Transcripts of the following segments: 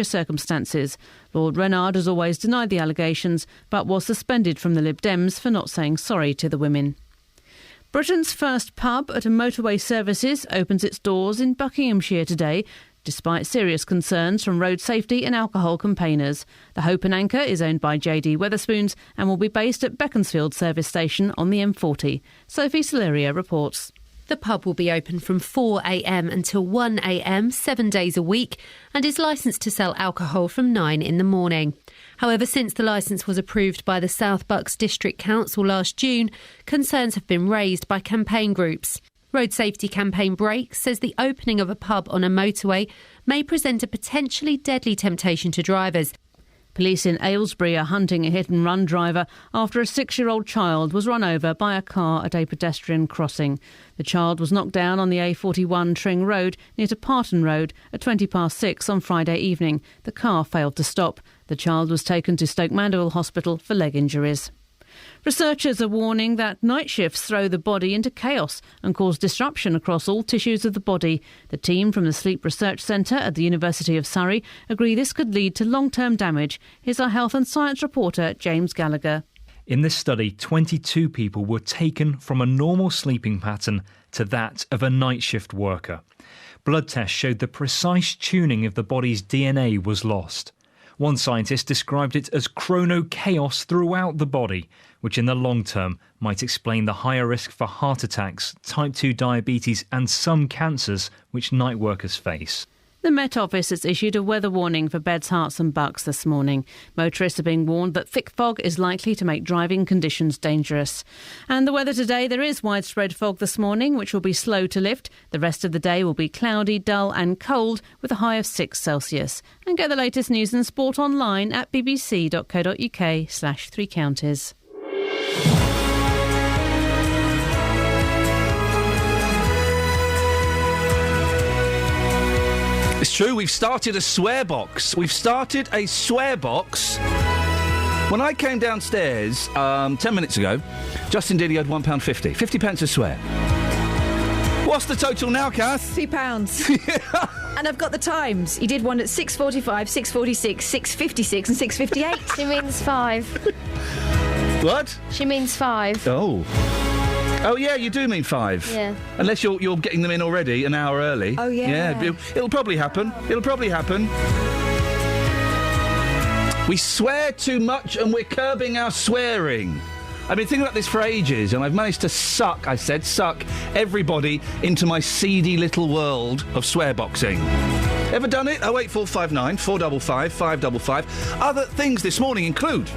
circumstances. Lord Renard has always denied the allegations, but was suspended from the Lib Dems for not saying sorry to the women. Britain's first pub at a motorway services opens its doors in Buckinghamshire today, despite serious concerns from road safety and alcohol campaigners. The Hope and Anchor is owned by JD Wetherspoons and will be based at Beaconsfield service station on the M40. Sophie Soleria reports. The pub will be open from 4 a.m. until 1 a.m, 7 days a week, and is licensed to sell alcohol from 9 in the morning. However, since the licence was approved by the South Bucks District Council last June, concerns have been raised by campaign groups. Road Safety Campaign Break says the opening of a pub on a motorway may present a potentially deadly temptation to drivers. Police in Aylesbury are hunting a hit-and-run driver after a 6-year-old child was run over by a car at a pedestrian crossing. The child was knocked down on the A41 Tring Road near to Parton Road at 6:20 on Friday evening. The car failed to stop. The child was taken to Stoke Mandeville Hospital for leg injuries. Researchers are warning that night shifts throw the body into chaos and cause disruption across all tissues of the body. The team from the Sleep Research Centre at the University of Surrey agree this could lead to long-term damage. Here's our health and science reporter, James Gallagher. In this study, 22 people were taken from a normal sleeping pattern to that of a night shift worker. Blood tests showed the precise tuning of the body's DNA was lost. One scientist described it as chrono-chaos throughout the body, which in the long term might explain the higher risk for heart attacks, type 2 diabetes and some cancers which night workers face. The Met Office has issued a weather warning for beds, Herts and Bucks this morning. Motorists are being warned that thick fog is likely to make driving conditions dangerous. And the weather today, there is widespread fog this morning, which will be slow to lift. The rest of the day will be cloudy, dull and cold, with a high of 6 Celsius. And get the latest news and sport online at bbc.co.uk/3 counties. It's true, we've started a swear box. When I came downstairs 10 minutes ago, Justin Diddy owed £1.50. 50 pence a swear. What's the total now, Kath? £2. And I've got the times. He did one at 6:45, 6:46, 6:56 and 6:58. She means 5. What? She means 5. Oh, yeah, you do mean 5. Yeah. Unless you're getting them in already an hour early. Oh, yeah. Yeah, it'll probably happen. We swear too much and we're curbing our swearing. I've been thinking about this for ages and I've managed to suck everybody into my seedy little world of swearboxing. Ever done it? 08459 455 555. Other things this morning include...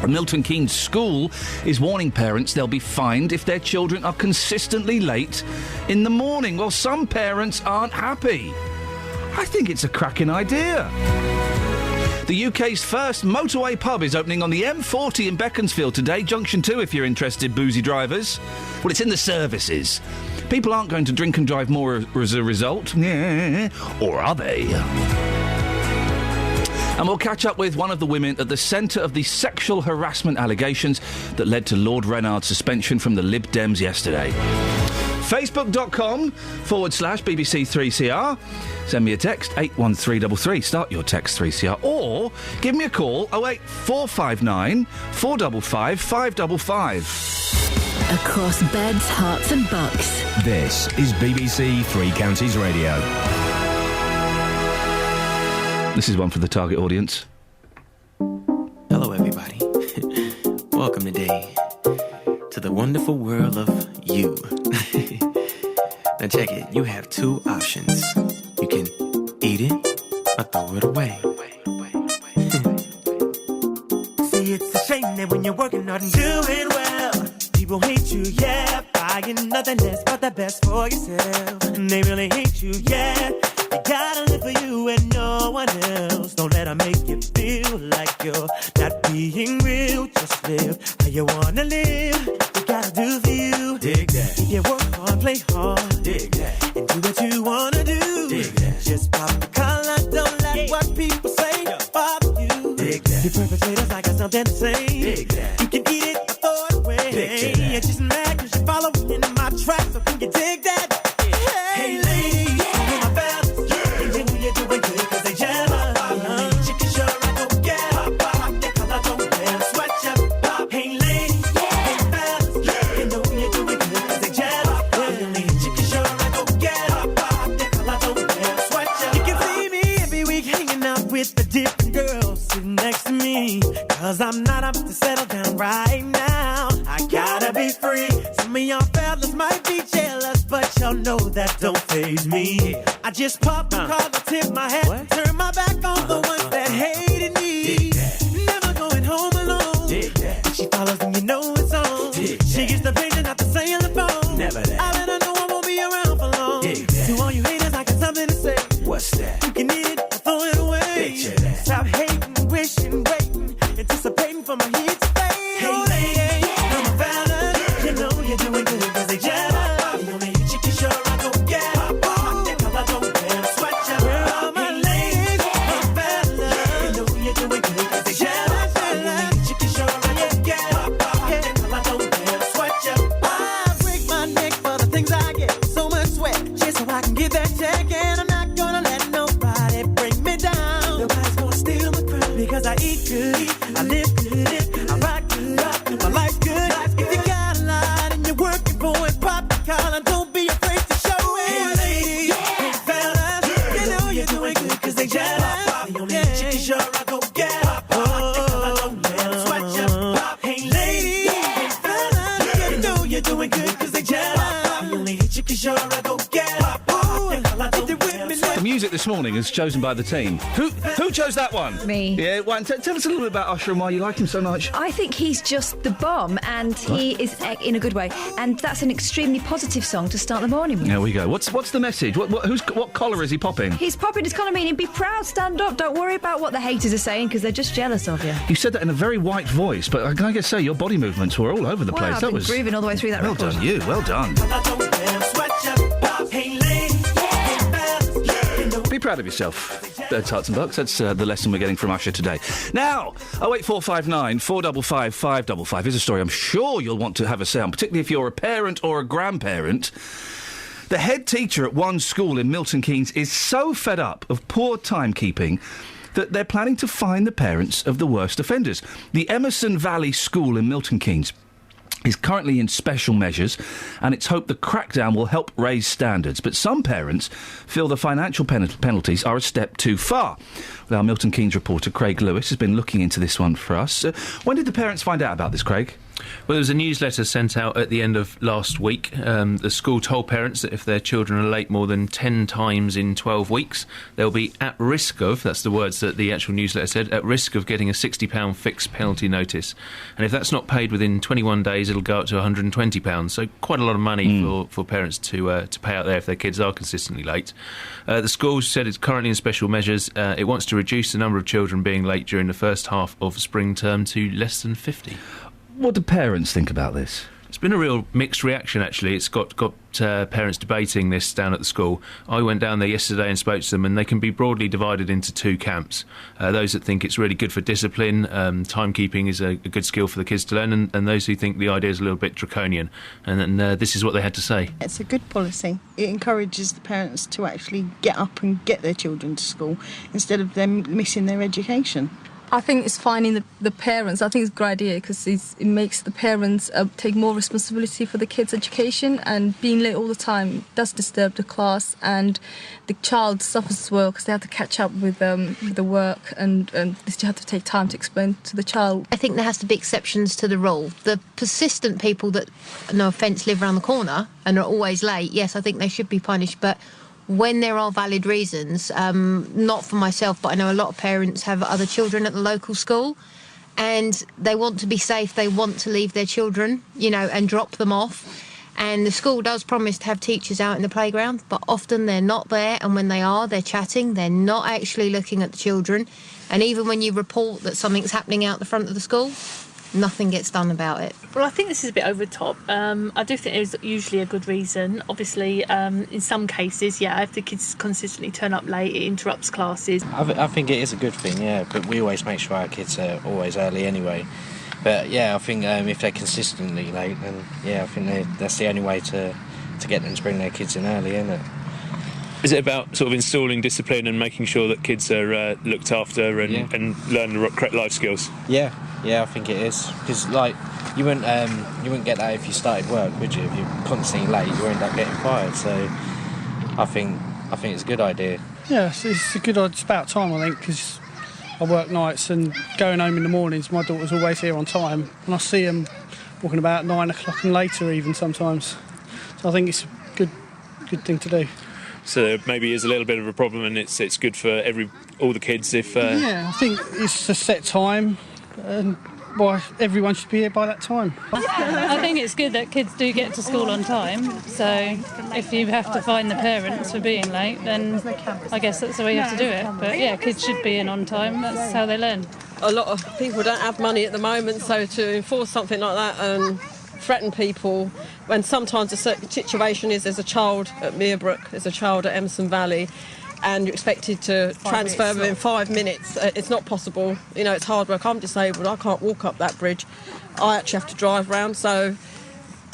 a Milton Keynes school is warning parents they'll be fined if their children are consistently late in the morning. Well, some parents aren't happy. I think it's a cracking idea. The UK's first motorway pub is opening on the M40 in Beaconsfield today. Junction 2, if you're interested, boozy drivers. Well, it's in the services. People aren't going to drink and drive more as a result. Or are they? And we'll catch up with one of the women at the centre of the sexual harassment allegations that led to Lord Renard's suspension from the Lib Dems yesterday. Facebook.com/BBC3CR. Send me a text, 81333. Start your text 3CR. Or give me a call, 08459 455 555. Across beds, Herts and Bucks. This is BBC Three Counties Radio. This is one for the target audience. Hello, everybody. Welcome today to the wonderful world of you. Now check it. You have two options. You can eat it or throw it away. See, it's a shame that when you're working hard and doing well, people hate you, yeah. Buying nothing less but the best for yourself. And they really hate you, yeah. You gotta live for you and no one else. Don't let them make you feel like you're not being real. Just live how you wanna live. You gotta do for you. Dig that. You work hard, play hard. Dig that. And do what you wanna do. Dig that. Just pop the collar, don't let what people say bother you. Dig that. Your perpetrators, I got something to say. Dig that. You can eat it or throw it away. You're just mad cause you're following in my tracks. So can you dig that? Hey ladies, with a different girl sitting next to me. Cause I'm not up to settle down right now. I gotta be free. Some of y'all fellas might be jealous, but y'all know that don't faze me. I just pop the collar, tip my hat, turn my back on the ones that hated me. Never going home alone. If she follows, then you know it's on. She gets the page and not the say on the phone. Never that. I let her know I won't be around for long. To all you haters, I got something to say. What's that? You can eat it or throw it away. Stop hating, wishing, waiting, anticipating for my heat to fade. Hey lady, I'm a fella. You know you're doing good cause they jealous. The only hit you can sure I go get. Pop that collar, don't let 'em sweat ya. Girl, my lady, I'm a fella. You know you're doing good cause they jealous. The only hit you can sure I go get. Pop that collar, don't let 'em sweat ya. I break my neck for the things I get. So much sweat just so I can get that check. And I'm not gonna let nobody bring me down. Nobody's gonna steal my crown. Because I eat good, I live good, I rock good, my life's good. If you got a lot and you're working for it, pop the collar, don't be afraid to show it. Hey lady, hey fella, you know you're doing good cause they jealous. The only chicken sure I go get. Don't let 'em sweat ya. Hey lady, hey fella, you know you're doing good cause they jealous. The only chicken sure I go get. The music this morning is chosen by the team. Who chose that one? Me. Yeah, well, tell us a little bit about Usher and why you like him so much. I think he's just the bomb, and he is in a good way. And that's an extremely positive song to start the morning with. There we go. What's the message? What collar is he popping? He's popping his collar, meaning be proud, stand up, don't worry about what the haters are saying because they're just jealous of you. You said that in a very white voice, but I guess say your body movements were all over the place. I've That been was grooving all the way through that well record. done, you. Well done. Be proud of yourself, Tarts and Bucks. That's the lesson we're getting from Usher today. Now, 08459 455 555. Here's a story I'm sure you'll want to have a say on, particularly if you're a parent or a grandparent. The head teacher at one school in Milton Keynes is so fed up of poor timekeeping that they're planning to fine the parents of the worst offenders. The Emerson Valley School in Milton Keynes is currently in special measures, and it's hoped the crackdown will help raise standards. But some parents feel the financial penalties are a step too far. Well, our Milton Keynes reporter, Craig Lewis, has been looking into this one for us. When did the parents find out about this, Craig? Well, there was a newsletter sent out at the end of last week. The school told parents that if their children are late more than 10 times in 12 weeks, they'll be at risk of, that's the words that the actual newsletter said, at risk of getting a £60 fixed penalty notice. And if that's not paid within 21 days, it'll go up to £120. So quite a lot of money for parents to pay out there if their kids are consistently late. The school said it's currently in special measures. It wants to reduce the number of children being late during the first half of spring term to less than 50. What do parents think about this? It's been a real mixed reaction, actually. It's got parents debating this down at the school. I went down there yesterday and spoke to them, and they can be broadly divided into two camps. Those that think it's really good for discipline, timekeeping is a good skill for the kids to learn, and those who think the idea is a little bit draconian. And this is what they had to say. It's a good policy. It encourages the parents to actually get up and get their children to school instead of them missing their education. I think it's finding the parents. I think it's a great idea because it makes the parents take more responsibility for the kids' education, and being late all the time does disturb the class, and the child suffers as well because they have to catch up with the work, and they have to take time to explain to the child. I think there has to be exceptions to the rule. The persistent people that, no offence, live around the corner and are always late, yes, I think they should be punished, but when there are valid reasons, not for myself, but I know a lot of parents have other children at the local school and they want to be safe, they want to leave their children, and drop them off. And the school does promise to have teachers out in the playground, but often they're not there, and when they are, they're chatting, they're not actually looking at the children. And even when you report that something's happening out the front of the school, nothing gets done about it. Well, I think this is a bit over the top. I do think there's usually a good reason. Obviously, in some cases, if the kids consistently turn up late, it interrupts classes. I think it is a good thing, but we always make sure our kids are always early anyway. But, I think if they're consistently late, then, I think that's the only way to get them to bring their kids in early, isn't it? Is it about sort of installing discipline and making sure that kids are looked after and learn the correct life skills? Yeah, I think it is. Because, you wouldn't get that if you started work, would you? If you're constantly late, you end up getting fired. So I think it's a good idea. Yeah, it's a good. It's about time, I think, because I work nights, and going home in the mornings, my daughter's always here on time, and I see them walking about 9 o'clock and later even sometimes. So I think it's a good thing to do. So maybe is a little bit of a problem, and it's good for all the kids if. Yeah, I think it's a set time, and everyone should be here by that time. I think it's good that kids do get to school on time. So if you have to fine the parents for being late, then I guess that's the way you have to do it. But yeah, kids should be in on time. That's how they learn. A lot of people don't have money at the moment, so to enforce something like that and threaten people, when sometimes the situation is there's a child at Meerbrook, there's a child at Emerson Valley, and you're expected to transfer within 5 minutes. It's not possible. You know, it's hard work. I'm disabled. I can't walk up that bridge. I actually have to drive round, so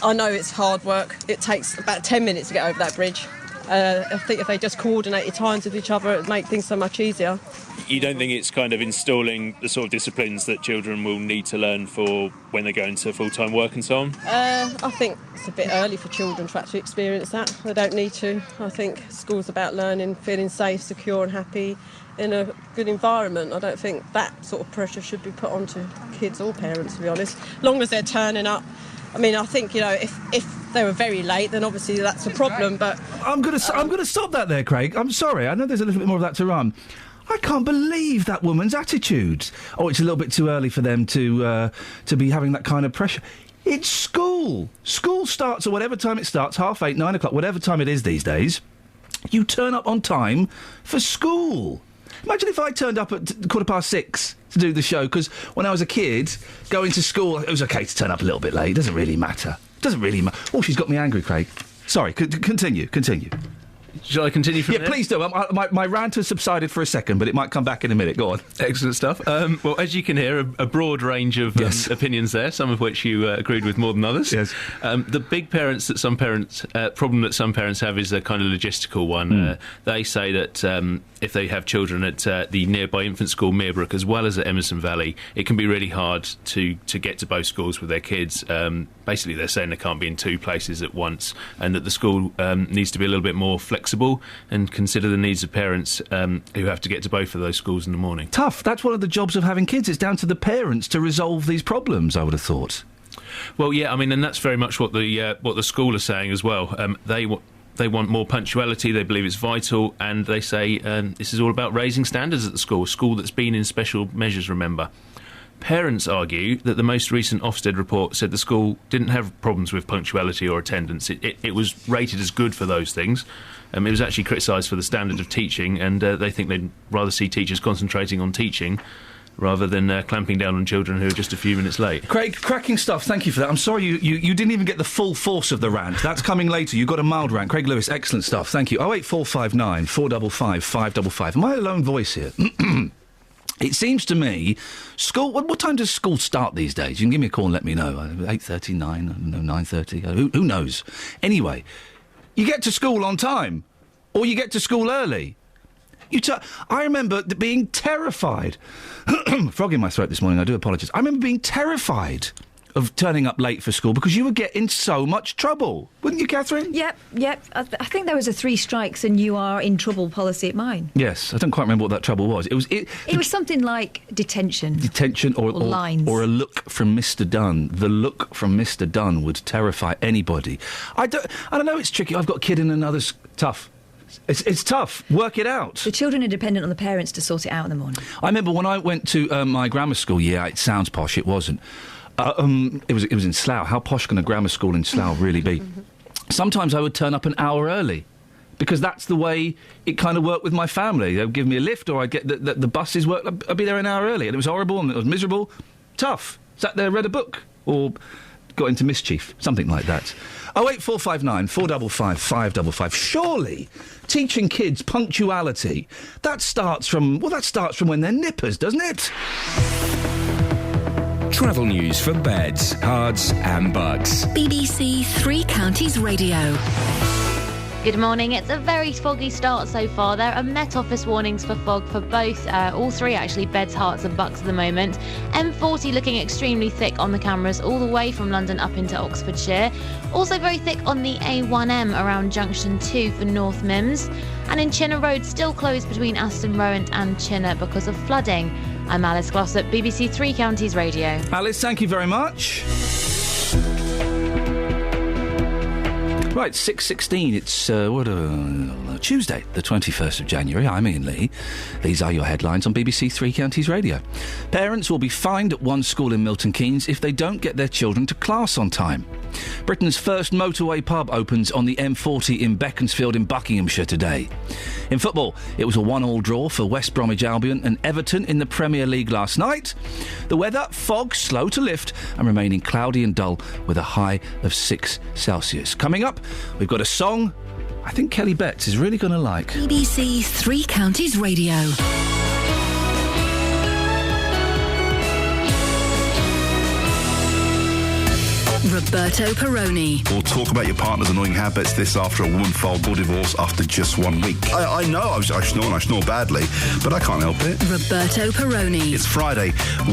I know it's hard work. It takes about 10 minutes to get over that bridge. I think if they just coordinated times with each other, it would make things so much easier. You don't think it's kind of installing the sort of disciplines that children will need to learn for when they go into full-time work and so on? I think it's a bit early for children to actually experience that. They don't need to. I think school's about learning, feeling safe, secure and happy in a good environment. I don't think that sort of pressure should be put onto kids or parents, to be honest, as long as they're turning up. I mean, I think, you know, if they were very late, then obviously that's a problem, but... I'm going to stop that there, Craig. I'm sorry. I know there's a little bit more of that to run. I can't believe that woman's attitude. Oh, it's a little bit too early for them to be having that kind of pressure. It's school. School starts at whatever time it starts, 8:30, 9 o'clock, whatever time it is these days. You turn up on time for school. Imagine if I turned up at 6:15 to do the show, because when I was a kid, going to school, it was OK to turn up a little bit late. It doesn't really matter. Oh, she's got me angry, Craig. Sorry, continue. Shall I continue from there? Yeah, please do. My rant has subsided for a second, but it might come back in a minute. Go on. Excellent stuff. Well, as you can hear, a broad range of opinions there, some of which you agreed with more than others. Yes. The big problem that some parents have is a kind of logistical one. They say that if they have children at the nearby infant school Meerbrook as well as at Emerson Valley, it can be really hard to get to both schools with their kids. Basically, they're saying they can't be in two places at once, and that the school needs to be a little bit more flexible and consider the needs of parents who have to get to both of those schools in the morning. Tough. That's one of the jobs of having kids. It's down to the parents to resolve these problems, I would have thought. Well, yeah, I mean, and that's very much what the school are saying as well. They want more punctuality, they believe it's vital, and they say this is all about raising standards at the school, a school that's been in special measures, remember. Parents argue that the most recent Ofsted report said the school didn't have problems with punctuality or attendance. It was rated as good for those things. It was actually criticised for the standard of teaching, and they think they'd rather see teachers concentrating on teaching rather than clamping down on children who are just a few minutes late. Craig, cracking stuff. Thank you for that. I'm sorry you didn't even get the full force of the rant. That's coming later. You got a mild rant. Craig Lewis, excellent stuff. Thank you. 08459 455 555. Am I a lone voice here? It seems to me, school... What time does school start these days? You can give me a call and let me know. 8:30, 9:30, who knows? Anyway, you get to school on time, or you get to school early. I remember being terrified. Frog in my throat this morning, I do apologise. I remember being terrified of turning up late for school because you would get in so much trouble. Wouldn't you, Catherine? Yep. I think there was a 3 strikes and you are in trouble policy at mine. Yes, I don't quite remember what that trouble was. It was something like detention. Detention or lines. Or a look from Mr. Dunn. The look from Mr. Dunn would terrify anybody. I don't know, it's tricky. I've got a kid in another... Tough. It's tough. Work it out. The children are dependent on the parents to sort it out in the morning. I remember when I went to my grammar school, it sounds posh, it wasn't. It was in Slough. How posh can a grammar school in Slough really be? Sometimes I would turn up an hour early because that's the way it kind of worked with my family. They would give me a lift, or I'd get the buses work. I'd be there an hour early, and it was horrible and it was miserable. Tough. Sat there, read a book, or got into mischief, something like that. 08459 455 555. Surely teaching kids punctuality, that starts from when they're nippers, doesn't it? Travel news for beds, cards and bugs. BBC Three Counties Radio. Good morning. It's a very foggy start so far. There are Met Office warnings for fog for both, all three actually, beds, Herts and bucks at the moment. M40 looking extremely thick on the cameras all the way from London up into Oxfordshire. Also very thick on the A1M around Junction 2 for North Mims. And in Chinner Road, still closed between Aston Rowant and Chinner because of flooding. I'm Alice Glossop, BBC Three Counties Radio. Alice, thank you very much. Right, 6:16. It's Tuesday, the 21st of January. I'm Iain Lee. These are your headlines on BBC Three Counties Radio. Parents will be fined at one school in Milton Keynes if they don't get their children to class on time. Britain's first motorway pub opens on the M40 in Beaconsfield in Buckinghamshire today. In football, it was a 1-1 draw for West Bromwich Albion and Everton in the Premier League last night. The weather, fog slow to lift and remaining cloudy and dull with a high of 6 Celsius. Coming up, we've got a song I think Kelly Betts is really going to like. BBC Three Counties Radio. Roberto Perrone. We'll talk about your partner's annoying habits. This after a woman filed for divorce after just 1 week. I know I snore and I snore badly, but I can't help it. Roberto Perrone. It's Friday.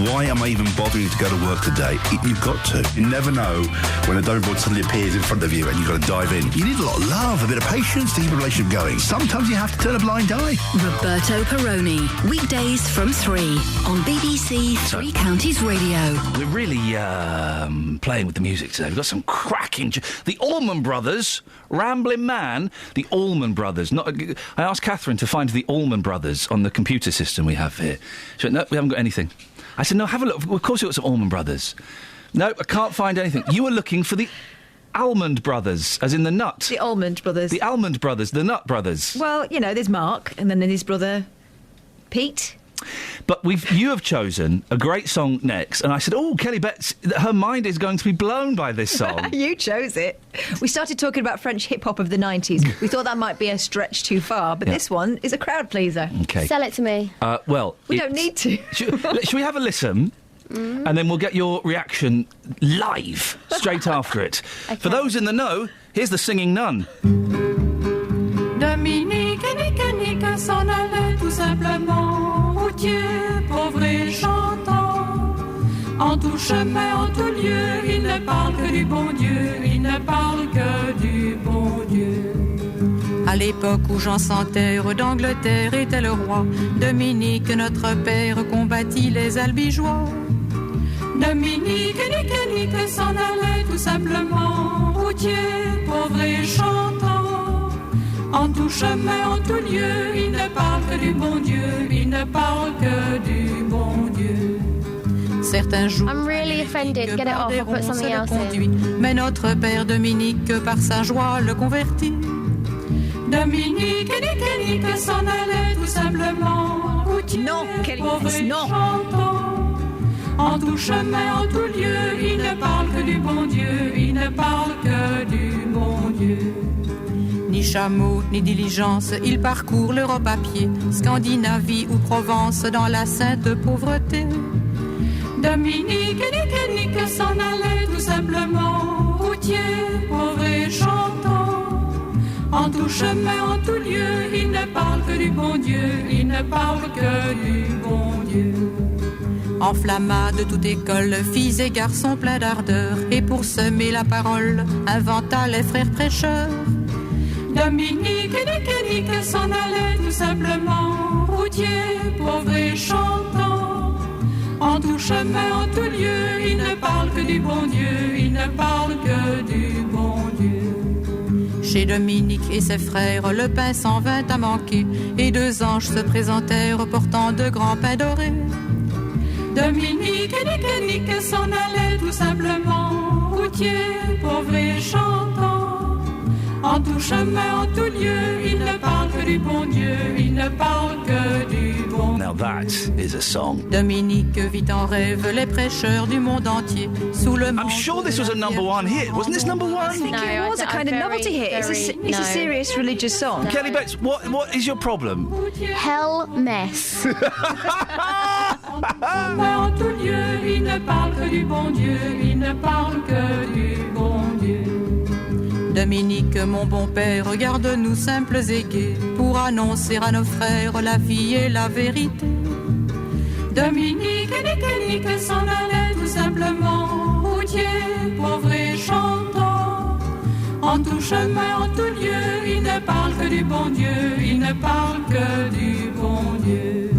Why am I even bothering to go to work today? You've got to. You never know when a donor board suddenly appears in front of you and you've got to dive in. You need a lot of love, a bit of patience to keep a relationship going. Sometimes you have to turn a blind eye. Roberto Perrone. Weekdays from 3 on BBC Three Counties Radio. We're really playing with the music today. We've got some cracking... The Allman Brothers, Ramblin' Man, the Allman Brothers. I asked Catherine to find the Allman Brothers on the computer system we have here. She went, no, we haven't got anything. I said, no, have a look. Of course you've got some Allman Brothers. No, I can't find anything. You were looking for the Almond Brothers, as in the nut. The Almond Brothers. The Almond Brothers, the Nut Brothers. Well, you know, there's Mark, and then his brother Pete. But you have chosen a great song next, and I said, oh, Kelly Betts, her mind is going to be blown by this song. You chose it. We started talking about French hip-hop of the 90s. We thought that might be a stretch too far, but this one is a crowd pleaser. Okay. Sell it to me. Well... We don't need to. Should we have a listen? And then we'll get your reaction live, straight after it. Okay. For those in the know, here's the Singing Nun. Dominique et Nique s'en allait tout simplement, routier, pauvre et chantant. En tout chemin, en tout lieu, il ne parle que du bon Dieu, il ne parle que du bon Dieu. À l'époque où Jean sans terre d'Angleterre était le roi, Dominique, notre père, combattit les albigeois. Dominique et Nique s'en allait tout simplement, routier, pauvre et chantant. En tout chemin, en tout lieu, il ne parle que du bon Dieu, il ne parle que du bon Dieu. Certains jours, I'm really offended. Get it off. I'll put something else in. Mais notre père Dominique, par sa joie, le convertit. Dominique et Nique s'en allait tout simplement, routier, pauvre et chantant. En tout chemin, en tout lieu, il ne parle que du bon Dieu, il ne parle que du bon Dieu. Ni chameau, ni diligence, il parcourt l'Europe à pied, Scandinavie ou Provence, dans la sainte pauvreté. Dominique et Nique s'en allait tout simplement, routier, pauvre et chantant. En tout chemin, en tout lieu, il ne parle que du bon Dieu, il ne parle que du bon Dieu. Enflamma de toute école, filles et garçons pleins d'ardeur, et pour semer la parole, inventa les frères prêcheurs. Dominique et Nique s'en allait tout simplement, routier, pauvre et chantant. En tout chemin, en tout lieu, il ne parle que du bon Dieu, il ne parle que du bon Dieu. Chez Dominique et ses frères, le pain s'en vint à manquer, et 2 anges se présentèrent portant de grands pains dorés. Dominique et Nique s'en allait tout simplement, routier, pauvre et chantant. En tout chemin, en tout lieu, il ne parle que du bon Dieu, il ne parle que du bon Dieu. Now that is a song. Dominique vit en rêve les prêcheurs du monde entier sous le I'm sure this was a number 1 hit. Wasn't this number 1? I think it was a kind of novelty hit. It's a serious religious song. Kelly Betts, what is your problem? Hell mess. En tout lieu, il ne parle que du bon Dieu, il ne parle que du bon Dieu. Dominique, mon bon père, regarde-nous simples et gais, pour annoncer à nos frères la vie et la vérité. Dominique et Nique s'en allait tout simplement, routier, pauvre et chantant. En tout chemin, en tout lieu, il ne parle que du bon Dieu, il ne parle que du bon Dieu.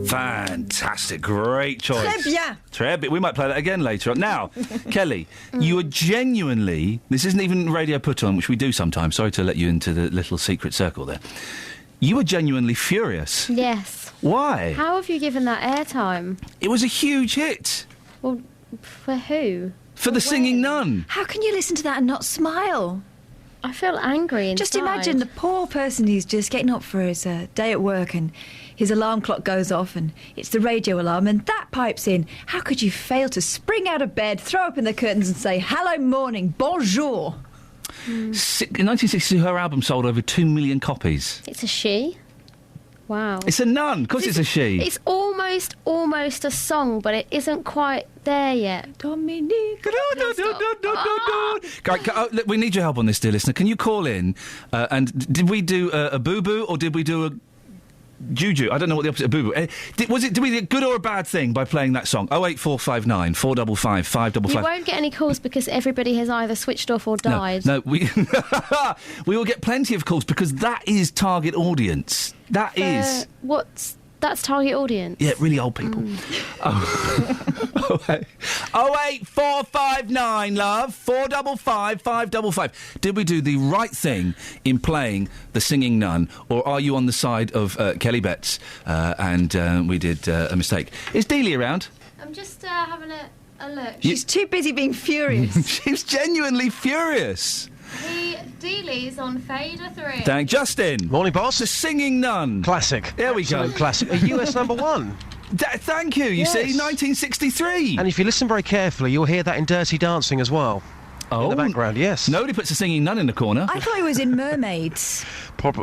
Fantastic. Fantastic. Great choice. Très bien. Très bien. We might play that again later on. Now, Kelly, you are genuinely... This isn't even radio put-on, which we do sometimes. Sorry to let you into the little secret circle there. You were genuinely furious. Yes. Why? How have you given that airtime? It was a huge hit. Well, for who? For the Singing Nun. How can you listen to that and not smile? I feel angry inside. Just imagine the poor person who's just getting up for his day at work and his alarm clock goes off and it's the radio alarm and that pipes in. How could you fail to spring out of bed, throw open the curtains and say, hello morning, bonjour? In 1962, her album sold over 2 million copies. It's a she. Wow. It's a nun. Of course it's a she. It's almost a song, but it isn't quite there yet. Dominique. Look, we need your help on this, dear listener. Can you call in? And did we do a boo-boo or did we do a juju? I don't know what the opposite of boo-boo. Did we do a good or a bad thing by playing that song? 08459 455 555. We won't get any calls because everybody has either switched off or died. No, we will get plenty of calls because that is target audience. That is. That's target audience? Yeah, really old people. 08459, love, 455 555. Did we do the right thing in playing The Singing Nun, or are you on the side of Kelly Betts and we did a mistake? Is Dealey around? I'm just having a look. She's too busy being furious. She's genuinely furious. Dealey's on fader 3. Thank Justin. Morning, boss. The Singing Nun. Classic. There we go. Classic. A US number one. Thank you. You see, 1963. And if you listen very carefully, you'll hear that in Dirty Dancing as well. Oh. In the background, yes. Nobody puts a Singing Nun in the corner. I thought it was in Mermaids.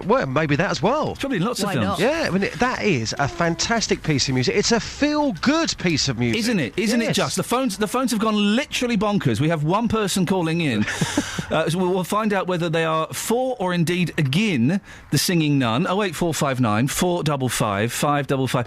Well, maybe that as well. It's probably in lots of Why films. not? Yeah, I mean, that is a fantastic piece of music. It's a feel-good piece of music. Isn't it? Isn't it just? The phones have gone literally bonkers. We have one person calling in. So we'll find out whether they are for or indeed again The Singing Nun. 08459 455 555.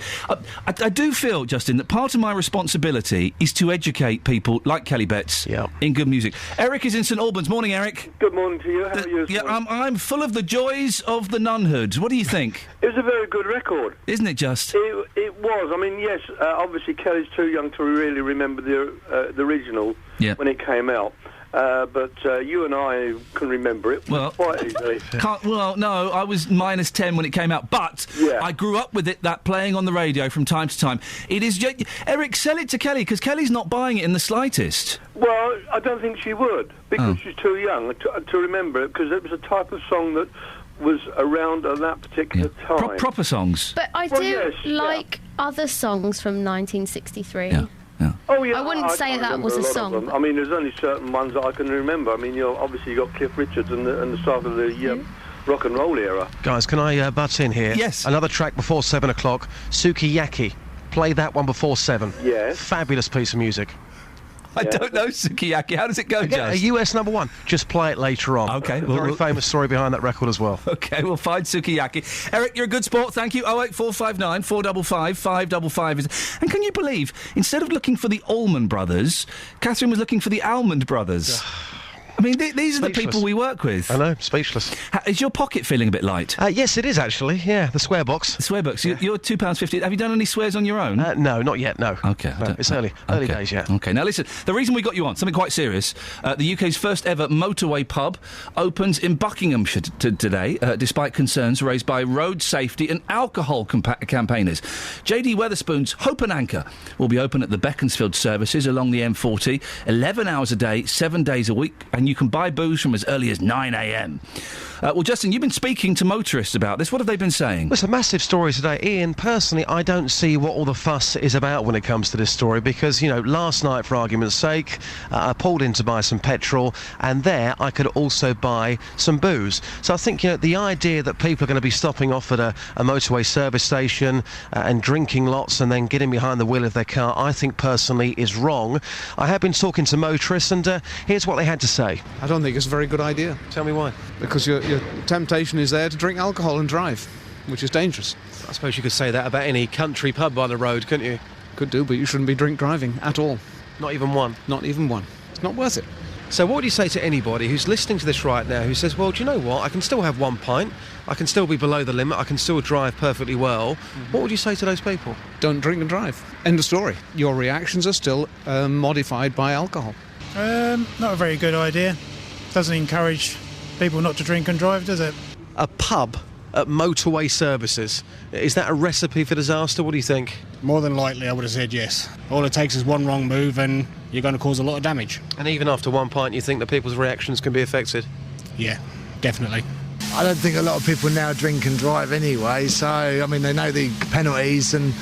I do feel, Justin, that part of my responsibility is to educate people like Kelly Betts in good music. Eric is in St Albans. Morning, Eric. Good morning to you. How are you? Yeah, I'm full of the joys of the nunhood. What do you think? It was a very good record. Isn't it just? It was. I mean, yes, obviously Kelly's too young to really remember the original when it came out. But you and I can remember it quite easily. No, I was -10 when it came out, but I grew up with that playing on the radio from time to time. It is... Eric, sell it to Kelly, because Kelly's not buying it in the slightest. Well, I don't think she would, because she's too young to remember it, because it was a type of song that was around at that particular time. Proper songs. But I do like other songs from 1963. Yeah. Oh, yeah. I wouldn't say that was a song. I mean, there's only certain ones that I can remember. I mean, obviously you got Cliff Richards and the start of the rock and roll era. Guys, can I butt in here? Yes. Another track before 7 o'clock. Sukiyaki. Play that one before 7. Yes. Fabulous piece of music. I don't know Sukiyaki. How does it go, Jazz? A US number one. Just play it later on. Okay. Very famous story behind that record as well. Okay, we'll find Sukiyaki. Eric, you're a good sport. Thank you. 08459 455 555. And can you believe, instead of looking for the Allman Brothers, Catherine was looking for the Almond Brothers. I mean, these are the people we work with. I know, speechless. Is your pocket feeling a bit light? Yes, it is actually. Yeah, the square box. The square box. You're £2.50. Have you done any swears on your own? No, not yet. No. Okay, no, it's early days yet. Okay, now listen. The reason we got you on, something quite serious. The UK's first ever motorway pub opens in Buckinghamshire today, despite concerns raised by road safety and alcohol campaigners. JD Wetherspoon's Hope and Anchor will be open at the Beaconsfield services along the M40, 11 hours a day, 7 days a week, and you can buy booze from as early as 9 a.m. Well, Justin, you've been speaking to motorists about this. What have they been saying? Well, it's a massive story today. Ian, personally, I don't see what all the fuss is about when it comes to this story because, last night, for argument's sake, I pulled in to buy some petrol and there I could also buy some booze. So I think, the idea that people are going to be stopping off at a motorway service station and drinking lots and then getting behind the wheel of their car, I think personally is wrong. I have been talking to motorists and here's what they had to say. I don't think it's a very good idea. Tell me why. Because your temptation is there to drink alcohol and drive, which is dangerous. I suppose you could say that about any country pub by the road, couldn't you? Could do, but you shouldn't be drink driving at all. Not even one? Not even one. It's not worth it. So what would you say to anybody who's listening to this right now who says, well, do you know what, I can still have 1 pint, I can still be below the limit, I can still drive perfectly well. What would you say to those people? Don't drink and drive. End of story. Your reactions are still modified by alcohol. Not a very good idea. Doesn't encourage people not to drink and drive, does it? A pub at motorway services, is that a recipe for disaster? What do you think? More than likely, I would have said yes. All it takes is one wrong move and you're going to cause a lot of damage. And even after 1 pint, you think that people's reactions can be affected? Yeah, definitely. I don't think a lot of people now drink and drive anyway, so, I mean, they know the penalties, and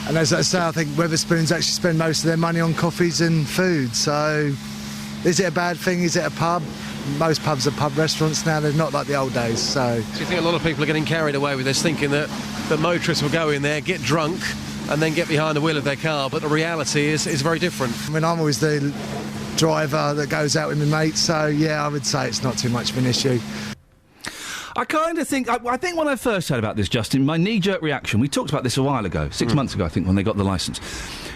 as I say, I think Wetherspoons actually spend most of their money on coffees and food, so is it a bad thing? Is it a pub? Most pubs are pub restaurants now, they're not like the old days, so... Do you think a lot of people are getting carried away with this, thinking that motorists will go in there, get drunk, and then get behind the wheel of their car, but the reality is very different? I mean, I'm always the driver that goes out with my mates, so yeah, I would say it's not too much of an issue. I kind of think... I think when I first heard about this, Justin, my knee-jerk reaction... We talked about this a while ago, 6 months ago, I think, when they got the licence.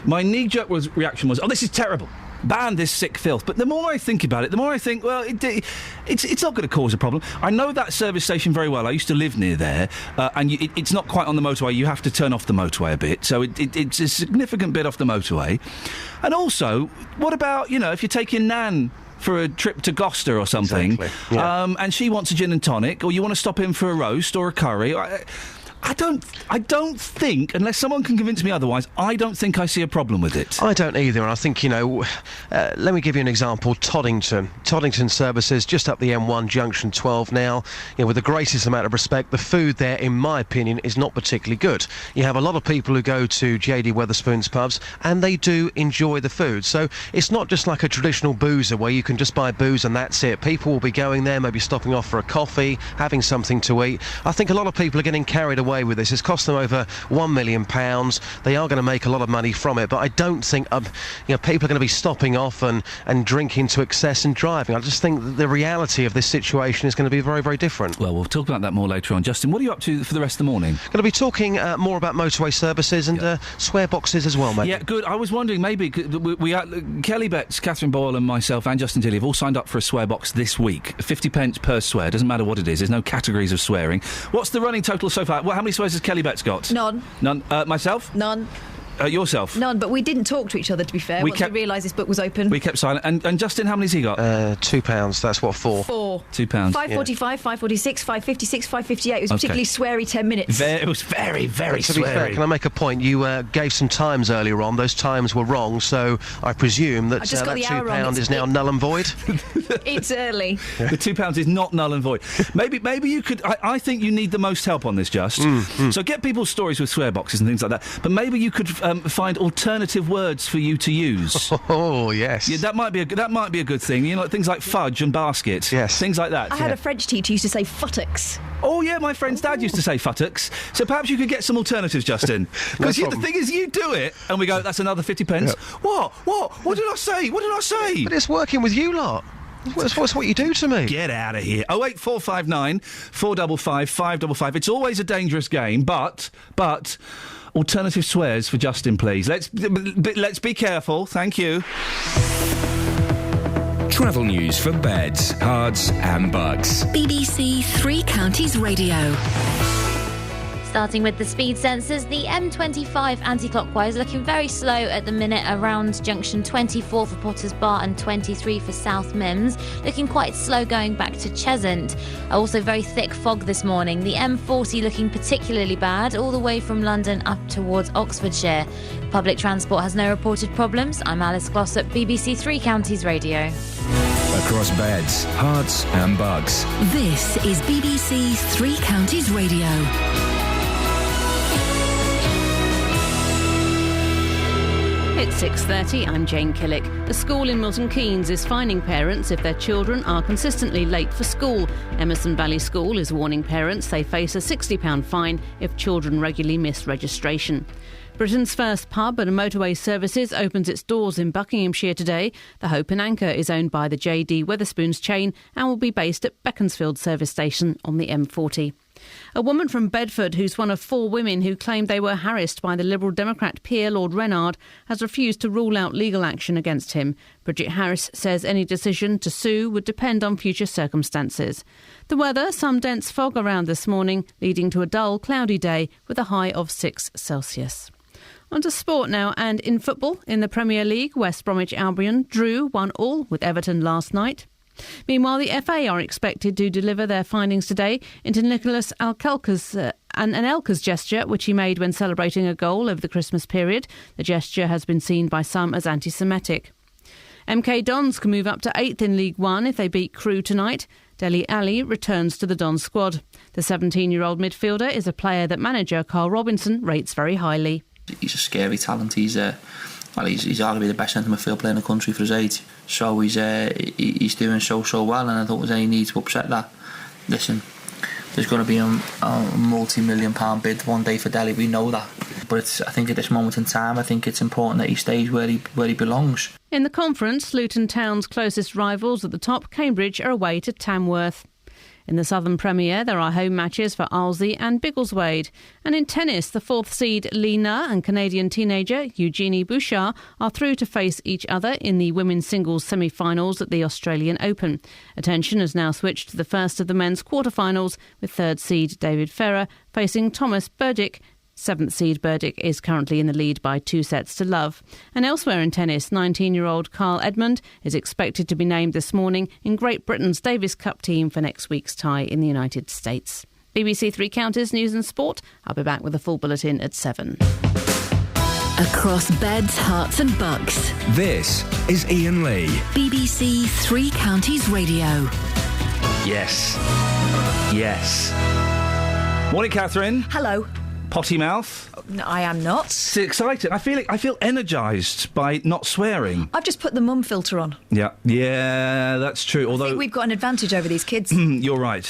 My knee-jerk reaction was, oh, this is terrible. Ban this sick filth. But the more I think about it, the more I think, well, it's not going to cause a problem. I know that service station very well. I used to live near there, and it's not quite on the motorway. You have to turn off the motorway a bit, so it's a significant bit off the motorway. And also, what about, if you're taking Nan for a trip to Gloucester or something, exactly. Yeah. And she wants a gin and tonic, or you want to stop in for a roast or a curry... I don't think, unless someone can convince me otherwise, I don't think I see a problem with it. I don't either, and I think, let me give you an example. Toddington services, just up the M1, junction 12 now. With the greatest amount of respect, the food there, in my opinion, is not particularly good. You have a lot of people who go to JD Wetherspoons pubs, and they do enjoy the food. So it's not just like a traditional boozer where you can just buy booze and that's it. People will be going there, maybe stopping off for a coffee, having something to eat. I think a lot of people are getting carried away with this. It's cost them over £1 million. They are going to make a lot of money from it, but I don't think people are going to be stopping off and drinking to excess and driving. I just think that the reality of this situation is going to be very, very different. Well, we'll talk about that more later on. Justin, what are you up to for the rest of the morning? Going to be talking more about motorway services and swear boxes as well, mate. Yeah, good. I was wondering, maybe Kelly Betts, Catherine Boyle and myself and Justin Tilley have all signed up for a swear box this week. 50 pence per swear. Doesn't matter what it is. There's no categories of swearing. What's the running total so far? Well, how many swears has Kelly Betts got? None. None. Myself? None. Yourself? None, but we didn't talk to each other, to be fair, once we realised this book was open. We kept silent. And Justin, how many's he got? £2. That's what, four? Four. £2. 5.45, 5.46, 5.56, 5.58. It was particularly sweary 10 minutes. It was very, very sweary. To be fair, can I make a point? You gave some times earlier on. Those times were wrong, so I presume that that £2 is now null and void? It's early. The £2 is not null and void. Maybe you could... I think you need the most help on this, Just. So get people's stories with swear boxes and things like that. But maybe you could find alternative words for you to use. Oh, yes. Yeah, that might be a good thing. Things like fudge and basket. Yes. Things like that. I had a French teacher who used to say futtocks. Oh, yeah, my friend's dad used to say futtocks. So perhaps you could get some alternatives, Justin. Because the thing is, you do it, and we go, that's another 50 pence. Yep. What? What did I say? What did I say? But it's working with you lot. That's what you do to me. Get out of here. 08459 455 555. It's always a dangerous game, but alternative swears for Justin, please. Let's be careful. Thank you. Travel news for beds, cards and bugs. BBC Three Counties Radio. Starting with the speed sensors, the M25 anti-clockwise looking very slow at the minute around junction 24 for Potters Bar and 23 for South Mimms. Looking quite slow going back to Cheshunt. Also very thick fog this morning. The M40 looking particularly bad all the way from London up towards Oxfordshire. Public transport has no reported problems. I'm Alice Glossop, BBC Three Counties Radio. Across beds, hearts and bugs. This is BBC Three Counties Radio. It's 6:30, I'm Jane Killick. A school in Milton Keynes is fining parents if their children are consistently late for school. Emerson Valley School is warning parents they face a £60 fine if children regularly miss registration. Britain's first pub and motorway services opens its doors in Buckinghamshire today. The Hope and Anchor is owned by the JD Wetherspoons chain and will be based at Beaconsfield service station on the M40. A woman from Bedford, who's one of 4 women who claimed they were harassed by the Liberal Democrat peer Lord Reynard, has refused to rule out legal action against him. Bridget Harris says any decision to sue would depend on future circumstances. The weather, some dense fog around this morning, leading to a dull, cloudy day with a high of 6 Celsius. On to sport now, and in football, in the Premier League, West Bromwich Albion drew 1-1 with Everton last night. Meanwhile, the FA are expected to deliver their findings today into Nicholas Anelka's gesture, which he made when celebrating a goal over the Christmas period. The gesture has been seen by some as anti-Semitic. MK Dons can move up to 8th in League One if they beat Crewe tonight. Dele Alli returns to the Dons squad. The 17-year-old midfielder is a player that manager Carl Robinson rates very highly. He's a scary talent. He's arguably the best centre midfield player in the country for his age. So he's doing so well, and I don't think there's any need to upset that. Listen, there's going to be a multi-million-pound bid one day for Dele. We know that, but I think at this moment in time, I think it's important that he stays where he belongs. In the conference, Luton Town's closest rivals at the top, Cambridge, are away to Tamworth. In the Southern Premier, there are home matches for Arlesey and Biggleswade. And in tennis, the 4th seed Li Na and Canadian teenager Eugenie Bouchard are through to face each other in the women's singles semi-finals at the Australian Open. Attention has now switched to the first of the men's quarter-finals, with 3rd seed David Ferrer facing Thomas Burdick. 7th seed Burdick is currently in the lead by 2-0. And elsewhere in tennis, 19-year-old Carl Edmund is expected to be named this morning in Great Britain's Davis Cup team for next week's tie in the United States. BBC Three Counties News and Sport. I'll be back with a full bulletin at 7. Across beds, hearts and bucks. This is Iain Lee. BBC Three Counties Radio. Yes. Morning, Catherine. Hello. Potty mouth. No, I am not. It's exciting. I feel energised by not swearing. I've just put the mum filter on. Yeah, that's true. Although I think we've got an advantage over these kids. You're right.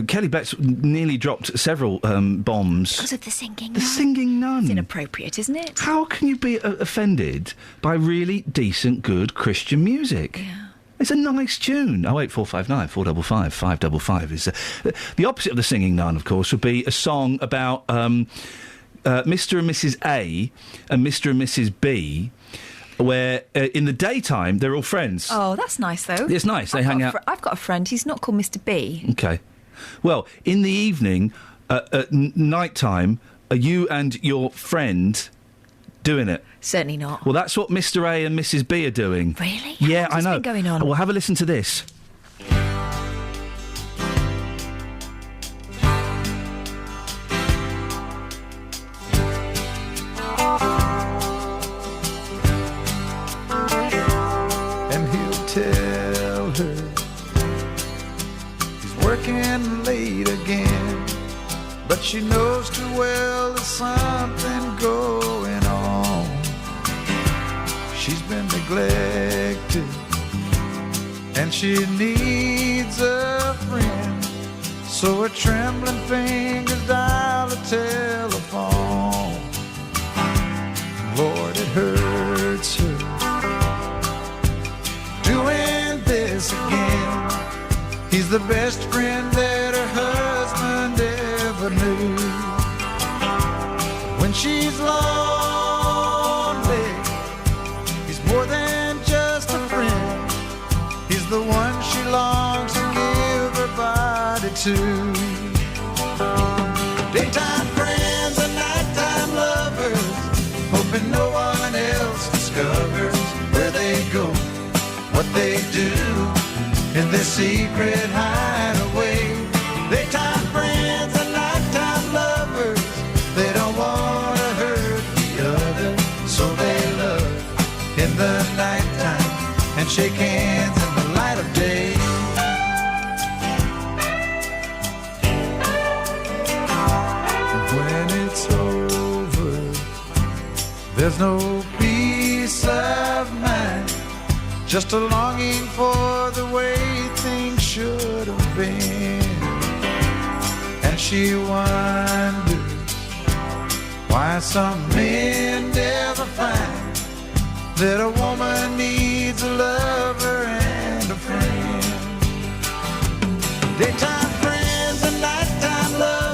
Kelly Betts nearly dropped several bombs. Because of the singing nun. The singing nun. It's inappropriate, isn't it? How can you be offended by really decent, good Christian music? Yeah. It's a nice tune. 08459 455 555 is the opposite of the singing nun, of course, would be a song about Mr. and Mrs. A and Mr. and Mrs. B, where in the daytime they're all friends. Oh, that's nice though. It's nice. They hang out. I've got a friend. He's not called Mr. B. Okay. Well, in the evening, at night time, are you and your friend doing it? Certainly not. Well, that's what Mr. A and Mrs. B are doing. Really? Yeah, I know. What's been going on? Well, have a listen to this. And he'll tell her he's working late again, but she knows too well there's something going on. She's been neglected, and she needs a friend. So her trembling fingers dial the telephone. Lord, it hurts her doing this again. He's the best friend that her husband ever knew. When she's lonely, he's more than just a friend. He's the one she longs to give her body to. Daytime friends and nighttime lovers, hoping no one else discovers where they go, what they do in their secret hideaway. Daytime friends and nighttime lovers, they don't want to hurt the other, so they love in the nighttime and shake hands in the light of day. When it's over, there's no peace of mind, just a longing for the way things should have been. And she wonders why some men never find that a woman needs a lover and a friend. Daytime friends and nighttime love,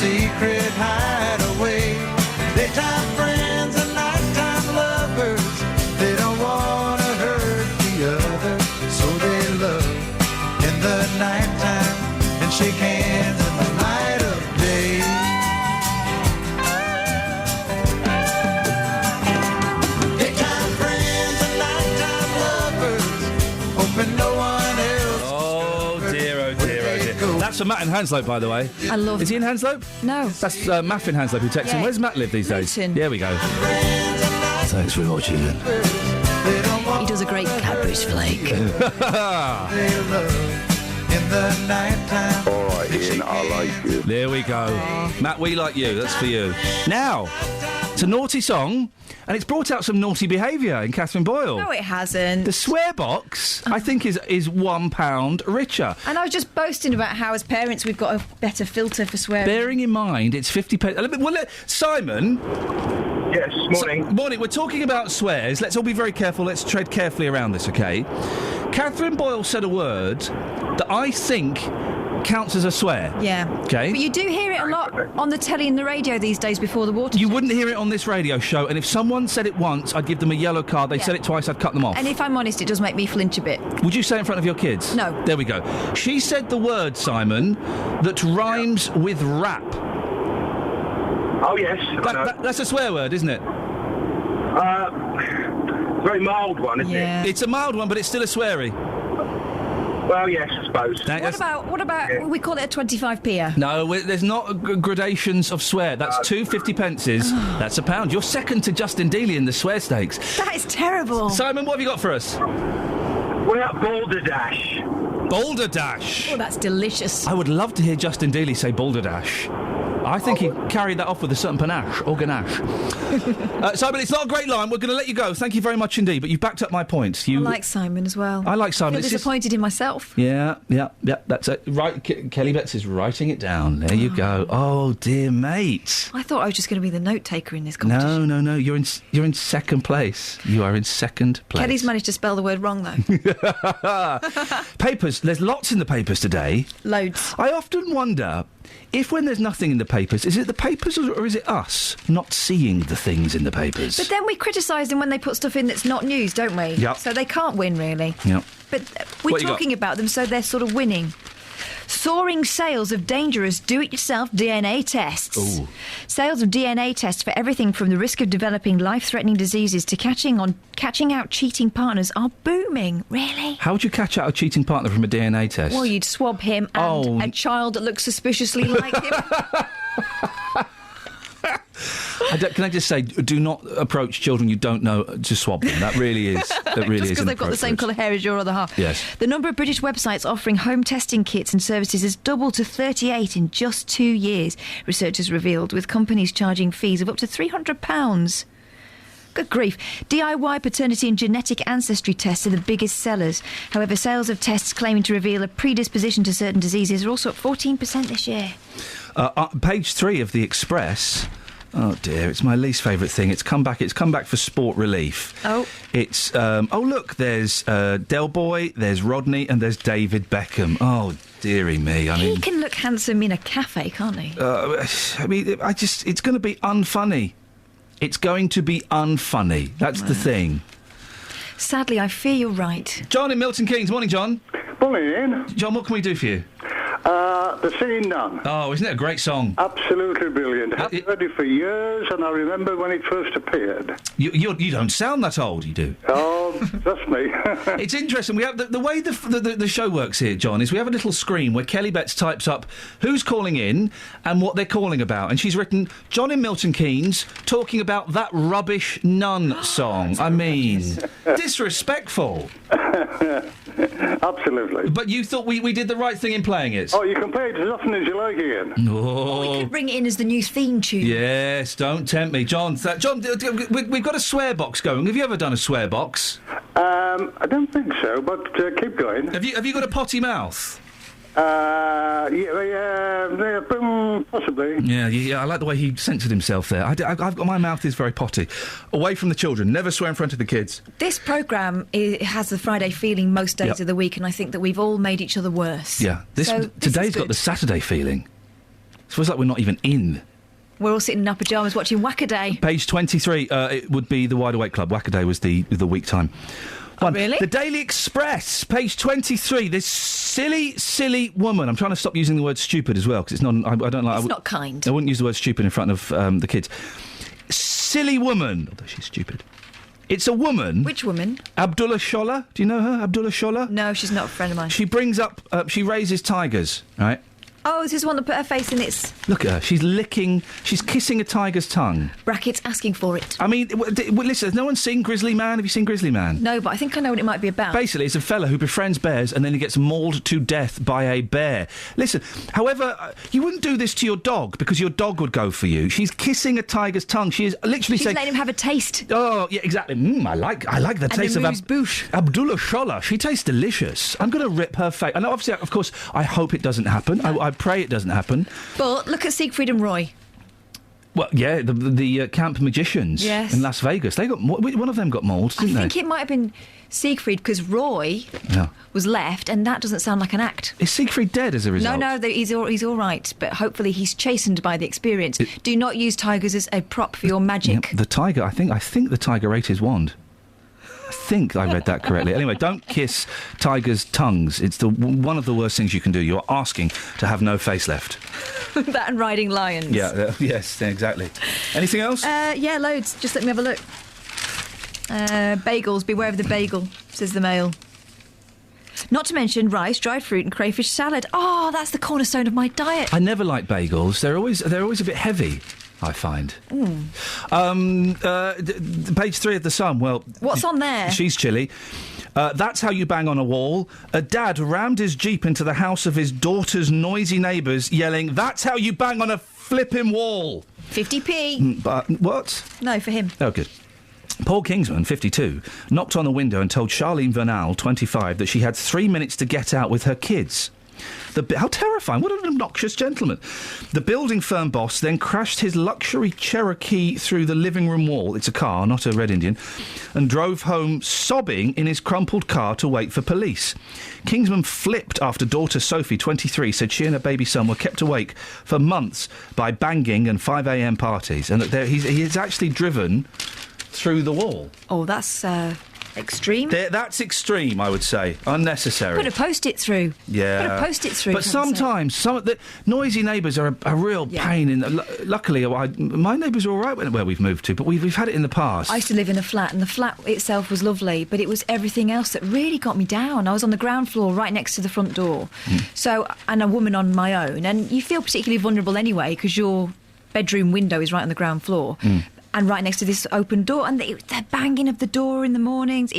secret hideaway. Daytime friends and nighttime lovers, they don't want to hurt the other, so they love in the nighttime and shake hands in the light of day. Daytime friends and nighttime lovers, hoping no one else. Oh dear, oh dear, oh dear. That's for Matt in Hanslope, by the way. I love Is he in Hanslope? No. That's Matt in Hanslope who texted him. Yeah. Where's Matt live these days? Luton. There we go. Thanks very much, Ian. He does a great Cadbury's flake. They love in the nighttime. All right, Ian, I like you. There we go. Matt, we like you. That's for you. Now, it's a naughty song, and it's brought out some naughty behaviour in Catherine Boyle. No, it hasn't. The swear box, I think, is £1 richer. And I was just boasting about how, as parents, we've got a better filter for swearing. Bearing in mind, it's 50p. Well, Simon. Yes, morning. Morning. We're talking about swears. Let's all be very careful. Let's tread carefully around this, OK? Catherine Boyle said a word that I think counts as a swear. Yeah. OK? But you do hear it a lot on the telly and the radio these days before the water. You wouldn't hear it on this radio show, and if someone said it once, I'd give them a yellow card. They said it twice, I'd cut them off. And if I'm honest, it does make me flinch a bit. Would you say it in front of your kids? No. There we go. She said the word, Simon, that rhymes with rap. Oh, yes. That's a swear word, isn't it? Very mild one, isn't it? It's a mild one, but it's still a sweary. Well, yes, I suppose. What about we call it a 25p? No, there's not gradations of swear. That's 2 50p. That's £1. You're second to Justin Dealey in the swear stakes. That is terrible. Simon, what have you got for us? What about Balderdash? Balderdash. Oh, that's delicious. I would love to hear Justin Dealey say Balderdash. I think he carried that off with a certain panache or ganache. Simon, it's not a great line. We're going to let you go. Thank you very much indeed. But you've backed up my points. I like Simon as well. I like Simon. I feel disappointed in myself. Yeah. That's it. Right, Kelly Betts is writing it down. There you go. Oh dear, mate. I thought I was just going to be the note taker in this competition. No. You're in second place. You are in second place. Kelly's managed to spell the word wrong though. Papers. There's lots in the papers today. Loads. I often wonder if, when there's nothing in the papers, is it the papers or is it us not seeing the things in the papers? But then we criticise them when they put stuff in that's not news, don't we? Yep. So they can't win, really. Yep. But we're talking about them, so they're sort of winning. Soaring sales of dangerous do-it-yourself DNA tests. Ooh. Sales of DNA tests for everything from the risk of developing life-threatening diseases to catching out cheating partners are booming. Really? How would you catch out a cheating partner from a DNA test? Well, you'd swab him and a child that looks suspiciously like him. Can I just say, do not approach children you don't know to swab them. That really is. That really is. Just because they've got the same colour hair as your other half. Yes. The number of British websites offering home testing kits and services has doubled to 38 in just 2 years, researchers revealed, with companies charging fees of up to £300. Good grief. DIY paternity and genetic ancestry tests are the biggest sellers. However, sales of tests claiming to reveal a predisposition to certain diseases are also up 14% this year. Page 3 of The Express. Oh dear, it's my least favourite thing. It's come back for Sport Relief. Oh. It's look, there's Del Boy, there's Rodney, and there's David Beckham. Oh dearie me. He can look handsome in a cafe, can't he? It's going to be unfunny. It's going to be unfunny. That's the thing. Sadly, I fear you're right. John in Milton Keynes. Morning, John. Morning, Ian. John, what can we do for you? The Singing Nun. Oh, isn't it a great song? Absolutely brilliant. I've heard it for years, and I remember when it first appeared. You don't sound that old, you do. Oh, that's me. It's interesting. We have the way the show works here, John, is we have a little screen where Kelly Betts types up who's calling in and what they're calling about, and she's written John in Milton Keynes talking about that rubbish Nun song. I mean, disrespectful. Absolutely. But you thought we did the right thing in playing it? Oh, you can play it as often as you like, Ian. Oh. We could bring it in as the new theme tune. Yes, don't tempt me. John, we've got a swear box going. Have you ever done a swear box? I don't think so, but keep going. Have you got a potty mouth? Possibly. Yeah, I like the way he censored himself there. I've got, my mouth is very potty. Away from the children. Never swear in front of the kids. This programme has the Friday feeling most days of the week, and I think that we've all made each other worse. Yeah. Today's got the Saturday feeling. It feels like we're not even in. We're all sitting in our pyjamas watching Whackaday. Page 23, it would be the Wide Awake Club. Whackaday was the week time. Oh, really? The Daily Express, page 23. This silly woman. I'm trying to stop using the word stupid as well, because it's not... I don't like... It's not kind. I wouldn't use the word stupid in front of the kids. Silly woman. Although she's stupid. It's a woman. Which woman? Abdullah Shola. Do you know her? Abdullah Shola? No, she's not a friend of mine. She brings up... she raises tigers, right? Oh, is this the one that put her face in its... Look at her. She's kissing a tiger's tongue. Brackets asking for it. I mean, listen, has no one seen Grizzly Man? Have you seen Grizzly Man? No, but I think I know what it might be about. Basically, it's a fella who befriends bears and then he gets mauled to death by a bear. Listen, however, you wouldn't do this to your dog because your dog would go for you. She's kissing a tiger's tongue. She is literally saying... She's letting him have a taste. Oh, yeah, exactly. I like the taste of Abdullah Shola. She tastes delicious. I'm going to rip her face. And obviously, of course, I hope it doesn't happen. I pray it doesn't happen. But look at Siegfried and Roy. Well, yeah, the camp magicians in Las Vegas. They got one of them got mauled, didn't they? I think it might have been Siegfried because Roy was left, and that doesn't sound like an act. Is Siegfried dead as a result? No, he's all right, but hopefully he's chastened by the experience. Do not use tigers as a prop for your magic. The tiger, I think the tiger ate his wand. I think I read that correctly. Anyway, don't kiss tigers' tongues. It's one of the worst things you can do. You're asking to have no face left. That and riding lions. Yeah, yes, exactly. Anything else? Yeah, loads. Just let me have a look. Bagels, beware of the bagel, says the Mail. Not to mention rice, dried fruit and crayfish salad. Oh, that's the cornerstone of my diet. I never like bagels. They're always a bit heavy, I find. Page 3 of The Sun. Well, what's on there? She's chilly. That's how you bang on a wall. A dad rammed his Jeep into the house of his daughter's noisy neighbours, yelling, "That's how you bang on a flipping wall." 50p. But what? No, for him. Oh, good. Paul Kingsman, 52, knocked on the window and told Charlene Vernal, 25, that she had 3 minutes to get out with her kids. How terrifying. What an obnoxious gentleman. The building firm boss then crashed his luxury Cherokee through the living room wall, it's a car, not a Red Indian, and drove home sobbing in his crumpled car to wait for police. Kingsman flipped after daughter Sophie, 23, said she and her baby son were kept awake for months by banging and 5 a.m. parties, and that he is actually driven through the wall. Oh, that's... extreme? That's extreme, I would say. Unnecessary. Put a post-it through. Yeah. Put a post-it through. But sometimes, some of the noisy neighbours are a real pain. Luckily, my neighbours are all right where we've moved to, but we've had it in the past. I used to live in a flat, and the flat itself was lovely, but it was everything else that really got me down. I was on the ground floor right next to the front door, and a woman on my own, and you feel particularly vulnerable anyway, because your bedroom window is right on the ground floor. And right next to this open door, and the banging of the door in the mornings,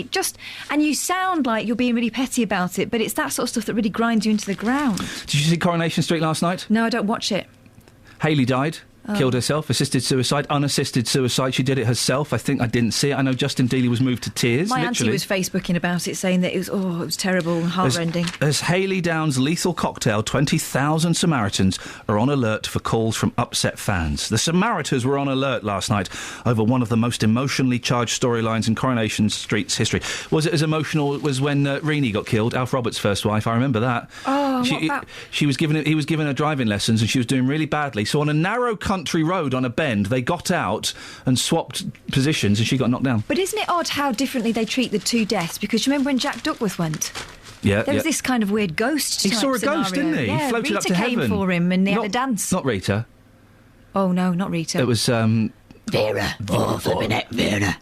and you sound like you're being really petty about it, but it's that sort of stuff that really grinds you into the ground. Did you see Coronation Street last night? No, I don't watch it. Hayley died. Killed herself, assisted suicide, unassisted suicide. She did it herself. I didn't see it. I know Justin Dealey was moved to tears. My literally. auntie was Facebooking about it, saying that it was terrible and heartrending. As Hayley Down's lethal cocktail, 20,000 Samaritans are on alert for calls from upset fans. The Samaritans were on alert last night over one of the most emotionally charged storylines in Coronation Street's history. Was it as emotional as when Reenie got killed, Alf Roberts' first wife? I remember that. Oh, what about... He was giving her driving lessons and she was doing really badly. So on a narrow country road on a bend, they got out and swapped positions and she got knocked down. But isn't it odd how differently they treat the two deaths? Because you remember when Jack Duckworth went? Yeah, there was this kind of weird ghost He saw a scenario. ghost, didn't he? Yeah, he floated Rita up to came heaven. for him and they had a dance. Not Rita. Oh, no, not Rita. It was, Vera. Oh, flipping it, Vera.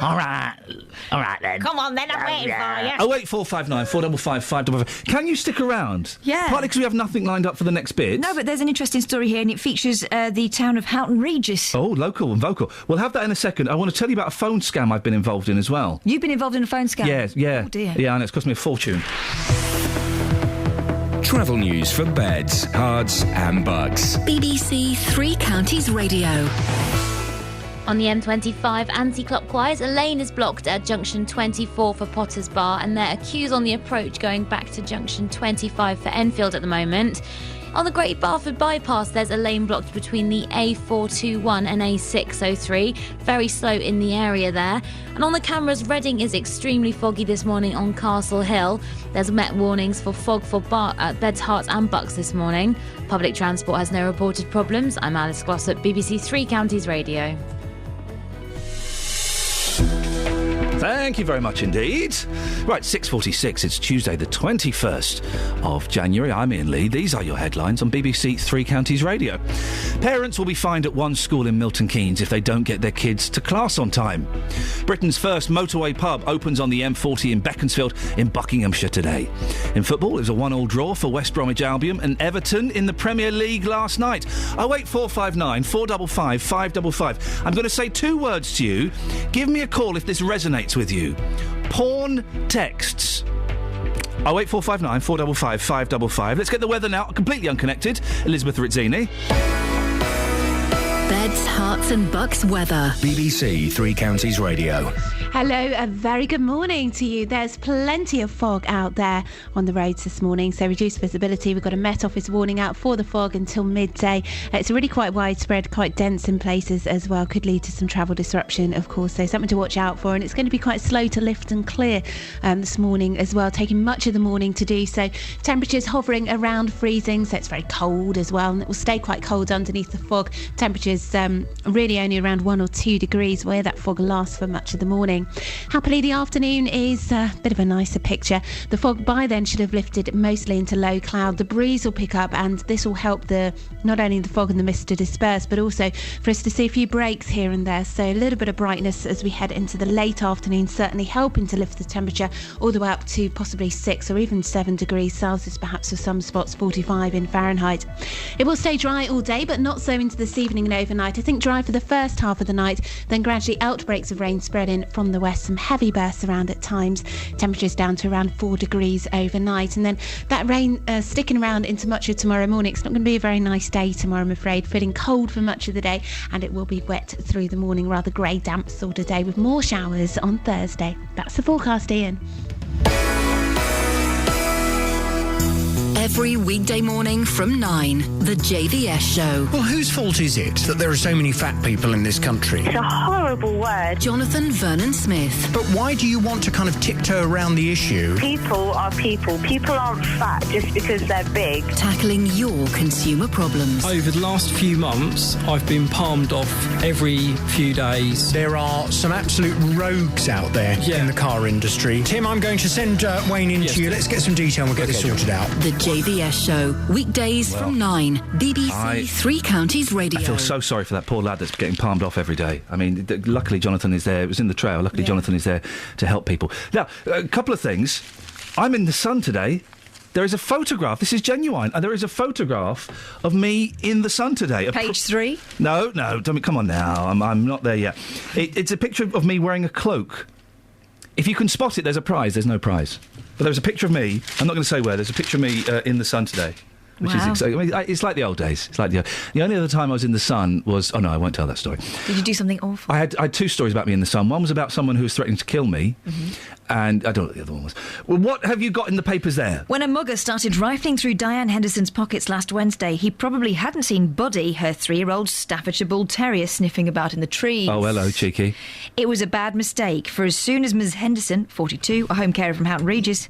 All right then. Come on then, I'm waiting for you. 08459 455 555. Can you stick around? Yeah. Partly because we have nothing lined up for the next bit. No, but there's an interesting story here, and it features the town of Houghton Regis. Oh, local and vocal. We'll have that in a second. I want to tell you about a phone scam I've been involved in as well. You've been involved in a phone scam? Yeah. Oh, dear. Yeah, and it's cost me a fortune. Travel news for beds, cards and bugs. BBC Three Counties Radio. On the M25 anti-clockwise, a lane is blocked at junction 24 for Potters Bar, and there are queues on the approach going back to junction 25 for Enfield at the moment. On the Great Barford Bypass, there's a lane blocked between the A421 and A603. Very slow in the area there. And on the cameras, Reading is extremely foggy this morning on Castle Hill. There's Met warnings for fog for Beds, Herts and Bucks this morning. Public transport has no reported problems. I'm Alice Glossop, BBC Three Counties Radio. Thank you very much indeed. Right, 6:46. It's Tuesday, the 21st of January. I'm Iain Lee. These are your headlines on BBC Three Counties Radio. Parents will be fined at one school in Milton Keynes if they don't get their kids to class on time. Britain's first motorway pub opens on the M40 in Beaconsfield in Buckinghamshire today. In football, it was a 1-1 draw for West Bromwich Albion and Everton in the Premier League last night. 08459 455 555. I'm going to say two words to you. Give me a call if this resonates with you. Porn texts. 08459 455 555. Let's get the weather now. Completely unconnected. Elizabeth Rizzini. Beds, Herts and Bucks weather. BBC Three Counties Radio. Hello, a very good morning to you. There's plenty of fog out there on the roads this morning, so reduced visibility. We've got a Met Office warning out for the fog until midday. It's really quite widespread, quite dense in places as well. Could lead to some travel disruption, of course, so something to watch out for. And it's going to be quite slow to lift and clear this morning as well, taking much of the morning to do so. Temperatures hovering around freezing, so it's very cold as well, and it will stay quite cold underneath the fog. Temperatures really only around 1 or 2 degrees, where that fog lasts for much of the morning. Happily, the afternoon is a bit of a nicer picture. The fog by then should have lifted mostly into low cloud. The breeze will pick up, and this will help not only the fog and the mist to disperse, but also for us to see a few breaks here and there. So a little bit of brightness as we head into the late afternoon, certainly helping to lift the temperature all the way up to possibly 6 or even 7 degrees Celsius, perhaps for some spots 45 in Fahrenheit. It will stay dry all day, but not so into this evening and overnight. I think dry for the first half of the night, then gradually outbreaks of rain spread in from the west, some heavy bursts around at times. Temperatures down to around 4 degrees overnight, and then that rain sticking around into much of tomorrow morning. It's not going to be a very nice day tomorrow, I'm afraid. Feeling cold for much of the day, and it will be wet through the morning. Rather grey, damp sort of day with more showers on Thursday. That's the forecast, Iain. Every weekday morning from 9, the JVS Show. Well, whose fault is it that there are so many fat people in this country? It's a horrible word. Jonathan Vernon Smith. But why do you want to kind of tiptoe around the issue? People are people. People aren't fat just because they're big. Tackling your consumer problems. Over the last few months, I've been palmed off every few days. There are some absolute rogues out there in the car industry. Tim, I'm going to send Wayne in to you. Let's get some detail and we'll get this sorted out. The JVS Show, weekdays from 9, BBC Three Counties Radio. I feel so sorry for that poor lad that's getting palmed off every day. I mean, luckily Jonathan is there. It was in the trail. Luckily Jonathan is there to help people. Now, a couple of things. I'm in the sun today. There is a photograph. This is genuine. And there is a photograph of me in the sun today. Page 3? No, come on now. I'm not there yet. It's a picture of me wearing a cloak. If you can spot it, there's a prize. There's no prize. But there's a picture of me. I'm not going to say where. There's a picture of me in the sun today. Which is exciting. I mean, it's like the old days. It's like the only other time I was in the sun was... Oh, no, I won't tell that story. Did you do something awful? I had two stories about me in the sun. One was about someone who was threatening to kill me. And I don't know what the other one was. Well, what have you got in the papers there? When a mugger started rifling through Diane Henderson's pockets last Wednesday, he probably hadn't seen Buddy, her 3-year-old Staffordshire Bull Terrier, sniffing about in the trees. Oh, hello, cheeky. It was a bad mistake, for as soon as Ms Henderson, 42, a home carer from Houghton Regis,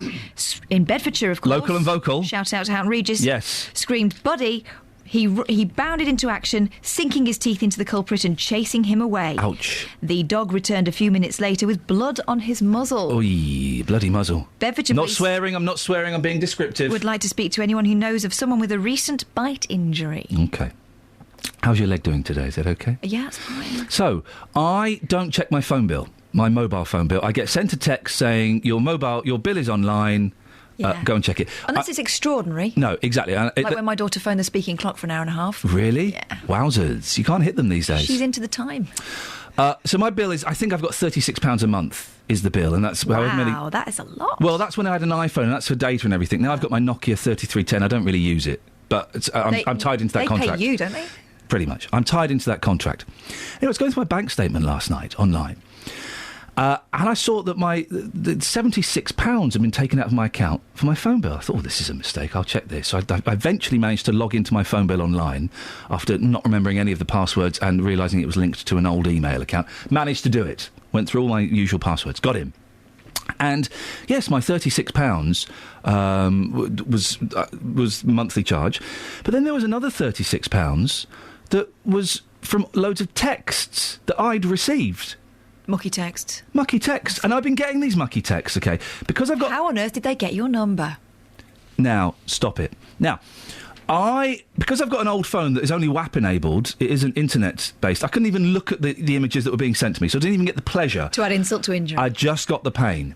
in Bedfordshire, of course... Local and vocal. Shout out to Houghton Regis. Yes. Screamed, Buddy... He bounded into action, sinking his teeth into the culprit and chasing him away. Ouch. The dog returned a few minutes later with blood on his muzzle. Oy, bloody muzzle. Bedfordshire Not swearing, I'm not swearing, I'm being descriptive. Would like to speak to anyone who knows of someone with a recent bite injury. OK. How's your leg doing today? Is that OK? Yeah, it's fine. So, I don't check my phone bill, my mobile phone bill. I get sent a text saying, your bill is online... go and check it. Unless it's extraordinary. No, exactly. Like when my daughter phoned the speaking clock for an hour and a half. Really? Yeah. Wowzers. You can't hit them these days. She's into the time. So my bill is, I think I've got £36 a month is the bill, and that's... Wow, that is a lot. Well, that's when I had an iPhone, and that's for data and everything. Now I've got my Nokia 3310. I don't really use it, but I'm tied into that contract. They pay you, don't they? Pretty much. I'm tied into that contract. Anyway, I was going through my bank statement last night, online, And I saw that the £76 had been taken out of my account for my phone bill. I thought, this is a mistake, I'll check this. So I eventually managed to log into my phone bill online after not remembering any of the passwords and realising it was linked to an old email account. Managed to do it. Went through all my usual passwords. Got in. And, yes, my £36 was monthly charge. But then there was another £36 that was from loads of texts that I'd received. Mucky texts. Mucky texts. And I've been getting these mucky texts, OK? Because I've got... How on earth did they get your number? Now, stop it. Now, because I've got an old phone that is only WAP enabled, it isn't internet-based, I couldn't even look at the images that were being sent to me, so I didn't even get the pleasure. To add insult to injury. I just got the pain.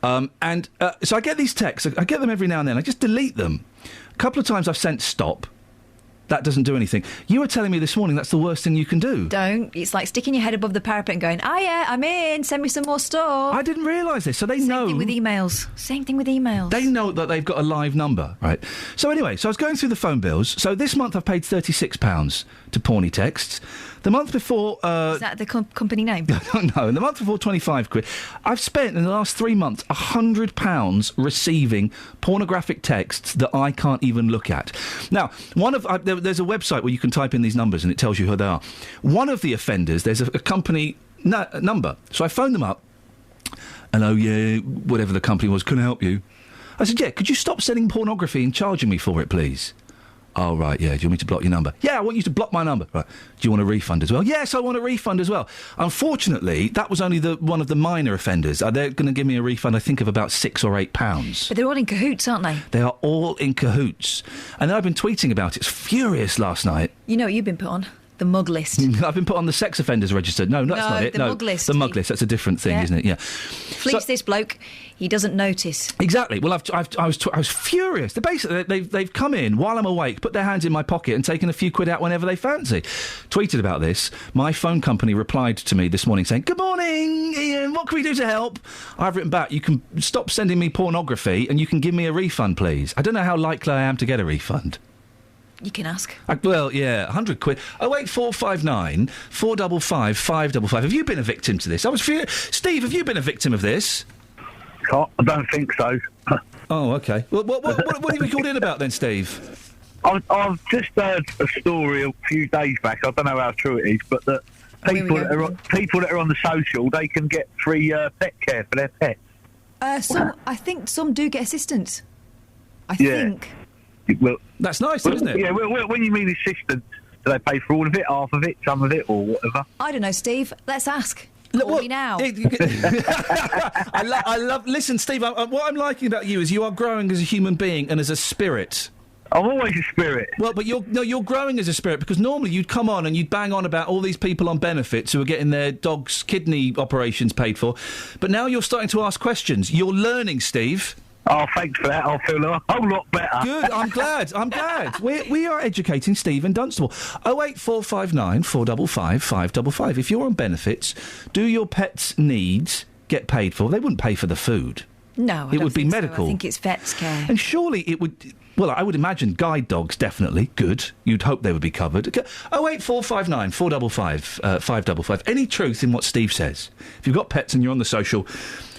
So I get these texts, I get them every now and then, I just delete them. A couple of times I've sent stop. That doesn't do anything. You were telling me this morning that's the worst thing you can do. Don't. It's like sticking your head above the parapet and going, yeah, I'm in, send me some more stuff. I didn't realise this, so they know... Same thing with emails. They know that they've got a live number, right? So anyway, I was going through the phone bills. So this month I've paid £36 to Porny Texts. The month before... Is that the company name? No, the month before, 25 quid. I've spent, in the last 3 months, £100 receiving pornographic texts that I can't even look at. Now, there's a website where you can type in these numbers and it tells you who they are. One of the offenders, there's a company number. So I phoned them up. Hello, yeah, whatever the company was, can I help you? I said, yeah, could you stop sending pornography and charging me for it, please? Oh, right, yeah. Do you want me to block your number? Yeah, I want you to block my number. Right. Do you want a refund as well? Yes, I want a refund as well. Unfortunately, that was only one of the minor offenders. They're going to give me a refund, I think, of about £6 or £8. But they're all in cahoots, aren't they? They are all in cahoots. And I've been tweeting about it. It's furious last night. You know what you've been put on? The mug list. I've been put on the sex offenders register. No, that's not it. The mug list. The mug list. That's a different thing, isn't it? Yeah. Fleece this bloke. He doesn't notice. Exactly. Well, I was furious. They've come in while I'm awake, put their hands in my pocket, and taken a few quid out whenever they fancy. Tweeted about this. My phone company replied to me this morning saying, "Good morning, Ian. What can we do to help?" I've written back, "You can stop sending me pornography, and you can give me a refund, please." I don't know how likely I am to get a refund. You can ask. Well, yeah, 100 quid. 08459 455 555. Have you been a victim to this? I was furious. Steve, have you been a victim of this? I don't think so. Oh, OK. Well, what have you called in about then, Steve? I've just heard a story a few days back. I don't know how true it is, but that people that are on the social, they can get free pet care for their pets. I think some do get assistance. I think. Well, that's nice, isn't it? Yeah, well, when you mean assistance, do they pay for all of it, half of it, some of it, or whatever? I don't know, Steve. Let's ask. Call me now. I love... Listen, Steve, what I'm liking about you is you are growing as a human being and as a spirit. I'm always a spirit. Well, but you're growing as a spirit, because normally you'd come on and you'd bang on about all these people on benefits who are getting their dog's kidney operations paid for. But now you're starting to ask questions. You're learning, Steve. Oh, thanks for that. I'll feel a whole lot better. Good, I'm glad. We are educating Stephen Dunstable. 08459 455 555. If you're on benefits, do your pet's needs get paid for? They wouldn't pay for the food. No, it would be medical. I think it's vet's care. And surely it would... Well, I would imagine guide dogs, definitely. Good. You'd hope they would be covered. 08459 455 555. Any truth in what Steve says? If you've got pets and you're on the social,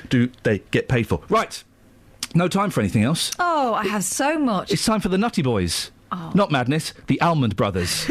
do they get paid for? Right. No time for anything else. Oh, I have so much. It's time for the Nutty Boys. Oh. Not Madness, the Almond Brothers.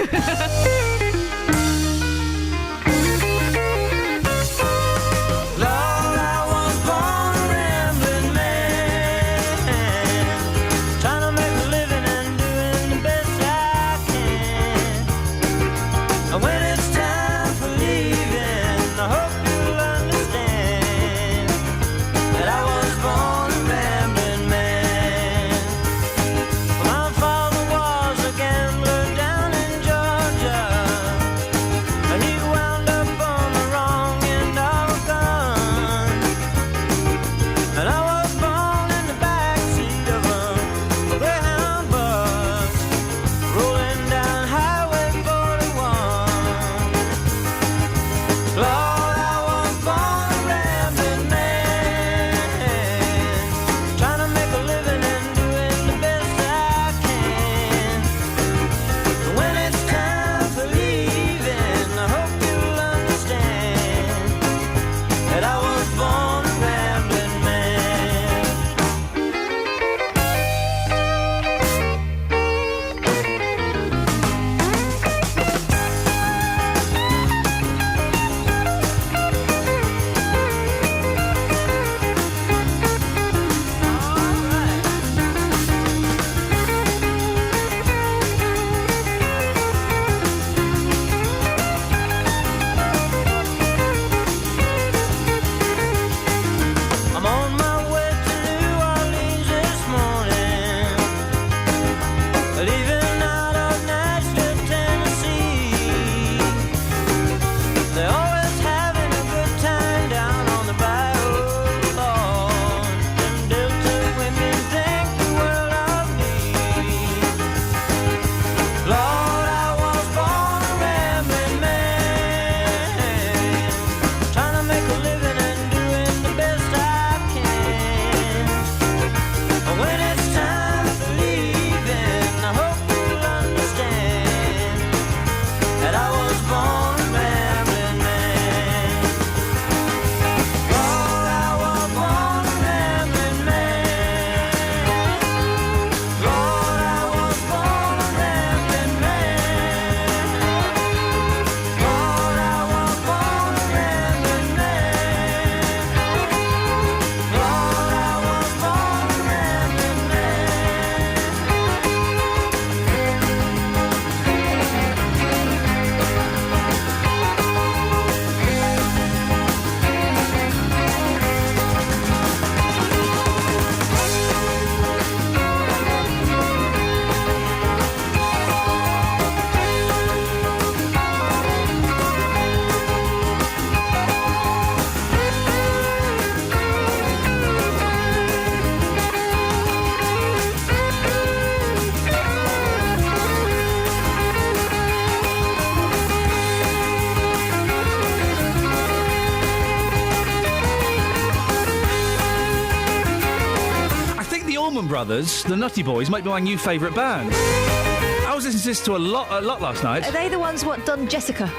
Brothers, the Nutty Boys, might be my new favourite band. I was listening to this a lot last night. Are they the ones what done Jessica?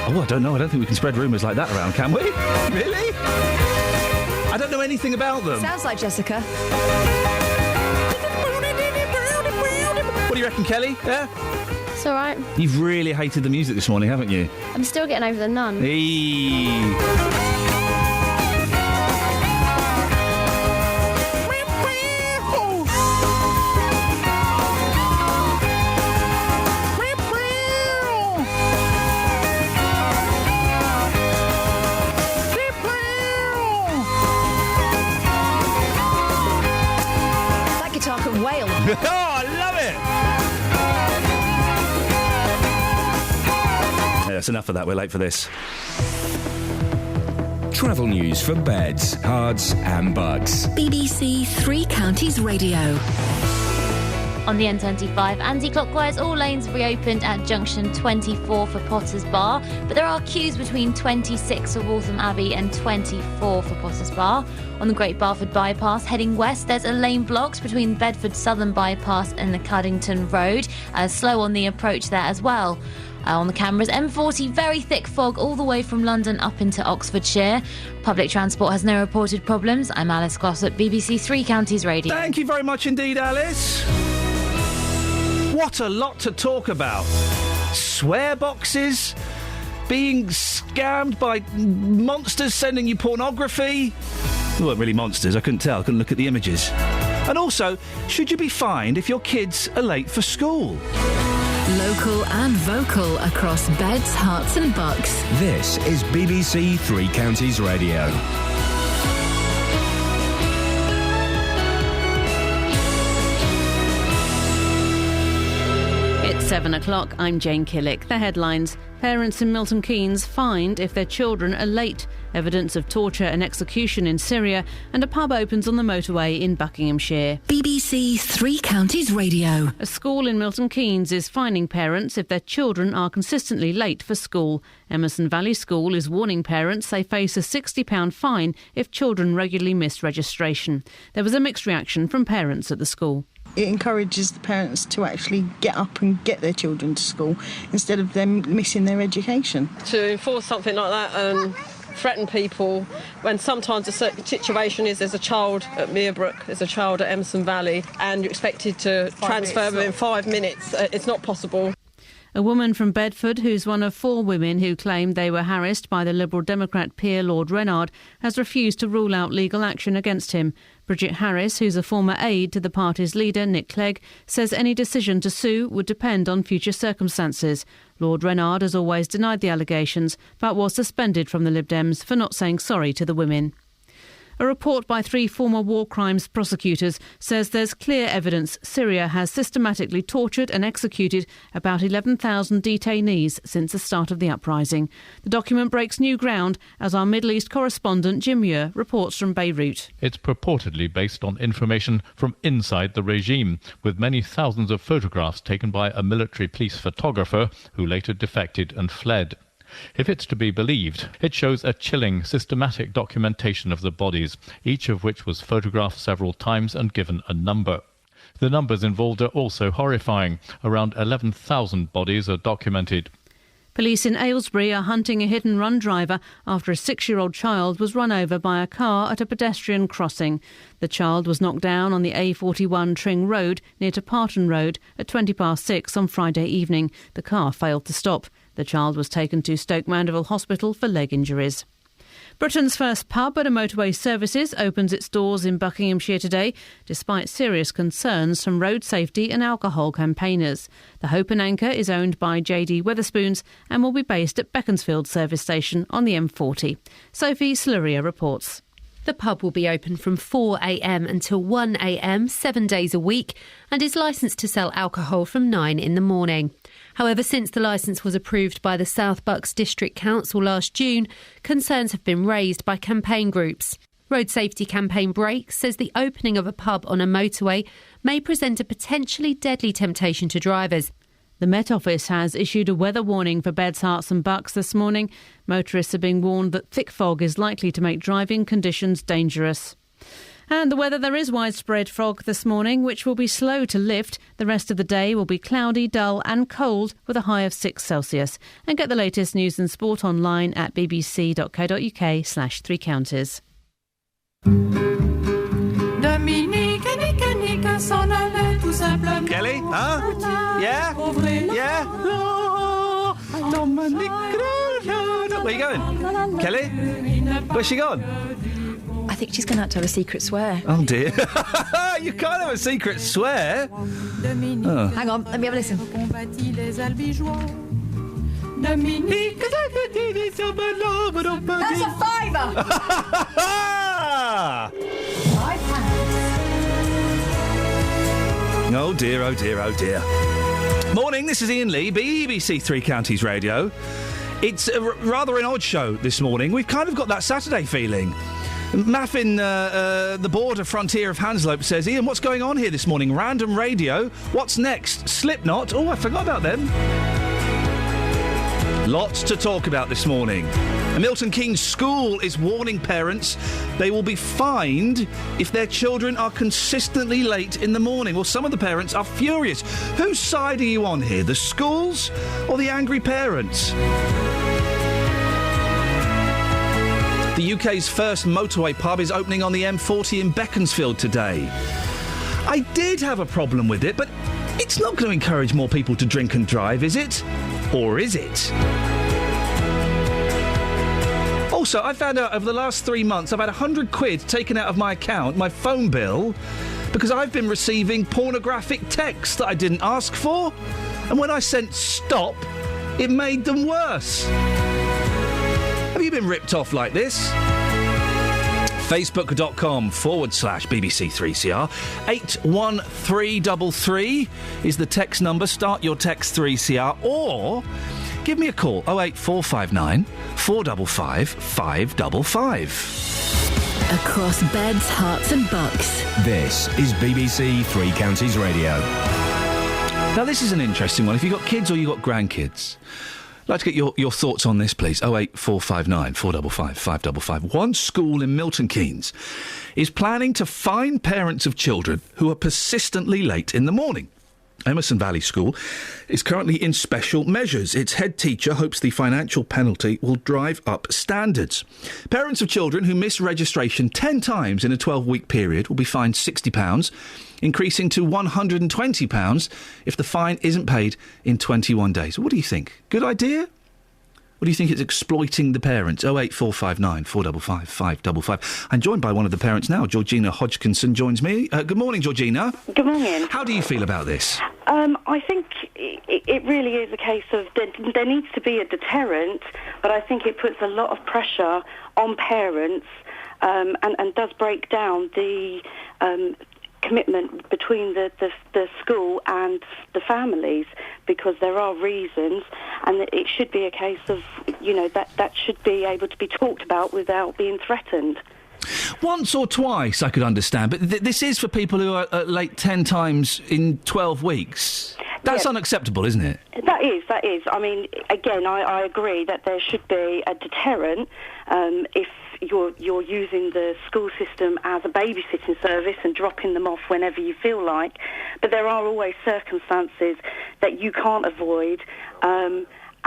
Oh, I don't know. I don't think we can spread rumours like that around, can we? Really? I don't know anything about them. Sounds like Jessica. What do you reckon, Kelly? Yeah? It's all right. You've really hated the music this morning, haven't you? I'm still getting over the nun. That guitar can wail. Oh, I love it! That's enough of that. We're late for this. Travel news for beds, cards and bugs. BBC Three Counties Radio. On the N25, anti-clockwise, all lanes reopened at junction 24 for Potters Bar, but there are queues between 26 for Waltham Abbey and 24 for Potters Bar. On the Great Barford Bypass, heading west, there's a lane blocked between Bedford Southern Bypass and the Cuddington Road. Slow on the approach there as well. On the cameras, M40, very thick fog all the way from London up into Oxfordshire. Public transport has no reported problems. I'm Alice Glossop, BBC Three Counties Radio. Thank you very much indeed, Alice. What a lot to talk about. Swear boxes, being scammed by monsters sending you pornography. They weren't really monsters, I couldn't tell, I couldn't look at the images. And also, should you be fined if your kids are late for school? Local and vocal across beds, hearts and bucks. This is BBC Three Counties Radio. It's 7 o'clock. I'm Jane Killick. The headlines. Parents in Milton Keynes fined if their children are late. Evidence of torture and execution in Syria. And a pub opens on the motorway in Buckinghamshire. BBC Three Counties Radio. A school in Milton Keynes is fining parents if their children are consistently late for school. Emerson Valley School is warning parents they face a £60 fine if children regularly miss registration. There was a mixed reaction from parents at the school. It encourages the parents to actually get up and get their children to school instead of them missing their education. To enforce something like that and threaten people when sometimes the situation is there's a child at Merebrook, there's a child at Emerson Valley and you're expected to transfer them in 5 minutes. It's not possible. A woman from Bedford, who's one of 4 women who claimed they were harassed by the Liberal Democrat peer Lord Renard, has refused to rule out legal action against him. Bridget Harris, who's a former aide to the party's leader, Nick Clegg, says any decision to sue would depend on future circumstances. Lord Renard has always denied the allegations, but was suspended from the Lib Dems for not saying sorry to the women. A report by 3 former war crimes prosecutors says there's clear evidence Syria has systematically tortured and executed about 11,000 detainees since the start of the uprising. The document breaks new ground as our Middle East correspondent Jim Muir reports from Beirut. It's purportedly based on information from inside the regime, with many thousands of photographs taken by a military police photographer who later defected and fled. If it's to be believed, it shows a chilling, systematic documentation of the bodies, each of which was photographed several times and given a number. The numbers involved are also horrifying. Around 11,000 bodies are documented. Police in Aylesbury are hunting a hit-and-run driver after a 6-year-old child was run over by a car at a pedestrian crossing. The child was knocked down on the A41 Tring Road near to Parton Road at 6:20 on Friday evening. The car failed to stop. The child was taken to Stoke Mandeville Hospital for leg injuries. Britain's first pub at a motorway services opens its doors in Buckinghamshire today, despite serious concerns from road safety and alcohol campaigners. The Hope and Anchor is owned by JD Wetherspoons and will be based at Beaconsfield service station on the M40. Sophie Sluria reports. The pub will be open from 4 a.m. until 1 a.m. 7 days a week and is licensed to sell alcohol from 9 in the morning. However, since the licence was approved by the South Bucks District Council last June, concerns have been raised by campaign groups. Road Safety Campaign Break says the opening of a pub on a motorway may present a potentially deadly temptation to drivers. The Met Office has issued a weather warning for beds, hearts and bucks this morning. Motorists are being warned that thick fog is likely to make driving conditions dangerous. And the weather, there is widespread fog this morning, which will be slow to lift. The rest of the day will be cloudy, dull and cold with a high of 6 Celsius. And get the latest news and sport online at bbc.co.uk/3 counties. Kelly? Huh? Yeah? Yeah? Where you going? Kelly? Where's she gone? I think she's going out to have a secret swear. Oh, dear. You can't have a secret swear. Oh. Hang on, let me have a listen. That's a fiver! Oh dear, oh dear, oh dear. Morning, this is Iain Lee, BBC Three Counties Radio. It's rather an odd show this morning. We've kind of got that Saturday feeling. Maffin, the border frontier of Hanslope, says, Iain, what's going on here this morning? Random radio? What's next? Slipknot? Oh, I forgot about them. Lots to talk about this morning. A Milton Keynes school is warning parents they will be fined if their children are consistently late in the morning. Well, some of the parents are furious. Whose side are you on here? The schools or the angry parents? The UK's first motorway pub is opening on the M40 in Beaconsfield today. I did have a problem with it, but it's not going to encourage more people to drink and drive, is it? Or is it? Also, I found out over the last 3 months I've had £100 taken out of my account, my phone bill, because I've been receiving pornographic texts that I didn't ask for. And when I sent stop, it made them worse. Have you been ripped off like this? Facebook.com/BBC3CR. 81333 is the text number. Start your text 3CR or give me a call 08459 455 555. Across beds, hearts and bucks. This is BBC Three Counties Radio. Now, this is an interesting one. If you've got kids or you've got grandkids, I'd like to get your thoughts on this, please. 08459 455 555. One school in Milton Keynes is planning to fine parents of children who are persistently late in the morning. Emerson Valley School is currently in special measures. Its head teacher hopes the financial penalty will drive up standards. Parents of children who miss registration 10 times in a 12-week period will be fined £60, increasing to £120 if the fine isn't paid in 21 days. What do you think? Good idea? Or do you think it's exploiting the parents? 08459 455 555. I'm joined by one of the parents now. Georgina Hodgkinson joins me. Good morning, Georgina. Good morning. How do you feel about this? I think it really is a case of there needs to be a deterrent, but I think it puts a lot of pressure on parents and does break down the commitment between the school and the families, because there are reasons, and it should be a case of, that should be able to be talked about without being threatened. Once or twice I could understand, but this is for people who are late 10 times in 12 weeks. That's unacceptable, isn't it? That is. I mean, again, I agree that there should be a deterrent if you're using the school system as a babysitting service and dropping them off whenever you feel like. But there are always circumstances that you can't avoid.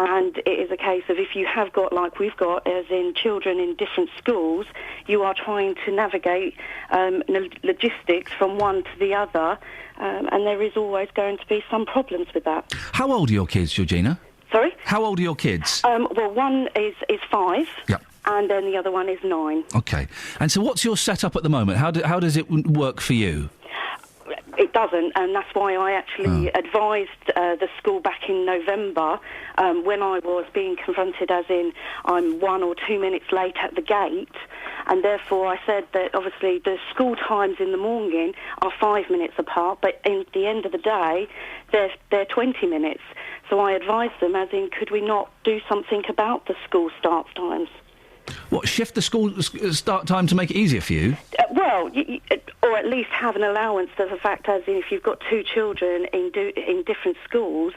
And it is a case of, if you have got, like we've got, as in children in different schools, you are trying to navigate logistics from one to the other, and there is always going to be some problems with that. How old are your kids, Georgina? Sorry? How old are your kids? Well, one is 5. Yep. And then the other one is 9. OK. And so what's your setup at the moment? How does it work for you? It doesn't, and that's why I actually advised the school back in November when I was being confronted, as in I'm 1 or 2 minutes late at the gate, and therefore I said that obviously the school times in the morning are 5 minutes apart, but at the end of the day they're 20 minutes. So I advised them, as in, could we not do something about the school start times? What, shift the school start time to make it easier for you? Well, or at least have an allowance to the fact, as in if you've got two children in different schools,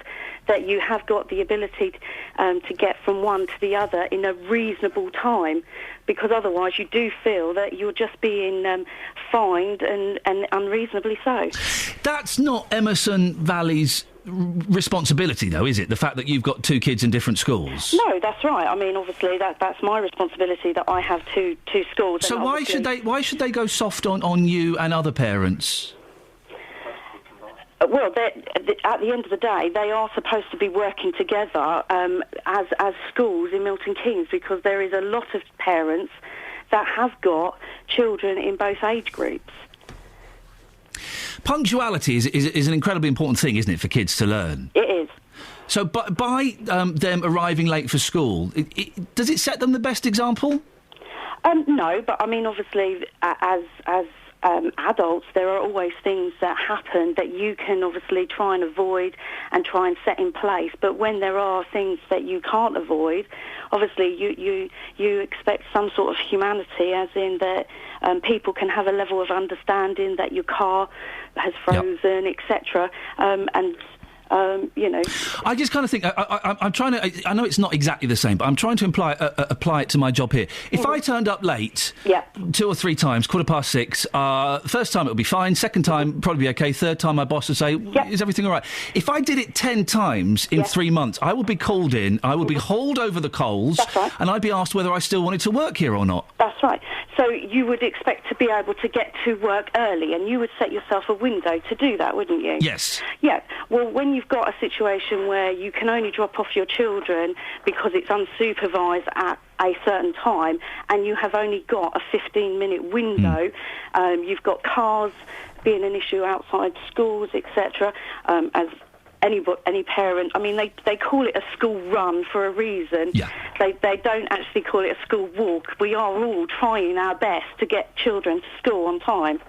that you have got the ability to get from one to the other in a reasonable time, because otherwise you do feel that you're just being fined and unreasonably so. That's not Emerson Valley's responsibility, though, is it? The fact that you've got two kids in different schools. No, that's right. I mean, obviously, that's my responsibility that I have two schools. So why should they go soft on you and other parents? Well, at the end of the day, they are supposed to be working together as schools in Milton Keynes, because there is a lot of parents that have got children in both age groups. Punctuality is an incredibly important thing, isn't it, for kids to learn? It is. So by them arriving late for school, does it set them the best example? No, but I mean, obviously, as adults, there are always things that happen that you can obviously try and avoid and try and set in place. But when there are things that you can't avoid, obviously you expect some sort of humanity, as in that people can have a level of understanding that your car has frozen, etc. You know, I just kind of think I'm trying to. I know it's not exactly the same, but I'm trying to apply it to my job here. If I turned up late, 2 or 3 times, 6:15, first time it would be fine. Second time probably be okay. Third time my boss would say, "Is everything all right?" If I did it 10 times in 3 months, I would be called in. I would be hauled over the coals, and I'd be asked whether I still wanted to work here or not. That's right. So you would expect to be able to get to work early, and you would set yourself a window to do that, wouldn't you? Yes. Yeah. Well, when you've got a situation where you can only drop off your children because it's unsupervised at a certain time, and you have only got a 15-minute window, you've got cars being an issue outside schools, etc., as any parent, I mean, they call it a school run for a reason. Yeah. They don't actually call it a school walk. We are all trying our best to get children to school on time.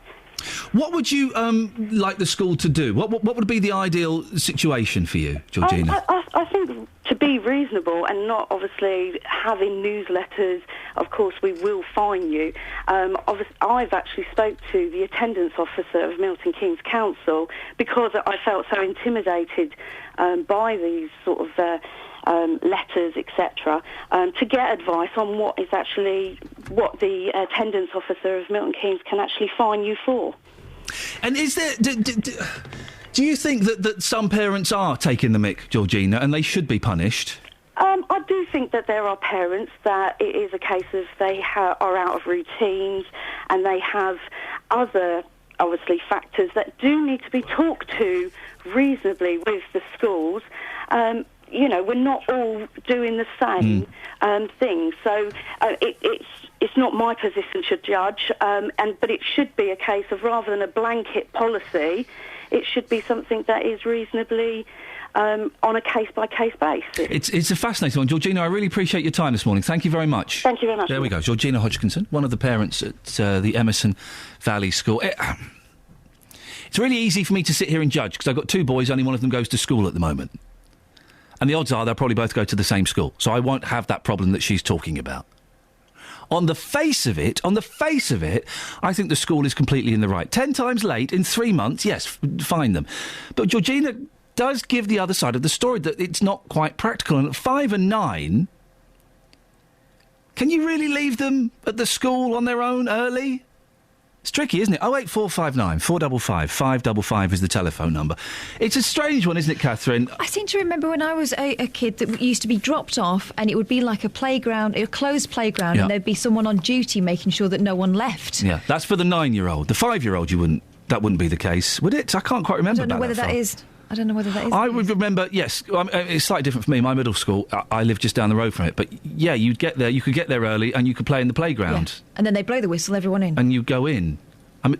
What would you like the school to do? What would be the ideal situation for you, Georgina? I think to be reasonable and not obviously having newsletters. Of course, we will fine you. I've actually spoke to the attendance officer of Milton Keynes Council because I felt so intimidated by these sort of letters, etc., to get advice on what the attendance officer of Milton Keynes can actually fine you for. And is there... Do you think that some parents are taking the mick, Georgina, and they should be punished? I do think that there are parents that it is a case of they are out of routines and they have other, obviously, factors that do need to be talked to reasonably with the schools. You know, we're not all doing the same thing, so it's not my position to judge, but it should be a case of, rather than a blanket policy, it should be something that is reasonably on a case-by-case basis. It's a fascinating one. Georgina, I really appreciate your time this morning. Thank you very much. Thank you very much. There we go. Georgina Hodgkinson, one of the parents at the Emerson Valley School. It's really easy for me to sit here and judge, because I've got 2 boys, only one of them goes to school at the moment. And the odds are they'll probably both go to the same school, so I won't have that problem that she's talking about. On the face of it, I think the school is completely in the right. 10 times late in 3 months, yes, fine them. But Georgina does give the other side of the story, that it's not quite practical. And at 5 and 9, can you really leave them at the school on their own early? It's tricky, isn't it? 08459 455 555 is the telephone number. It's a strange one, isn't it, Catherine? I seem to remember when I was a kid that used to be dropped off, and it would be like a playground, a closed playground, and there'd be someone on duty making sure that no one left. Yeah, that's for the 9-year-old. The 5-year-old, that wouldn't be the case, would it? I can't quite remember. I don't know whether that is. I don't know whether that is. I would remember, yes. It's slightly different for me. My middle school, I lived just down the road from it. But, yeah, you'd get there, you could get there early, and you could play in the playground. Yeah. And then they blow the whistle, everyone in. And you go in. I mean,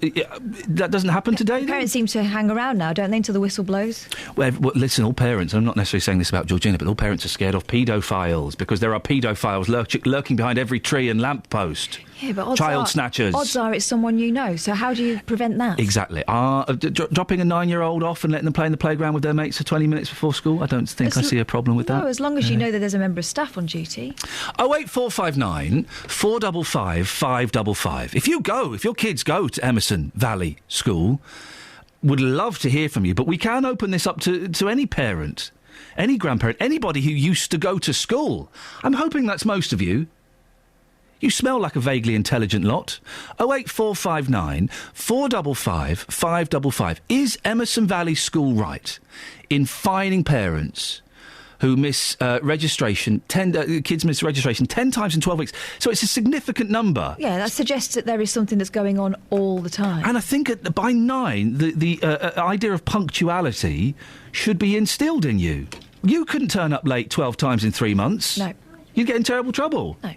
that doesn't happen today. Parents seem to hang around now, don't they, until the whistle blows? Well, listen, all parents, I'm not necessarily saying this about Georgina, but all parents are scared of paedophiles because there are paedophiles lurking behind every tree and lamppost. Yeah, but child snatchers. Odds are it's someone you know, so how do you prevent that? Exactly. Dropping a 9-year-old off and letting them play in the playground with their mates for 20 minutes before school, I don't think I see a problem with that. No, as long as you know that there's a member of staff on duty. 08459 455 555. If your kids go to Emerson Valley School, would love to hear from you, but we can open this up to any parent, any grandparent, anybody who used to go to school. I'm hoping that's most of you. You smell like a vaguely intelligent lot. 08459 455 555. Is Emerson Valley School right in fining parents who miss registration, kids miss registration 10 times in 12 weeks? So it's a significant number. Yeah, that suggests that there is something that's going on all the time. And I think by 9, the idea of punctuality should be instilled in you. You couldn't turn up late 12 times in 3 months. No. You'd get in terrible trouble. No.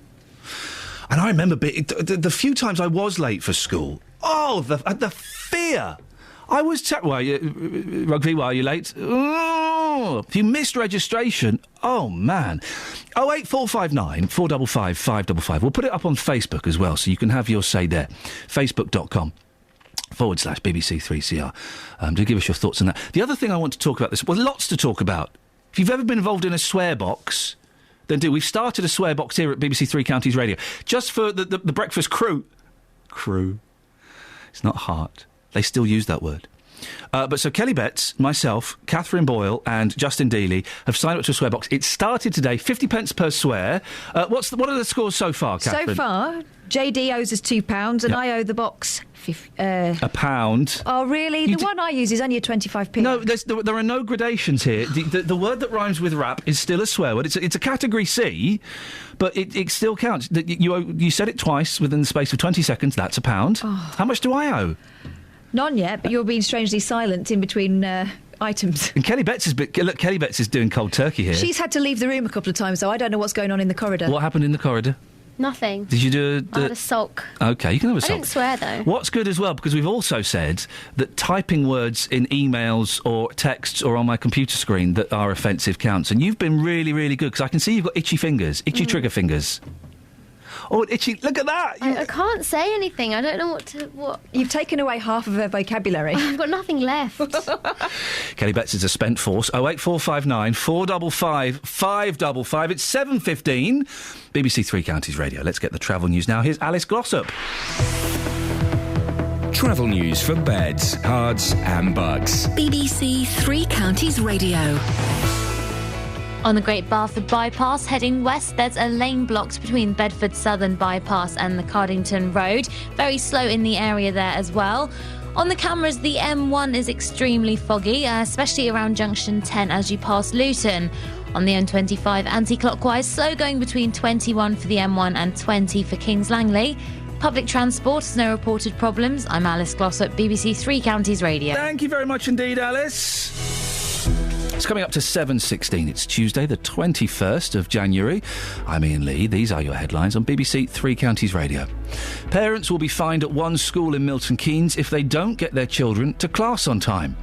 And I remember the few times I was late for school. Oh, the fear! I was Rugby, why are you late? Oh, if you missed registration, oh man. 08459 455 555. We'll put it up on Facebook as well, so you can have your say there. Facebook.com/BBC3CR. Do give us your thoughts on that. The other thing I want to talk about lots to talk about. If you've ever been involved in a swear box, then we've started a swear box here at BBC Three Counties Radio, just for the breakfast crew. Crew. It's not heart. They still use that word. But so Kelly Betts, myself, Catherine Boyle and Justin Dealey have signed up to a swear box. It started today, 50 pence per swear. What are the scores so far, Catherine? So far, JD owes us £2 and I owe the box £1. Oh, really? The one I use is only a 25p. No, there are no gradations here. The word that rhymes with rap is still a swear word. It's a category C, but it still counts. You said it twice within the space of 20 seconds. That's £1. Oh. How much do I owe? None yet, but you're being strangely silent in between items. And Kelly Betts is doing cold turkey here. She's had to leave the room a couple of times, so I don't know what's going on in the corridor. What happened in the corridor? Nothing. Did you do I had a sulk. OK, you can have a sulk. I didn't swear, though. What's good as well, because we've also said that typing words in emails or texts or on my computer screen that are offensive counts. And you've been really, really good, because I can see you've got itchy fingers, itchy trigger fingers. Oh, itchy, look at that! I can't say anything. I don't know what... You've taken away half of her vocabulary. I've got nothing left. Kelly Betts is a spent force. 08459 455 555. It's 7:15. BBC Three Counties Radio. Let's get the travel news now. Here's Alice Glossop. Travel news for beds, cards and bugs. BBC Three Counties Radio. On the Great Barford Bypass, heading west, there's a lane blocked between Bedford Southern Bypass and the Cardington Road. Very slow in the area there as well. On the cameras, the M1 is extremely foggy, especially around junction 10 as you pass Luton. On the M25, anti-clockwise, slow going between 21 for the M1 and 20 for Kings Langley. Public transport has no reported problems. I'm Alice Glossop, BBC Three Counties Radio. Thank you very much indeed, Alice. It's coming up to 7:16. It's Tuesday, the 21st of January. I'm Iain Lee. These are your headlines on BBC Three Counties Radio. Parents will be fined at one school in Milton Keynes if they don't get their children to class on time.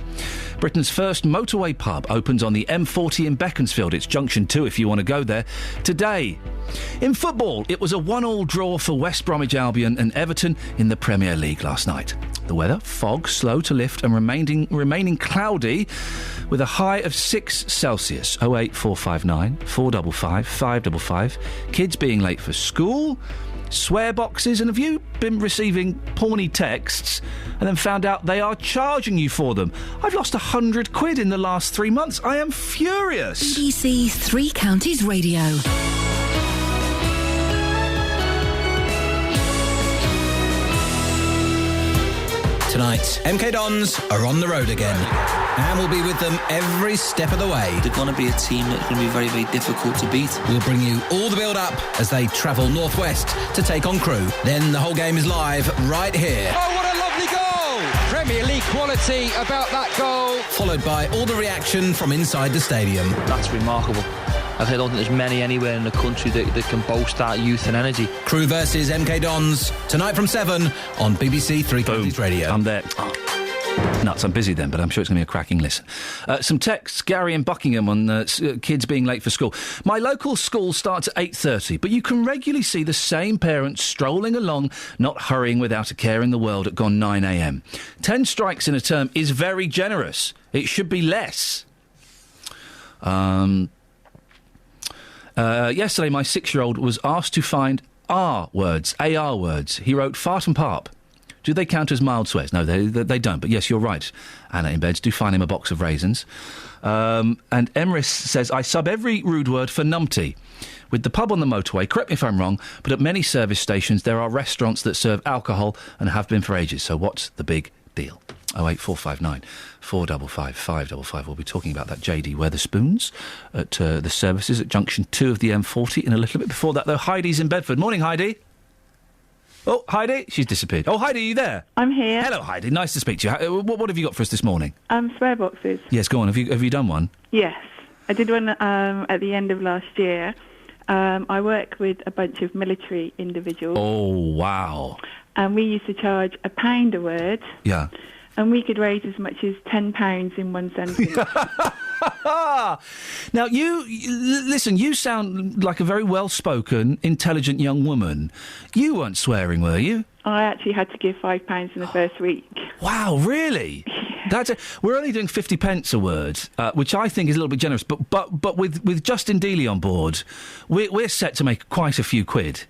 Britain's first motorway pub opens on the M40 in Beaconsfield. It's Junction 2 if you want to go there today. In football, it was a 1-1 draw for West Bromwich Albion and Everton in the Premier League last night. The weather, fog, slow to lift and remaining cloudy with a high of 6 Celsius. 08459 455 555. Kids being late for school, swear boxes, and have you been receiving porny texts and then found out they are charging you for them? I've lost £100 in the last 3 months. I am furious. BBC Three Counties Radio. Tonight, MK Dons are on the road again, and we'll be with them every step of the way. They're going to be a team that's going to be very, very difficult to beat. We'll bring you all the build-up as they travel northwest to take on Crewe. Then the whole game is live right here. Oh, what a lovely goal! Premier League quality about that goal. Followed by all the reaction from inside the stadium. That's remarkable. I don't think there's many anywhere in the country that can boast that youth and energy. Crew versus MK Dons, tonight from 7 on BBC Three Counties Radio. I'm there. Nuts, I'm busy then, but I'm sure it's going to be a cracking listen. Some texts, Gary in Buckingham, on kids being late for school. My local school starts at 8:30, but you can regularly see the same parents strolling along, not hurrying without a care in the world at gone 9 a.m. 10 strikes in a term is very generous. It should be less. Yesterday, my 6-year-old was asked to find AR words. He wrote fart and parp. Do they count as mild swears? No, they don't. But yes, you're right, Anna in Beds. Do find him a box of raisins. And Emrys says, I sub every rude word for numpty. With the pub on the motorway, correct me if I'm wrong, but at many service stations there are restaurants that serve alcohol and have been for ages. So what's the big deal? 08459 455 555. We'll be talking about that JD Weatherspoons at the services at Junction 2 of the M40 in a little bit. Before that, though, Heidi's in Bedford. Morning, Heidi. Oh, Heidi? She's disappeared. Oh, Heidi, are you there? I'm here. Hello, Heidi. Nice to speak to you. What have you got for us this morning? Swear boxes. Yes, go on. Have you done one? Yes. I did one at the end of last year. I work with a bunch of military individuals. Oh, wow. And we used to charge £1 a word. Yeah. And we could raise as much as £10 in one sentence. Now, listen, you sound like a very well-spoken, intelligent young woman. You weren't swearing, were you? I actually had to give £5 in the first week. Wow, really? Yeah. We're only doing 50 pence a word, which I think is a little bit generous. But with Justin Dealey on board, we're set to make quite a few quid.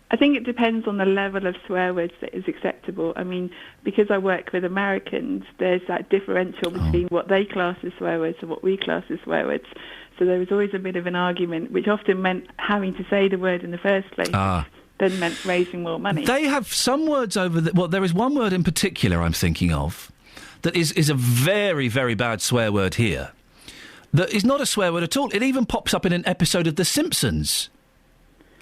I think it depends on the level of swear words that is acceptable. I mean, because I work with Americans, there's that differential between what they class as swear words and what we class as swear words. So there was always a bit of an argument, which often meant having to say the word in the first place. Then meant raising more money. They have some words over well, there is one word in particular I'm thinking of that is a very, very bad swear word here. That is not a swear word at all. It even pops up in an episode of The Simpsons.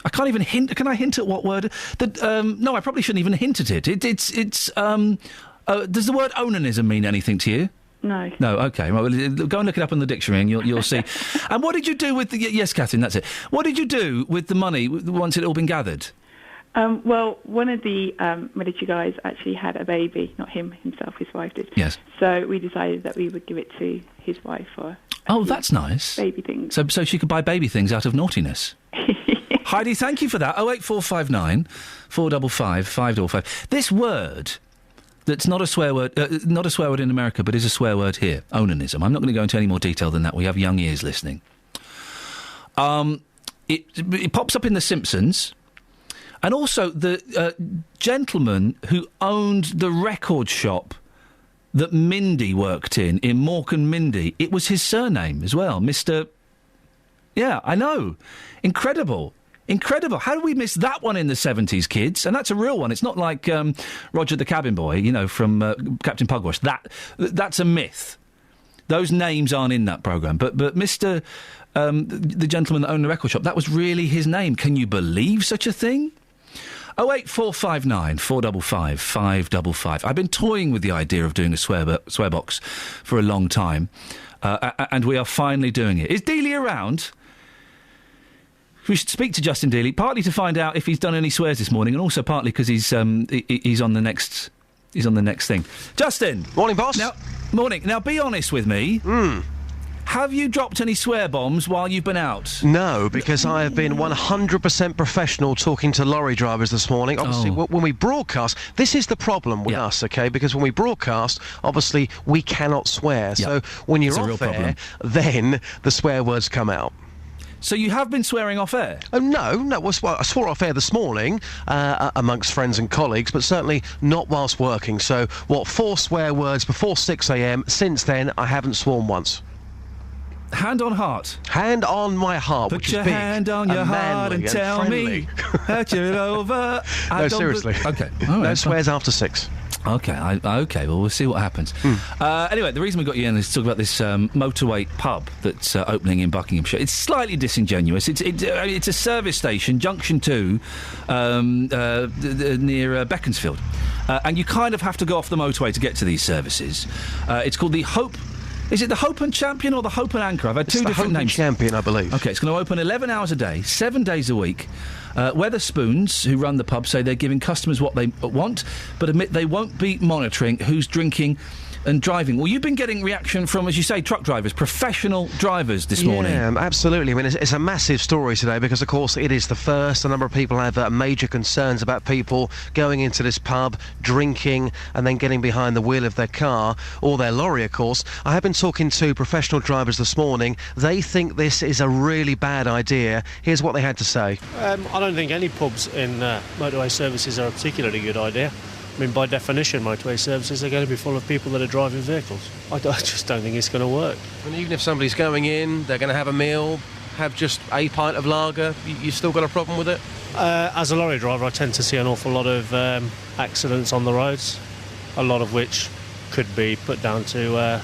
I can't even hint. Can I hint at what word? No, I probably shouldn't even hint at it. Does the word onanism mean anything to you? No. No, OK. Well, go and look it up in the dictionary and you'll see. And what did you do with yes, Catherine, that's it. What did you do with the money once it had all been gathered? Well, one of the military guys actually had a baby. Not him himself, his wife did. Yes. So we decided that we would give it to his wife for... Oh, that's nice. Baby things. So she could buy baby things out of naughtiness. Heidi, thank you for that. 08459 455 555. This word that's not a swear word in America, but is a swear word here, onanism. I'm not going to go into any more detail than that. We have young ears listening. It pops up in The Simpsons, and also the gentleman who owned the record shop that Mindy worked in Morecambe Mindy. It was his surname as well, Mr. Yeah, I know. Incredible. How did we miss that one in the 70s, kids? And that's a real one. It's not like Roger the Cabin Boy, from Captain Pugwash. That's a myth. Those names aren't in that programme. But Mr. The gentleman that owned the record shop, that was really his name. Can you believe such a thing? 08459 455 555. I've been toying with the idea of doing a swear box for a long time, and we are finally doing it. Is Dealey around? We should speak to Justin Dealey, partly to find out if he's done any swears this morning, and also partly because he's on the next thing. Justin, morning, boss. Morning. Now, be honest with me. Have you dropped any swear bombs while you've been out? No, because I have been 100% professional talking to lorry drivers this morning. Obviously, when we broadcast, this is the problem with us, OK? Because when we broadcast, obviously, we cannot swear. So when you're off air, then the swear words come out. So you have been swearing off air? No. I swore off air this morning amongst friends and colleagues, but certainly not whilst working. So, 4 swear words before 6 a.m. Since then, I haven't sworn once. Hand on heart. Hand on my heart, Put which your is big hand on your heart and tell me that you're over. No, seriously. Okay. All right, no swears after 6. Okay, okay. Well, we'll see what happens. Anyway, the reason we got you in is to talk about this motorway pub that's opening in Buckinghamshire. It's slightly disingenuous. It's a service station, Junction 2, near Beaconsfield, and you kind of have to go off the motorway to get to these services. It's called the Hope. Is it the Hope and Champion or the Hope and Anchor? I've had two different names. Hope and Champion, I believe. OK, it's going to open 11 hours a day, 7 days a week. Weatherspoons, who run the pub, say they're giving customers what they want, but admit they won't be monitoring who's drinking and driving. Well, you've been getting reaction from, as you say, truck drivers, professional drivers this morning. Yeah, absolutely. I mean, it's a massive story today because, of course, it is the first. A number of people have major concerns about people going into this pub, drinking, and then getting behind the wheel of their car or their lorry, of course. I have been talking to professional drivers this morning. They think this is a really bad idea. Here's what they had to say. I don't think any pubs in motorway services are a particularly good idea. I mean, by definition, motorway services are going to be full of people that are driving vehicles. I just don't think it's going to work. And even if somebody's going in, they're going to have a meal, have just a pint of lager, you still got a problem with it? As a lorry driver, I tend to see an awful lot of accidents on the roads, a lot of which could be put down to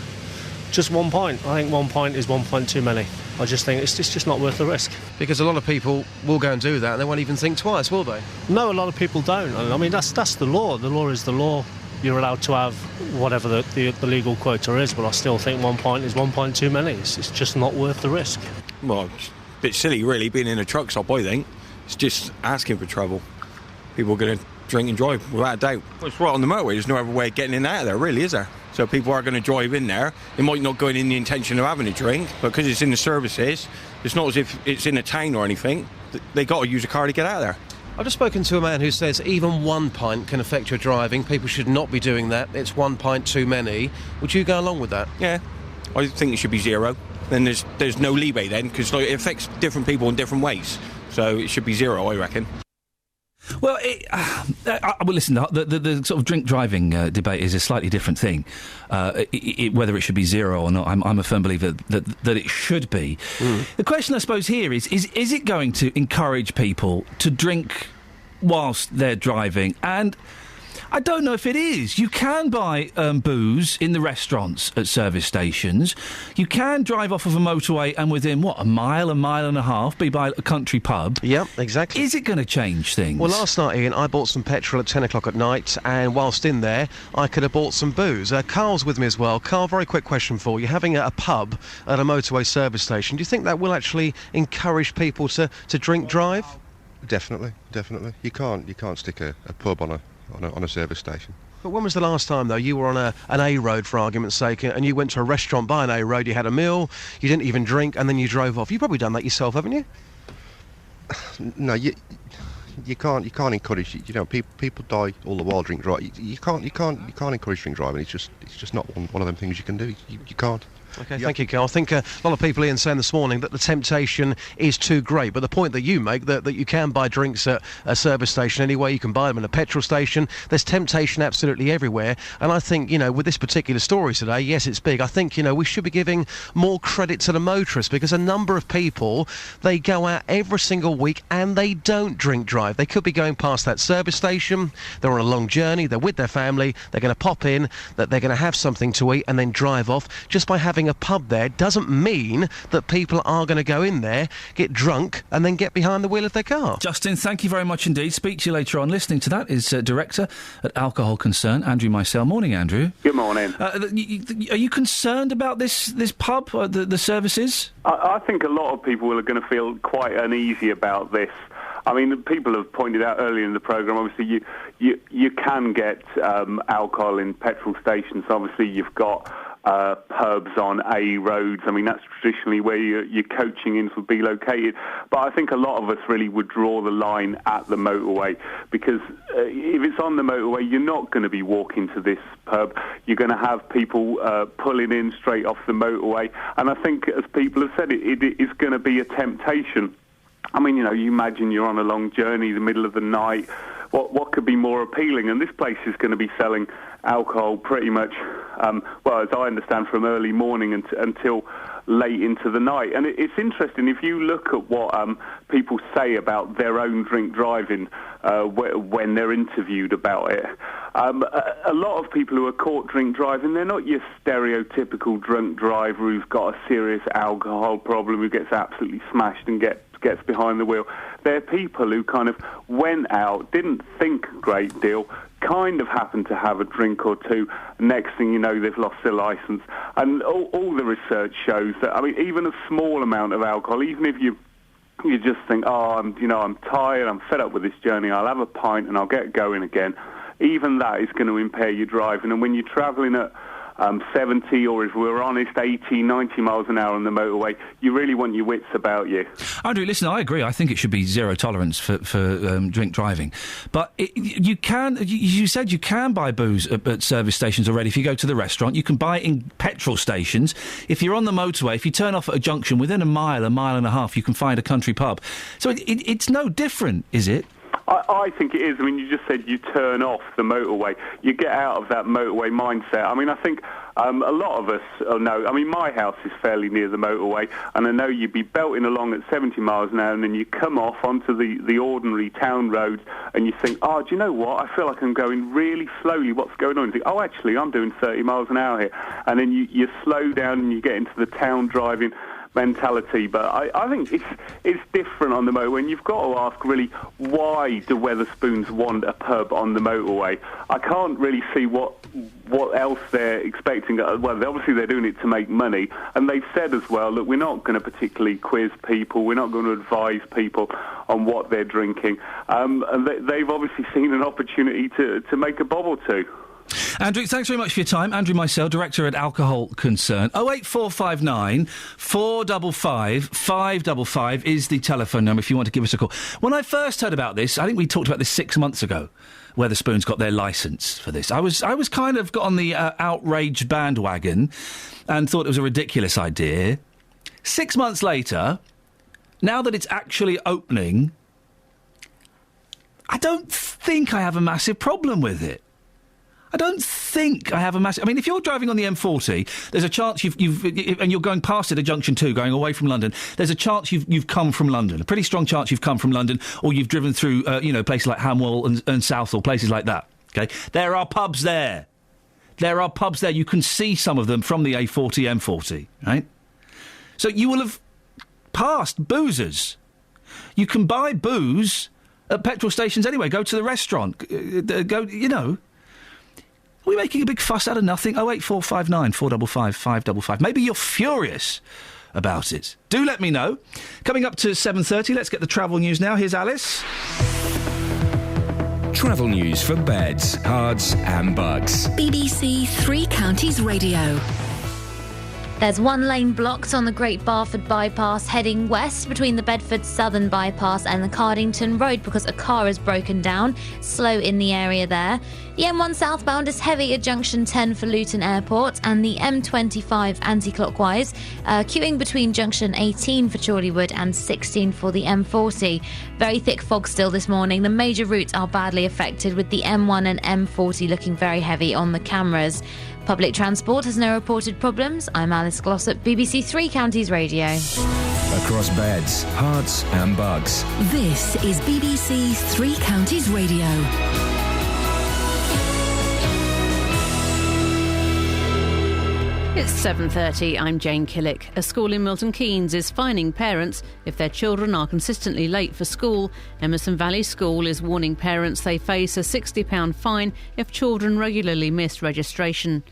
just 1 pint. I think 1 pint is 1 pint too many. I just think it's just not worth the risk. Because a lot of people will go and do that and they won't even think twice, will they? No, a lot of people don't. I mean, that's the law. The law is the law. You're allowed to have whatever the legal quota is, but I still think 1 pint is 1 pint too many. It's just not worth the risk. Well, it's a bit silly, really, being in a truck stop, I think. It's just asking for trouble. People are going to drink and drive, without a doubt. Well, it's right on the motorway. There's no other way of getting in and out of there, really, is there? So people are going to drive in there. They might not go in the intention of having a drink, but because it's in the services, it's not as if it's in a town or anything. They got to use a car to get out of there. I've just spoken to a man who says even 1 pint can affect your driving. People should not be doing that. It's 1 pint too many. Would you go along with that? Yeah, I think it should be 0. Then there's no leeway then, because it affects different people in different ways. So it should be 0, I reckon. Well, listen, the sort of drink driving debate is a slightly different thing. Whether it should be 0 or not, I'm a firm believer that it should be. The question, I suppose, here is it going to encourage people to drink whilst they're driving? And I don't know if it is. You can buy booze in the restaurants at service stations. You can drive off of a motorway and within, a mile and a half, be by a country pub. Yep, exactly. Is it going to change things? Well, last night, Ian, I bought some petrol at 10 o'clock at night, and whilst in there, I could have bought some booze. Carl's with me as well. Carl, very quick question for you. Having a pub at a motorway service station, do you think that will actually encourage people to drink drive? Definitely. You can't stick a pub on a service station. But when was the last time, though, you were on an A road, for argument's sake, and you went to a restaurant by an A road, you had a meal, you didn't even drink, and then you drove off? You've probably done that yourself, haven't you? No, you can't encourage. People die all the while drink driving. You can't encourage drink driving. It's just not one of them things you can do. You can't. OK, thank you, Carl. I think a lot of people, Ian, saying this morning that the temptation is too great. But the point that you make, that you can buy drinks at a service station anyway, you can buy them at a petrol station, there's temptation absolutely everywhere. And I think, with this particular story today, yes, it's big. I think, we should be giving more credit to the motorists, because a number of people, they go out every single week and they don't drink drive. They could be going past that service station, they're on a long journey, they're with their family, they're going to pop in, that they're going to have something to eat and then drive off. Just by having a pub there doesn't mean that people are going to go in there, get drunk, and then get behind the wheel of their car. Justin, thank you very much indeed. Speak to you later on. Listening to that is Director at Alcohol Concern, Andrew Micel. Morning, Andrew. Good morning. Are you concerned about this pub, the services? I think a lot of people are going to feel quite uneasy about this. I mean, people have pointed out earlier in the programme, obviously you can get alcohol in petrol stations. Obviously you've got pubs on A roads. I mean, that's traditionally where your coaching inns would be located. But I think a lot of us really would draw the line at the motorway, because if it's on the motorway, you're not going to be walking to this pub. You're going to have people pulling in straight off the motorway. And I think, as people have said, it is going to be a temptation. I mean, you imagine you're on a long journey, the middle of the night. What could be more appealing? And this place is going to be selling alcohol pretty much, as I understand, from early morning until late into the night. And it's interesting, if you look at what people say about their own drink driving when they're interviewed about it, a lot of people who are caught drink driving, they're not your stereotypical drunk driver who's got a serious alcohol problem, who gets absolutely smashed and gets behind the wheel. They're people who kind of went out, didn't think a great deal, kind of happen to have a drink or two, next thing you know, they've lost their licence. And all the research shows that, I mean, even a small amount of alcohol, even if you just think, I'm tired, I'm fed up with this journey, I'll have a pint and I'll get going again, even that is going to impair your driving. And when you're travelling at 70, or if we're honest, 80, 90 miles an hour on the motorway, you really want your wits about you. Andrew, listen, I agree. I think it should be zero tolerance for drink driving. But you said you can buy booze at service stations already. If you go to the restaurant, you can buy it in petrol stations. If you're on the motorway, if you turn off at a junction, within a mile and a half, you can find a country pub. So it's no different, is it? I think it is. I mean, you just said you turn off the motorway. You get out of that motorway mindset. I mean, I think a lot of us know. I mean, my house is fairly near the motorway, and I know you'd be belting along at 70 miles an hour, and then you come off onto the ordinary town roads, and you think, do you know what? I feel like I'm going really slowly. What's going on? You think, actually, I'm doing 30 miles an hour here. And then you slow down, and you get into the town driving mentality. But I think it's different on the motorway, and you've got to ask really, why do Wetherspoons want a pub on the motorway? I can't really see what else they're expecting. Well, obviously they're doing it to make money, and they've said as well, look, we're not going to particularly quiz people, we're not going to advise people on what they're drinking, and they've obviously seen an opportunity to make a bob or two. Andrew, thanks very much for your time. Andrew Micel, Director at Alcohol Concern. 08459 455 555 is the telephone number if you want to give us a call. When I first heard about this, I think we talked about this 6 months ago, Wetherspoons got their licence for this. I was kind of got on the outraged bandwagon and thought it was a ridiculous idea. 6 months later, now that it's actually opening, I don't think I have a massive problem with it. I don't think I have a massive... I mean, if you're driving on the M40, there's a chance and you're going past it at Junction 2, going away from London, there's a chance you've come from London. A pretty strong chance you've come from London, or you've driven through, places like Hamwell and Southall, places like that. OK? There are pubs there. There are pubs there. You can see some of them from the A40, M40, right? So you will have passed boozers. You can buy booze at petrol stations anyway. Go to the restaurant. Are we making a big fuss out of nothing? 08459 455 555. Maybe you're furious about it. Do let me know. Coming up to 7:30, let's get the travel news now. Here's Alice. Travel news for beds, cards and bugs. BBC Three Counties Radio. There's one lane blocked on the Great Barford Bypass heading west between the Bedford Southern Bypass and the Cardington Road because a car is broken down. Slow in the area there. The M1 southbound is heavy at junction 10 for Luton Airport, and the M25 anti-clockwise queuing between junction 18 for Chorleywood and 16 for the M40. Very thick fog still this morning. The major routes are badly affected, with the M1 and M40 looking very heavy on the cameras. Public transport has no reported problems. I'm Alice Glossop, BBC Three Counties Radio. Across beds, hearts and bugs. This is BBC Three Counties Radio. It's 7:30. I'm Jane Killick. A school in Milton Keynes is fining parents if their children are consistently late for school. Emerson Valley School is warning parents they face a £60 fine if children regularly miss registration.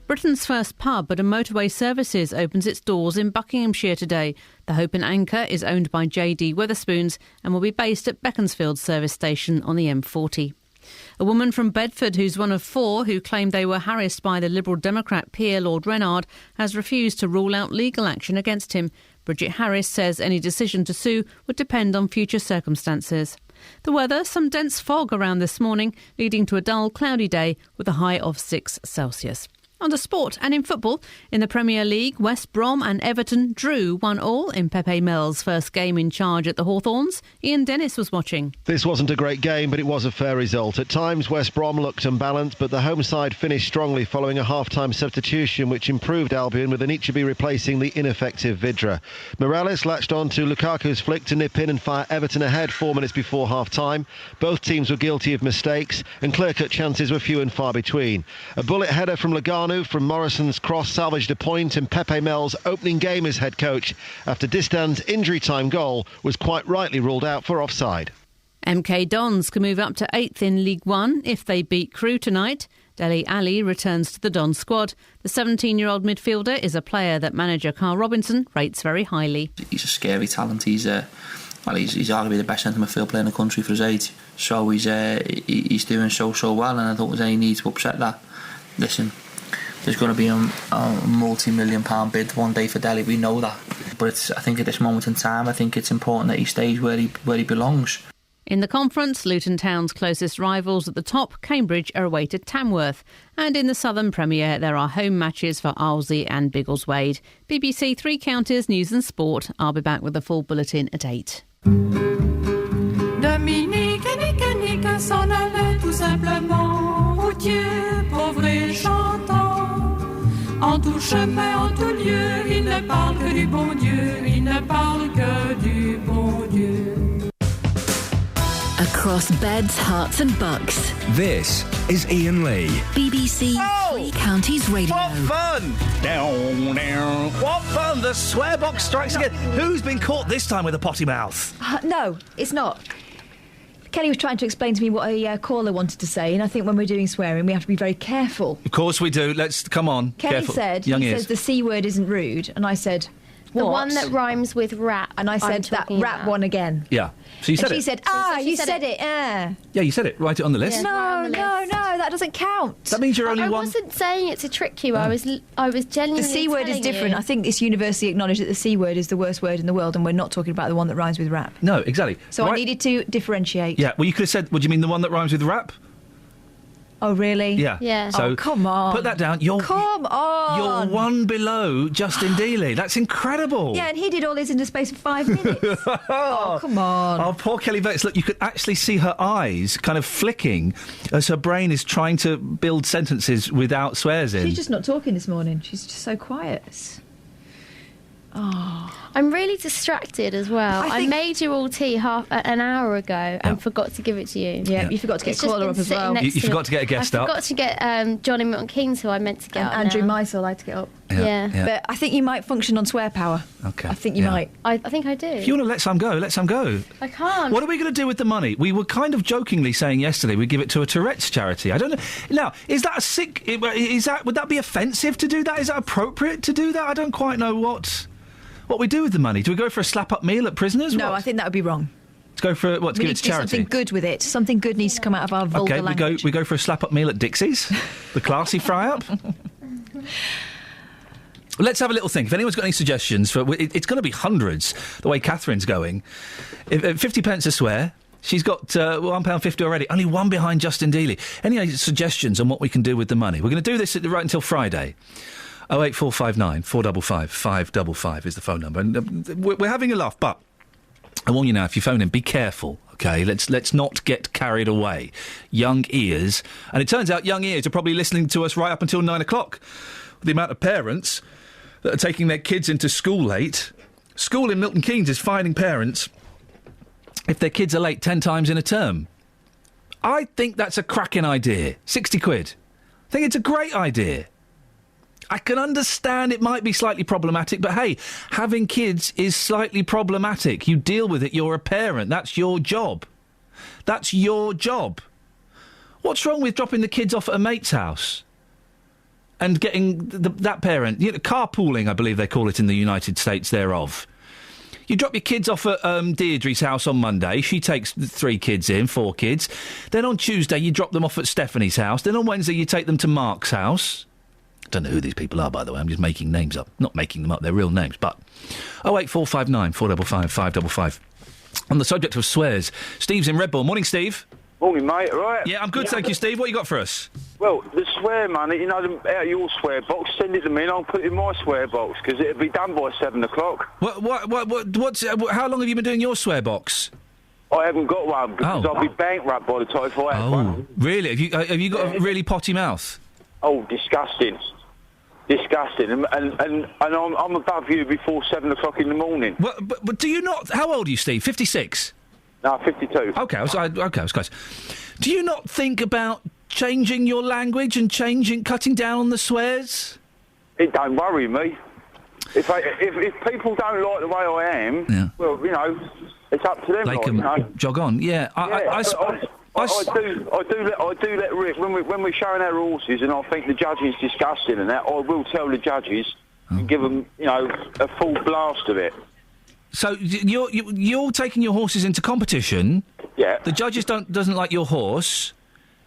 Britain's first pub at a motorway services opens its doors in Buckinghamshire today. The Hope and Anchor is owned by J.D. Wetherspoons and will be based at Beaconsfield service station on the M40. A woman from Bedford, who's one of four who claimed they were harassed by the Liberal Democrat peer Lord Reynard, has refused to rule out legal action against him. Bridget Harris says any decision to sue would depend on future circumstances. The weather, some dense fog around this morning, leading to a dull, cloudy day with a high of 6 Celsius. On to sport and in football, in the Premier League, West Brom and Everton drew 1-1 in Pepe Mel's first game in charge at the Hawthorns. Ian Dennis was watching. This wasn't a great game, but it was a fair result. At times, West Brom looked unbalanced, but the home side finished strongly following a half-time substitution, which improved Albion, with Anichebe replacing the ineffective Vidra. Morales latched on to Lukaku's flick to nip in and fire Everton ahead 4 minutes before half-time. Both teams were guilty of mistakes, and clear-cut chances were few and far between. A bullet header from Lugano from Morrison's cross salvaged a point, and Pepe Mel's opening game as head coach after Distan's injury time goal was quite rightly ruled out for offside. MK Dons can move up to 8th in League One if they beat Crewe tonight. Dele Alli returns to the Dons squad. The 17-year-old midfielder is a player that manager Carl Robinson rates very highly. He's a scary talent. He's arguably the best centre midfield player in the country for his age. So he's doing so well, and I don't think any need to upset that. Listen, there's going to be a multi-million-pound bid one day for Dele. We know that, but I think at this moment in time, I think it's important that he stays where he belongs. In the conference, Luton Town's closest rivals at the top, Cambridge, are away to Tamworth. And in the Southern Premier, there are home matches for Arlesey and Biggleswade. BBC Three Counties News and Sport. I'll be back with a full bulletin at 8. Dominique et Nick s'en allaient tout simplement, routier, pauvre et chantant. En tout chemin, en tout lieu, il ne parle que du bon Dieu, il ne parle que du bon Dieu. Across beds, hearts and bucks. This is Iain Lee. BBC Three Counties Radio. What fun! Down. What fun! The swear box strikes again. Who's been caught this time with a potty mouth? No, it's not. Kelly was trying to explain to me what a caller wanted to say, and I think when we're doing swearing, we have to be very careful. Of course we do. Let's come on. Kelly careful. said, says the C word isn't rude, and I said, what? The one that rhymes with rap. And I said that rap one again. Yeah. So you said and it. She said, you said it. Yeah, you said it. Write it on the list. No, that doesn't count. That means you're only one. I wasn't saying it to trick you. I was genuinely. The C word is different. You. I think it's universally acknowledged that the C word is the worst word in the world, and we're not talking about the one that rhymes with rap. No, exactly. So I needed to differentiate. Yeah. Well, you could have said, "Would you mean the one that rhymes with rap?" Oh, really? Yeah. Yeah. So come on. Put that down. Come on. You're one below Justin Dealey. That's incredible. Yeah, and he did all this in the space of 5 minutes. Oh, come on. Oh, poor Kelly Bates. Look, you could actually see her eyes kind of flicking as her brain is trying to build sentences without swears in. She's just not talking this morning. She's just so quiet. Oh. I'm really distracted as well. I made you all tea an hour ago and forgot to give it to you. Yeah, you forgot to get caller up as well. You forgot to get a guest up. I forgot to get Johnny Milton Keynes, who I meant to get and up Andrew now. Meisel, I had to get up. Yeah. But I think you might function on swear power. Okay. I think you might. I think I do. If you want to let some go, let some go. I can't. What are we going to do with the money? We were kind of jokingly saying yesterday we'd give it to a Tourette's charity. I don't know. Now, is that a sick... would that be offensive to do that? Is that appropriate to do that? I don't quite know what we do with the money. Do we go for a slap-up meal at prisoners? No, I think that would be wrong. To go for what? To give it to charity? Something good with it. Something good needs to come out of our vulgar language. We go for a slap-up meal at Dixie's, the classy fry-up. Let's have a little think. If anyone's got any suggestions for, it's going to be hundreds. The way Catherine's going, 50 pence a swear. She's got £1.50 already. Only one behind Justin Dealey. Any suggestions on what we can do with the money? We're going to do this right until Friday. 08459 455 555 is the phone number. And we're having a laugh, but I warn you now, if you phone in, be careful, OK? Let's not get carried away. Young ears. And it turns out young ears are probably listening to us right up until 9 o'clock. The amount of parents that are taking their kids into school late. School in Milton Keynes is fining parents if their kids are late 10 times in a term. I think that's a cracking idea. 60 quid. I think it's a great idea. I can understand it might be slightly problematic, but hey, having kids is slightly problematic. You deal with it, you're a parent, that's your job. That's your job. What's wrong with dropping the kids off at a mate's house and getting that parent, carpooling, I believe they call it in the United States thereof. You drop your kids off at Deirdre's house on Monday. She takes 4 kids. Then on Tuesday, you drop them off at Stephanie's house. Then on Wednesday, you take them to Mark's house. I don't know who these people are, by the way. I'm just making names up. Not making them up, they're real names. But 08459 455 555. On the subject of swears, Steve's in Redbourne. Morning, Steve. Morning, mate. All right? Yeah, I'm good, thank you, Steve. What you got for us? Well, the swear money, out of your swear box, send it to me and I'll put it in my swear box, because it'll be done by 7 o'clock. How long have you been doing your swear box? I haven't got one, because I'll be bankrupt by the time if I have one. Really? Have you got a really potty mouth? Oh, disgusting. Disgusting. And I'm above you before 7 o'clock in the morning. But do you not... How old are you, Steve? 56? No, 52. Okay, I was close. Do you not think about changing your language and cutting down on the swears? It don't worry me. If people don't like the way I am, well, you know, it's up to them. They can jog on. Yeah, I do let rip when we're showing our horses, and I think the judging's disgusting and that. I will tell the judges and give them, you know, a full blast of it. So you're taking your horses into competition. Yeah. The judges doesn't like your horse.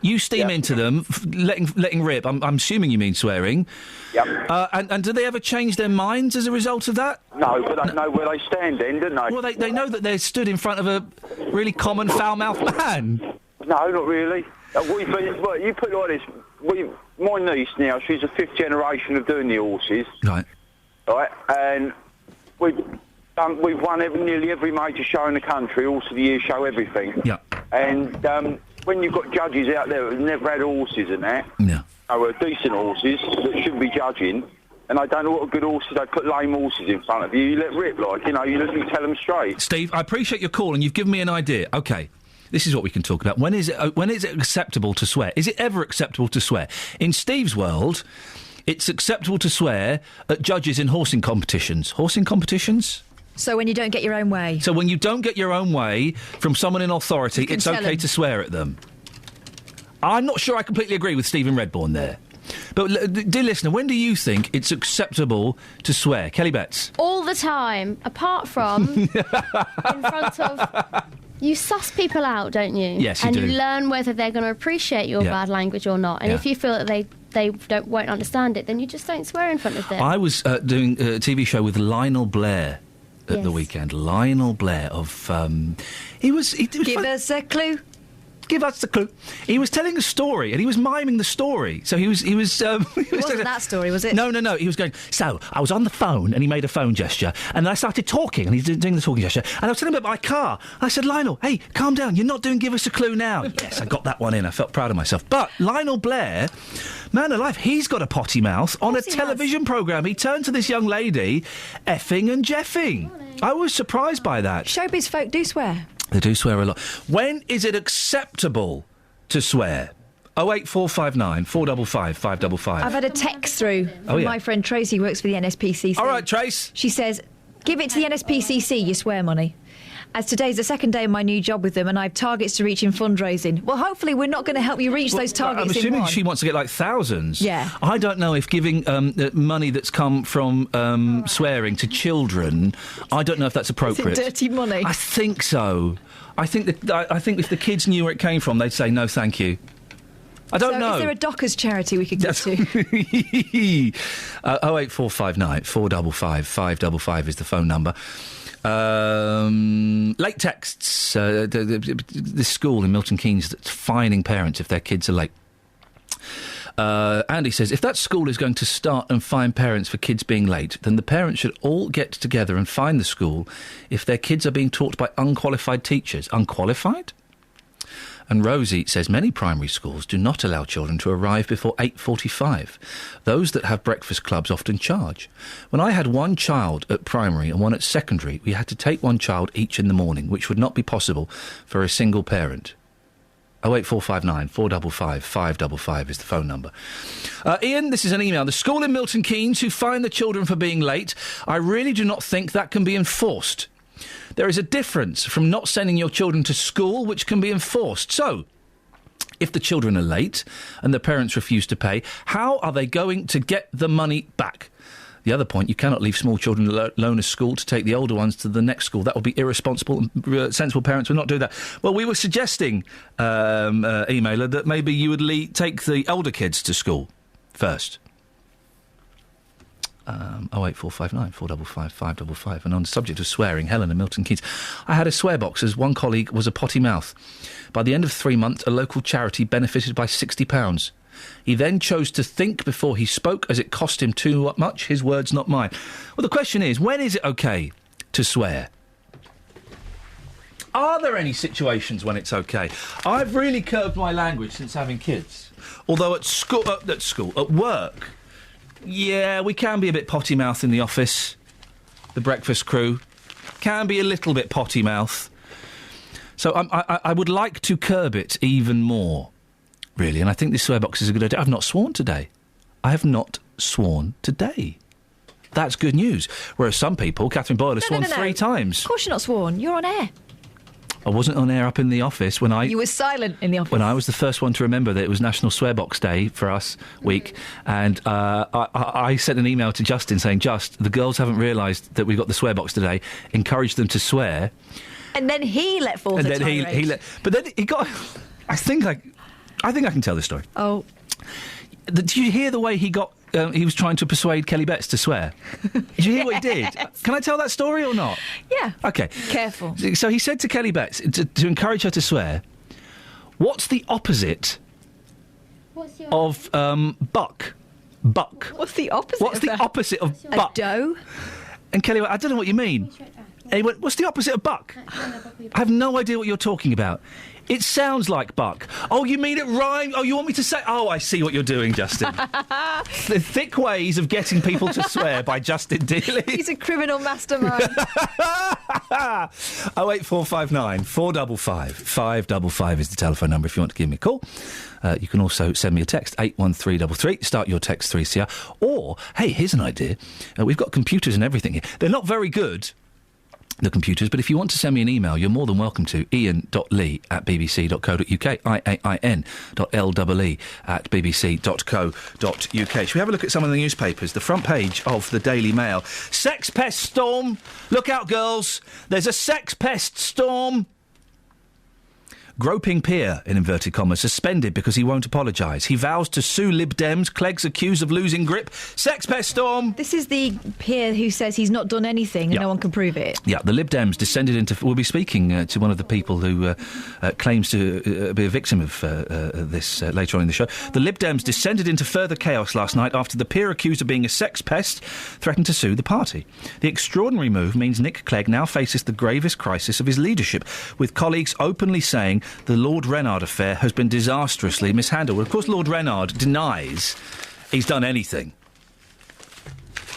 You steam into them, letting rip. I'm assuming you mean swearing. Yep. And do they ever change their minds as a result of that? No, but they know where they stand then, don't they? Well, they know that they're stood in front of a really common foul-mouthed man. No, not really. You put it like this. My niece now, she's the 5th generation of doing the horses. Right. Right, and we've won nearly every major show in the country, Horse of the Year show, everything. Yeah. And when you've got judges out there who've never had horses and that, decent horses that should be judging, and they don't know what good horses, they put lame horses in front of you, you let rip, like, you know, you tell them straight. Steve, I appreciate your call, and you've given me an idea. OK, this is what we can talk about. When is it acceptable to swear? Is it ever acceptable to swear? In Steve's world, it's acceptable to swear at judges in horsing competitions. Horsing competitions? So when you don't get your own way. So when you don't get your own way from someone in authority, it's okay to swear at them. I'm not sure I completely agree with Stephen Redbourne there. But, dear listener, when do you think it's acceptable to swear? Kelly Betts? All the time, apart from in front of... You suss people out, don't you? Yes, you do. And you learn whether they're going to appreciate your bad language or not. And if you feel that they won't understand it, then you just don't swear in front of them. I was doing a TV show with Lionel Blair at the weekend. Lionel Blair of... Give us a clue. Give us the clue. He was telling a story, and he was miming the story. So he was. It wasn't that story, was it? No. He was going. So I was on the phone, and he made a phone gesture, and then I started talking, and he's doing the talking gesture, and I was telling him about my car. I said, Lionel, hey, calm down. You're not doing Give Us a Clue now. Yes, I got that one in. I felt proud of myself. But Lionel Blair, man alive, he's got a potty mouth on a television programme. He turned to this young lady, effing and jeffing. I was surprised by that. Showbiz folk do swear. They do swear a lot. When is it acceptable to swear? 08459 455 555. I've had a text through from my friend Tracy, who works for the NSPCC. All right, Trace. She says, give it to the NSPCC, you swear money. As today's the second day of my new job with them, and I have targets to reach in fundraising. Well, hopefully we're not going to help you reach those targets I'm assuming in one. She wants to get like thousands. Yeah. I don't know if giving money that's come from swearing to children, I don't know if that's appropriate. Is it dirty money? I think so. I think if the kids knew where it came from, they'd say no, thank you. I don't know. Is there a Dockers charity we could give to? 08459 455 555 is the phone number. Late texts. This school in Milton Keynes that's fining parents if their kids are late. Andy says, if that school is going to start and fine parents for kids being late, then the parents should all get together and fine the school if their kids are being taught by unqualified teachers. Unqualified? And Rosie says many primary schools do not allow children to arrive before 8:45. Those that have breakfast clubs often charge. When I had one child at primary and one at secondary, we had to take one child each in the morning, which would not be possible for a single parent. 08459 455 555 is the phone number. Iain, this is an email. The school in Milton Keynes who fine the children for being late, I really do not think that can be enforced. There is a difference from not sending your children to school, which can be enforced. So, if the children are late and the parents refuse to pay, how are they going to get the money back? The other point, you cannot leave small children alone at school to take the older ones to the next school. That would be irresponsible. Sensible parents would not do that. Well, we were suggesting, emailer, that maybe you would take the older kids to school first. 08459 455 555. And on the subject of swearing, Helen and Milton Keynes, I had a swear box as one colleague was a potty mouth. By the end of 3 months, a local charity benefited by £60. He then chose to think before he spoke, as it cost him too much. His words, not mine. Well, the question is, when is it okay to swear? Are there any situations when it's okay? I've really curbed my language since having kids. Although at work, yeah, we can be a bit potty mouth in the office. The breakfast crew can be a little bit potty mouth. So I would like to curb it even more, really. And I think this swear box is a good idea. I've not sworn today. I have not sworn today. That's good news. Whereas some people, Catherine Boyle, has sworn 3 times. Of course you're not sworn. You're on air. I wasn't on air up in the office when I... You were silent in the office. When I was the first one to remember that it was National Swearbox Day for us week, and I sent an email to Justin saying, the girls haven't realised that we've got the swearbox today. Encourage them to swear. And then he let forth a tirade. But then he got... I think I can tell this story. Oh. Did you hear the way he got... he was trying to persuade Kelly Betts to swear. Did you hear what he did? Can I tell that story or not? Yeah. OK. Careful. So he said to Kelly Betts, to encourage her to swear, what's the opposite of buck? Buck. What's the opposite What's the opposite of buck? A doe? And Kelly went, I don't know what you mean. And he went, what's the opposite of buck? I have no idea what you're talking about. It sounds like buck. Oh, you mean it rhymes? Oh, you want me to say... Oh, I see what you're doing, Justin. The thick ways of getting people to swear by Justin Dealey. He's a criminal mastermind. 08459 455 555 is the telephone number if you want to give me a call. You can also send me a text, 81333. Start your text 3CR. Or, hey, here's an idea. We've got computers and everything here. They're not very good, the computers, but if you want to send me an email, you're more than welcome to ian.lee@bbc.co.uk, ian.lee@bbc.co.uk. Should we have a look at some of the newspapers? The front page of the Daily Mail. Sex pest storm. Look out, girls. There's a sex pest storm. Groping peer, in inverted commas, suspended because he won't apologise. He vows to sue Lib Dems. Clegg's accused of losing grip. Sex pest storm. This is the peer who says he's not done anything and no one can prove it. Yeah, the Lib Dems descended into... We'll be speaking to one of the people who claims to be a victim of this later on in the show. The Lib Dems descended into further chaos last night after the peer accused of being a sex pest threatened to sue the party. The extraordinary move means Nick Clegg now faces the gravest crisis of his leadership, with colleagues openly saying the Lord Reynard affair has been disastrously mishandled. Well, of course, Lord Reynard denies he's done anything.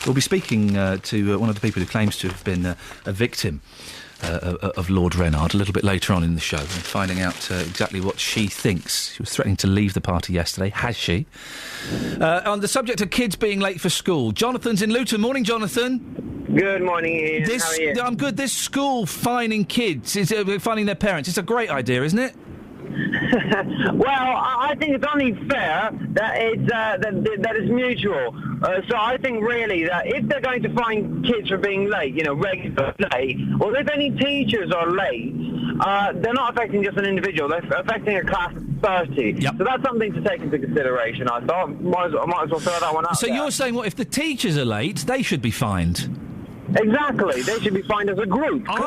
We'll be speaking to one of the people who claims to have been a victim of Lord Reynard a little bit later on in the show, and finding out exactly what she thinks. She was threatening to leave the party yesterday. Has she? On the subject of kids being late for school, Jonathan's in Luton. Morning, Jonathan. Good morning, Ian. How are you? I'm good. This school fining kids, fining their parents, it's a great idea, isn't it? Well, I think it's only fair that it's that it's mutual. So I think really that if they're going to fine kids for being late, regular late, or if any teachers are late, they're not affecting just an individual; they're affecting a class of 30. Yep. So that's something to take into consideration. I thought might as well throw that one out. So you're saying, what if the teachers are late, they should be fined? Exactly, they should be fined as a group. OK.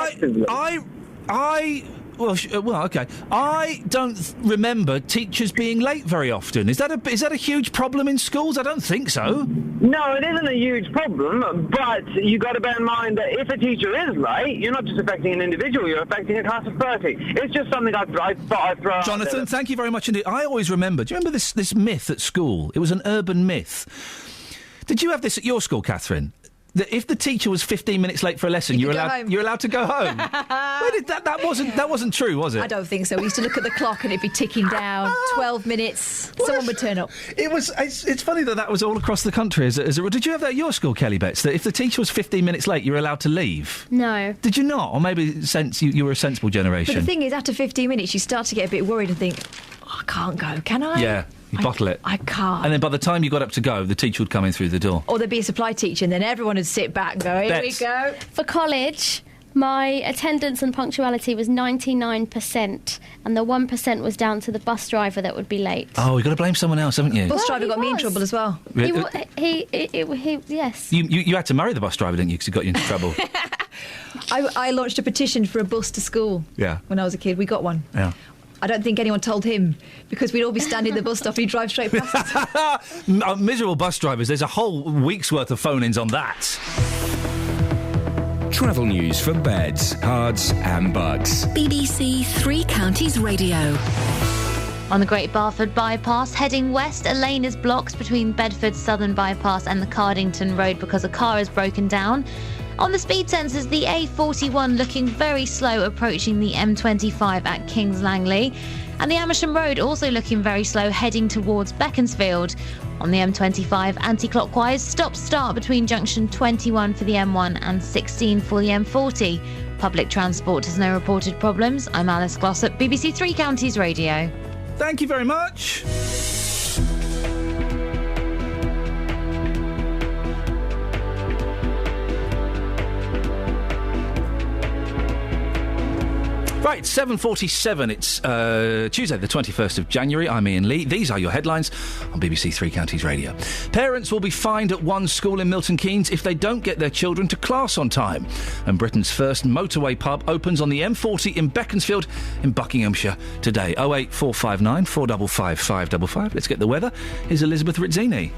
I don't remember teachers being late very often. Is that a huge problem in schools? I don't think so. No, it isn't a huge problem, but you got to bear in mind that if a teacher is late, you're not just affecting an individual, you're affecting a class of 30. It's just something I thought I'd throw out. Jonathan, thank you very much indeed. I always remember. Do you remember this myth at school? It was an urban myth. Did you have this at your school, Catherine? That if the teacher was 15 minutes late for a lesson, you're allowed to go home. That wasn't true, was it? I don't think so. We used to look at the clock and it'd be ticking down. 12 minutes. Someone would turn up. It's funny that was all across the country. Did you have that at your school, Kelly Betts? That if the teacher was 15 minutes late, you were allowed to leave? No. Did you not? Or maybe since you were a sensible generation. But the thing is, after 15 minutes, you start to get a bit worried and think, I can't go, can I? Yeah. You bottle it. I can't. And then by the time you got up to go, the teacher would come in through the door. Or there'd be a supply teacher, and then everyone would sit back and go, here we go. For college, my attendance and punctuality was 99%, and the 1% was down to the bus driver that would be late. Oh, you've got to blame someone else, haven't you? Bus driver got me in trouble as well. Yes. You had to marry the bus driver, didn't you, because he got you into trouble? I launched a petition for a bus to school. Yeah. When I was a kid. We got one. Yeah. I don't think anyone told him, because we'd all be standing at the bus stop and he'd drive straight past us. Miserable bus drivers. There's a whole week's worth of phone-ins on that. Travel news for beds, cards and bugs. BBC Three Counties Radio. On the Great Barford Bypass, heading west, a lane is blocked between Bedford Southern Bypass and the Cardington Road because a car is broken down. On the speed sensors, the A41 looking very slow approaching the M25 at Kings Langley. And the Amersham Road also looking very slow heading towards Beaconsfield. On the M25, anti-clockwise, stop-start between junction 21 for the M1 and 16 for the M40. Public transport has no reported problems. I'm Alice Glossop, BBC Three Counties Radio. Thank you very much. Right, 7:47. It's Tuesday, the 21st of January. I'm Iain Lee. These are your headlines on BBC Three Counties Radio. Parents will be fined at one school in Milton Keynes if they don't get their children to class on time. And Britain's first motorway pub opens on the M40 in Beaconsfield in Buckinghamshire today. 08459 455 555. Let's get the weather. Here's Elizabeth Rizzini.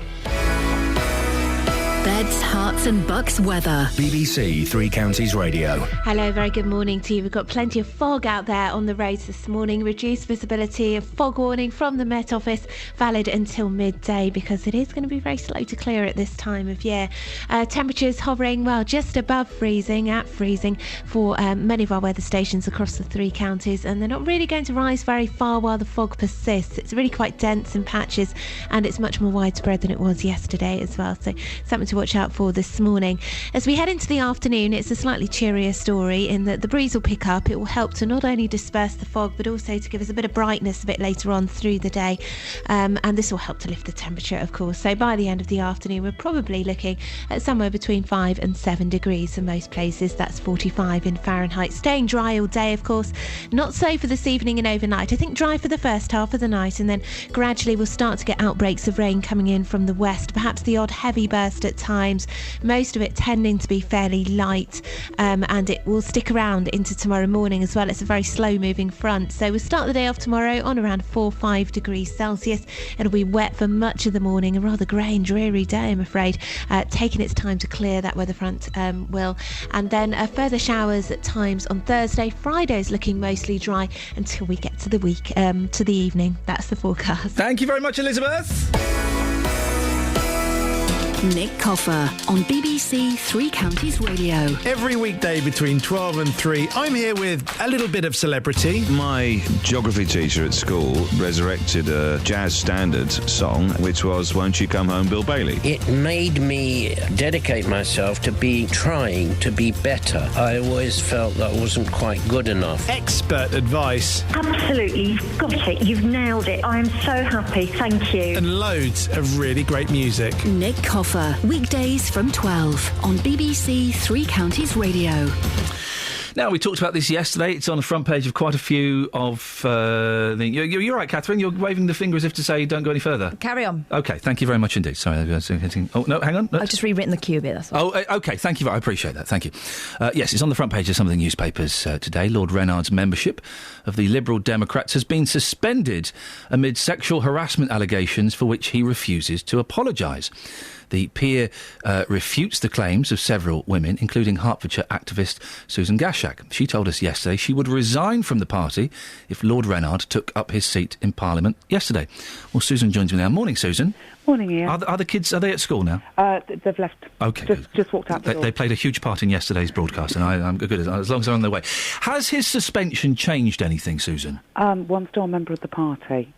Beds, Herts and Bucks weather. BBC Three Counties Radio. Hello, very good morning to you. We've got plenty of fog out there on the roads this morning. Reduced visibility, a fog warning from the Met Office, valid until midday because it is going to be very slow to clear at this time of year. Temperatures hovering, well, just above freezing, at freezing for many of our weather stations across the three counties, and they're not really going to rise very far while the fog persists. It's really quite dense in patches and it's much more widespread than it was yesterday as well. So something to watch out for this morning. As we head into the afternoon, it's a slightly cheerier story in that the breeze will pick up. It will help to not only disperse the fog but also to give us a bit of brightness a bit later on through the day, and this will help to lift the temperature, of course. So by the end of the afternoon we're probably looking at somewhere between 5 and 7 degrees in most places. That's 45 in Fahrenheit. Staying dry all day, of course. Not so for this evening and overnight. I think dry for the first half of the night, and then gradually we'll start to get outbreaks of rain coming in from the west, perhaps the odd heavy burst at times, most of it tending to be fairly light, and it will stick around into tomorrow morning as well. It's a very slow moving front, so we'll start the day off tomorrow on around 4-5 degrees Celsius. It'll be wet for much of the morning, a rather grey and dreary day, I'm afraid, taking its time to clear, that weather front will, and then further showers at times on Thursday. Friday's looking mostly dry until we get to the week, to the evening. That's the forecast. Thank you very much, Elizabeth. Nick Coffer on BBC Three Counties Radio. Every weekday between 12 and 3, I'm here with a little bit of celebrity. My geography teacher at school resurrected a jazz standard song, which was Won't You Come Home, Bill Bailey. It made me dedicate myself to trying to be better. I always felt that wasn't quite good enough. Expert advice. Absolutely, you've got it. You've nailed it. I am so happy. Thank you. And loads of really great music. Nick Coffer. Weekdays from 12 on BBC Three Counties Radio. Now, we talked about this yesterday. It's on the front page of quite a few of You're right, Catherine. You're waving the finger as if to say don't go any further. Carry on. OK, thank you very much indeed. Sorry. Oh, no, hang on. I've just rewritten the cue a bit, that's all. Oh, OK, thank you. I appreciate that. Thank you. Yes, it's on the front page of some of the newspapers today. Lord Reynard's membership of the Liberal Democrats has been suspended amid sexual harassment allegations for which he refuses to apologise. The peer refutes the claims of several women, including Hertfordshire activist Susan Gashak. She told us yesterday she would resign from the party if Lord Reynard took up his seat in Parliament yesterday. Well, Susan joins me now. Morning, Susan. Morning, Ian. Are the kids, are they at school now? They've left. OK. Just walked out the door. They played a huge part in yesterday's broadcast, and I'm good as long as they're on their way. Has his suspension changed anything, Susan? One's still a member of the party,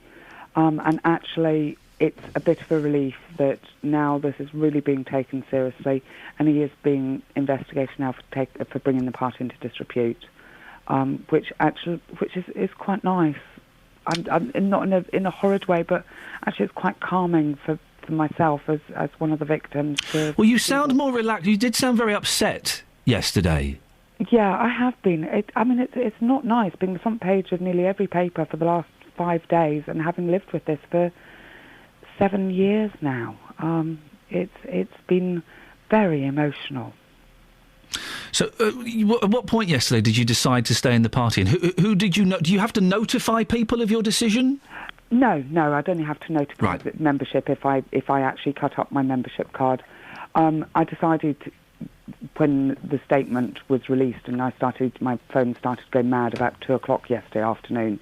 and actually it's a bit of a relief that now this is really being taken seriously, and he is being investigated now for bringing the party into disrepute, which is quite nice. I'm not in a horrid way, but actually it's quite calming for myself as one of the victims. Well, you sound more relaxed. You did sound very upset yesterday. Yeah, I have been. It's not nice being the front page of nearly every paper for the last 5 days and having lived with this for 7 years now. It's been very emotional. So, at what point yesterday did you decide to stay in the party? And who did you know? Do you have to notify people of your decision? No, I'd only have to notify membership if I actually cut up my membership card. I decided when the statement was released and my phone started going mad about 2:00 yesterday afternoon,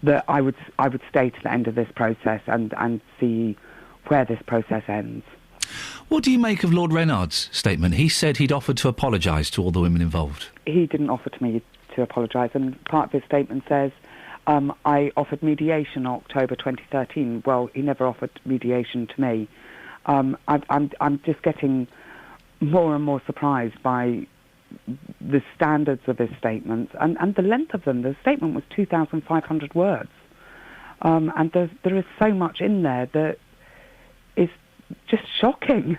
that I would stay to the end of this process and see where this process ends. What do you make of Lord Reynard's statement? He said he'd offered to apologise to all the women involved. He didn't offer to me to apologise, and part of his statement says, I offered mediation in October 2013. Well, he never offered mediation to me. I'm just getting more and more surprised by the standards of his statements and the length of them. The statement was 2,500 words. And there is so much in there that is just shocking.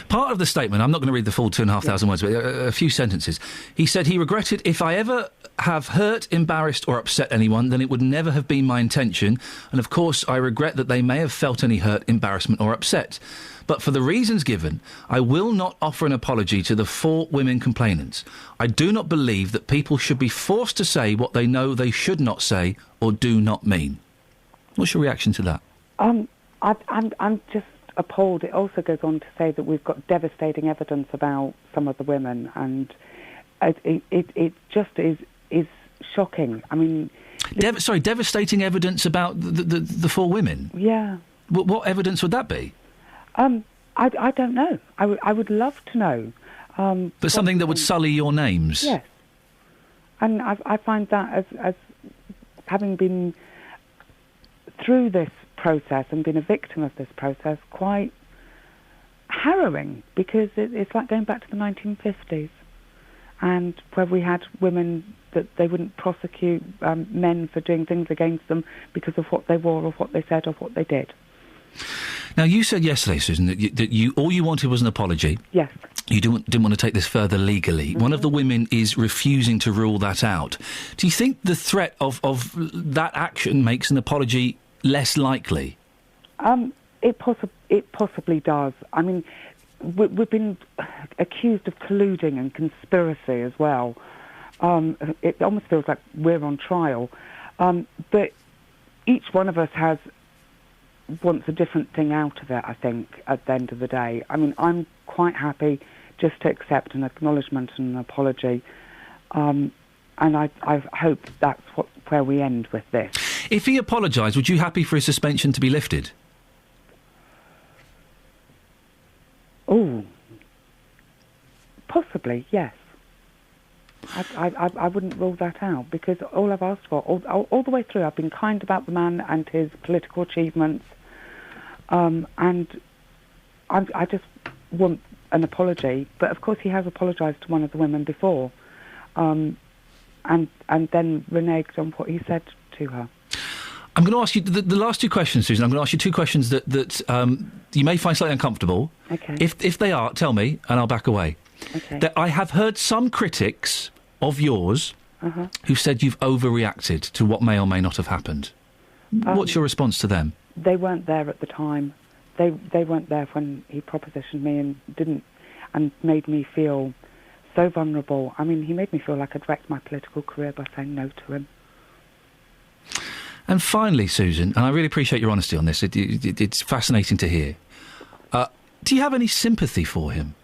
Part of the statement, I'm not going to read the full 2,500 words, but a few sentences. He said he regretted, if I ever have hurt, embarrassed or upset anyone, then it would never have been my intention. And of course, I regret that they may have felt any hurt, embarrassment or upset. But for the reasons given, I will not offer an apology to the 4 women complainants. I do not believe that people should be forced to say what they know they should not say or do not mean. What's your reaction to that? I'm just appalled. It also goes on to say that we've got devastating evidence about some of the women, and it just is shocking. I mean... devastating evidence about the 4 women? Yeah. What evidence would that be? I don't know. I would love to know. But something that would sully your names? Yes. And I find that as having been through this process and been a victim of this process quite harrowing, because it's like going back to the 1950s, and where we had women that they wouldn't prosecute men for doing things against them because of what they wore or what they said or what they did. Now, you said yesterday, Susan, that you all you wanted was an apology. Yes. You didn't want to take this further legally. Mm-hmm. One of the women is refusing to rule that out. Do you think the threat of that action makes an apology less likely? It possibly does. I mean, we've been accused of colluding and conspiracy as well. It almost feels like we're on trial. But each one of us wants a different thing out of it, I think, at the end of the day. I mean, I'm quite happy just to accept an acknowledgement and an apology. And I hope that's where we end with this. If he apologised, would you be happy for his suspension to be lifted? Oh, possibly, yes. I wouldn't rule that out, because all I've asked for, all the way through, I've been kind about the man and his political achievements, and I just want an apology. But of course he has apologised to one of the women before, and then reneged on what he said to her. I'm going to ask you the last 2 questions, Susan. I'm going to ask you 2 questions that you may find slightly uncomfortable. Okay. If they are, tell me, and I'll back away. Okay. That I have heard some critics of yours who said you've overreacted to what may or may not have happened. What's your response to them? They weren't there at the time. They weren't there when he propositioned me and made me feel so vulnerable. I mean, he made me feel like I'd wrecked my political career by saying no to him. And finally, Susan, and I really appreciate your honesty on this, it's fascinating to hear. Do you have any sympathy for him?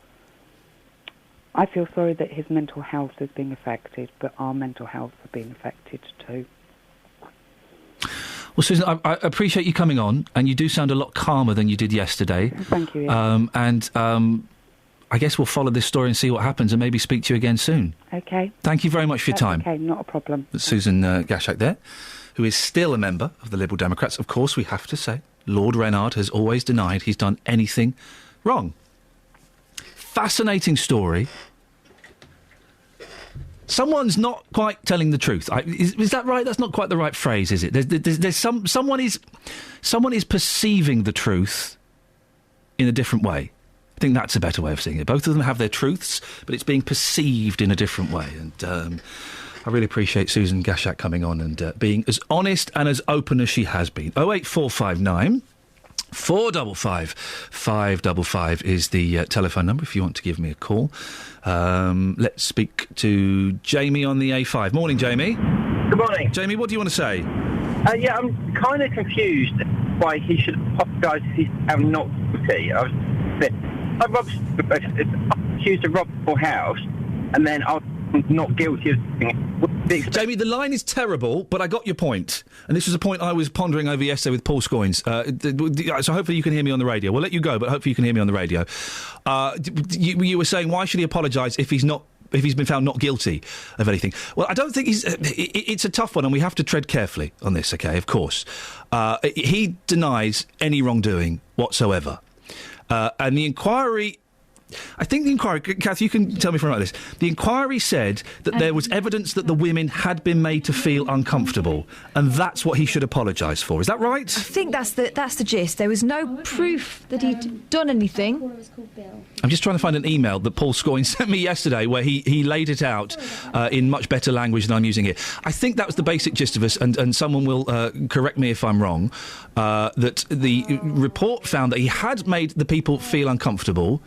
I feel sorry that his mental health is being affected, but our mental health are being affected too. Well, Susan, I appreciate you coming on, and you do sound a lot calmer than you did yesterday. Thank you, Iain. I guess we'll follow this story and see what happens, and maybe speak to you again soon. OK. Thank you very much for your time. OK, not a problem. Susan Gashak there, who is still a member of the Liberal Democrats. Of course, we have to say, Lord Reynard has always denied he's done anything wrong. Fascinating story. Someone's not quite telling the truth. Is that right? That's not quite the right phrase, is it? There's someone is perceiving the truth in a different way. I think that's a better way of seeing it. Both of them have their truths, but it's being perceived in a different way. And I really appreciate Susan Gashak coming on and being as honest and as open as she has been. 08459 455 555 is the telephone number if you want to give me a call. Let's speak to Jamie on the A5. Morning, Jamie. Good morning. Jamie, what do you want to say? Yeah, I'm kind of confused why he should apologise if he's not guilty. I'm accused of robbing your house, and then I'm not guilty of doing it. Jamie, the line is terrible, but I got your point. And this was a point I was pondering over yesterday with Paul Scoynes. So hopefully you can hear me on the radio. We'll let you go, but hopefully you can hear me on the radio. You were saying, why should he apologise if he's been found not guilty of anything? Well, I don't think it's a tough one, and we have to tread carefully on this, OK, of course. He denies any wrongdoing whatsoever. And the inquiry... Kath, you can tell me if I'm right on this. The inquiry said that there was evidence that the women had been made to feel uncomfortable, and that's what he should apologise for. Is that right? I think that's the gist. There was no proof that he'd done anything. I'm just trying to find an email that Paul Scoynes sent me yesterday where he laid it out in much better language than I'm using here. I think that was the basic gist of this, and someone will correct me if I'm wrong, that the report found that he had made the people feel uncomfortable,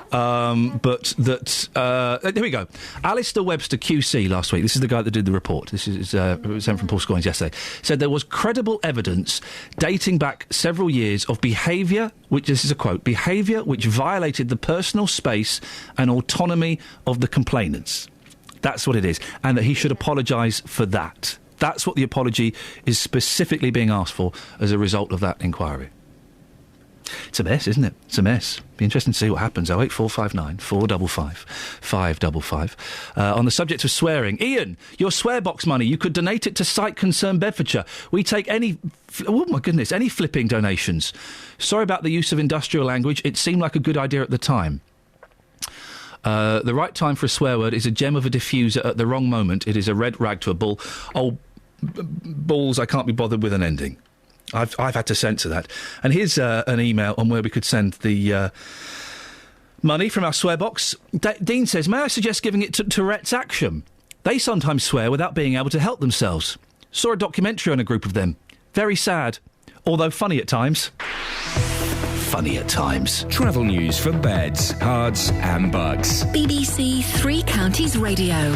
but that... here we go. Alistair Webster QC last week, this is the guy that did the report, this is sent from Paul Scoynes yesterday, said there was credible evidence dating back several years of behaviour, which, this is a quote, behaviour which violated the personal space and autonomy of the complainants. That's what it is. And that he should apologise for that. That's what the apology is specifically being asked for as a result of that inquiry. It's a mess, isn't it? It's a mess. Be interesting to see what happens. 08459 455 555. On the subject of swearing, Iain, your swear box money, you could donate it to Sight Concern Bedfordshire. We take any flipping donations. Sorry about the use of industrial language. It seemed like a good idea at the time. The right time for a swear word is a gem of a diffuser at the wrong moment. It is a red rag to a bull. Oh, balls, I can't be bothered with an ending. I've had to censor that. And here's an email on where we could send the money from our swear box. Dean says, may I suggest giving it to Tourette's Action? They sometimes swear without being able to help themselves. Saw a documentary on a group of them. Very sad, although funny at times. Funny at times. Travel news for beds, cards and bugs. BBC Three Counties Radio.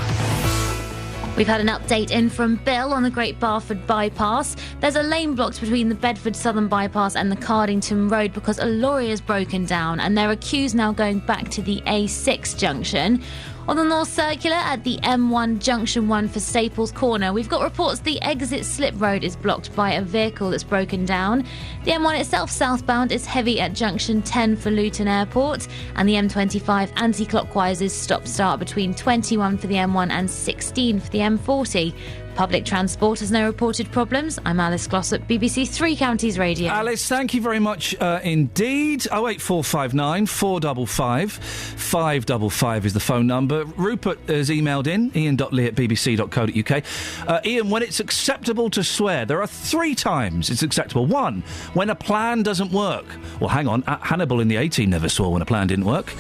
We've had an update in from Bill on the Great Barford Bypass. There's a lane blocked between the Bedford Southern Bypass and the Cardington Road because a lorry has broken down, and there are queues now going back to the A6 junction. On the North Circular at the M1 Junction 1 for Staples Corner, we've got reports the exit slip road is blocked by a vehicle that's broken down. The M1 itself southbound is heavy at Junction 10 for Luton Airport, and the M25 anti-clockwise is stop-start between 21 for the M1 and 16 for the M40. Public transport has no reported problems. I'm Alice Glossop, BBC Three Counties Radio. Alice, thank you very much indeed. 08459 455 555 is the phone number. Rupert has emailed in, ian.lee@bbc.co.uk. Iain, when it's acceptable to swear, there are 3 times it's acceptable. 1, when a plan doesn't work. Well, hang on, Hannibal in the A-Team never swore when a plan didn't work.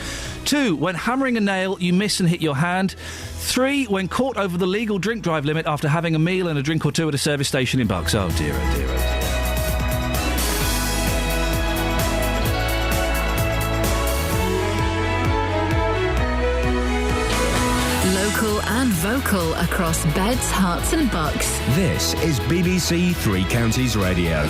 2, when hammering a nail, you miss and hit your hand. 3, when caught over the legal drink drive limit after having a meal and a drink or two at a service station in Bucks. Oh dear, oh dear, oh dear. Local and vocal across Beds, Herts and Bucks. This is BBC Three Counties Radio.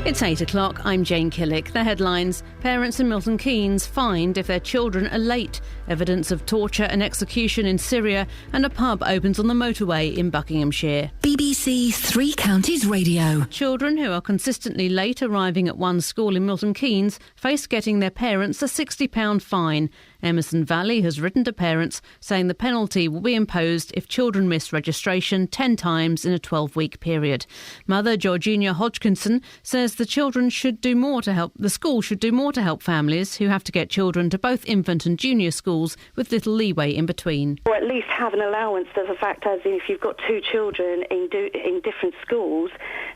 It's 8 o'clock. I'm Jane Killick. The headlines. Parents in Milton Keynes fined if their children are late. Evidence of torture and execution in Syria. And a pub opens on the motorway in Buckinghamshire. BBC Three Counties Radio. Children who are consistently late arriving at one school in Milton Keynes face getting their parents a £60 fine. Emerson Valley has written to parents saying the penalty will be imposed if children miss registration 10 times in a 12-week period. Mother Georgina Hodgkinson says the school should do more to help families who have to get children to both infant and junior schools with little leeway in between. Or at least have an allowance as a fact, as in if you've got 2 children in different schools,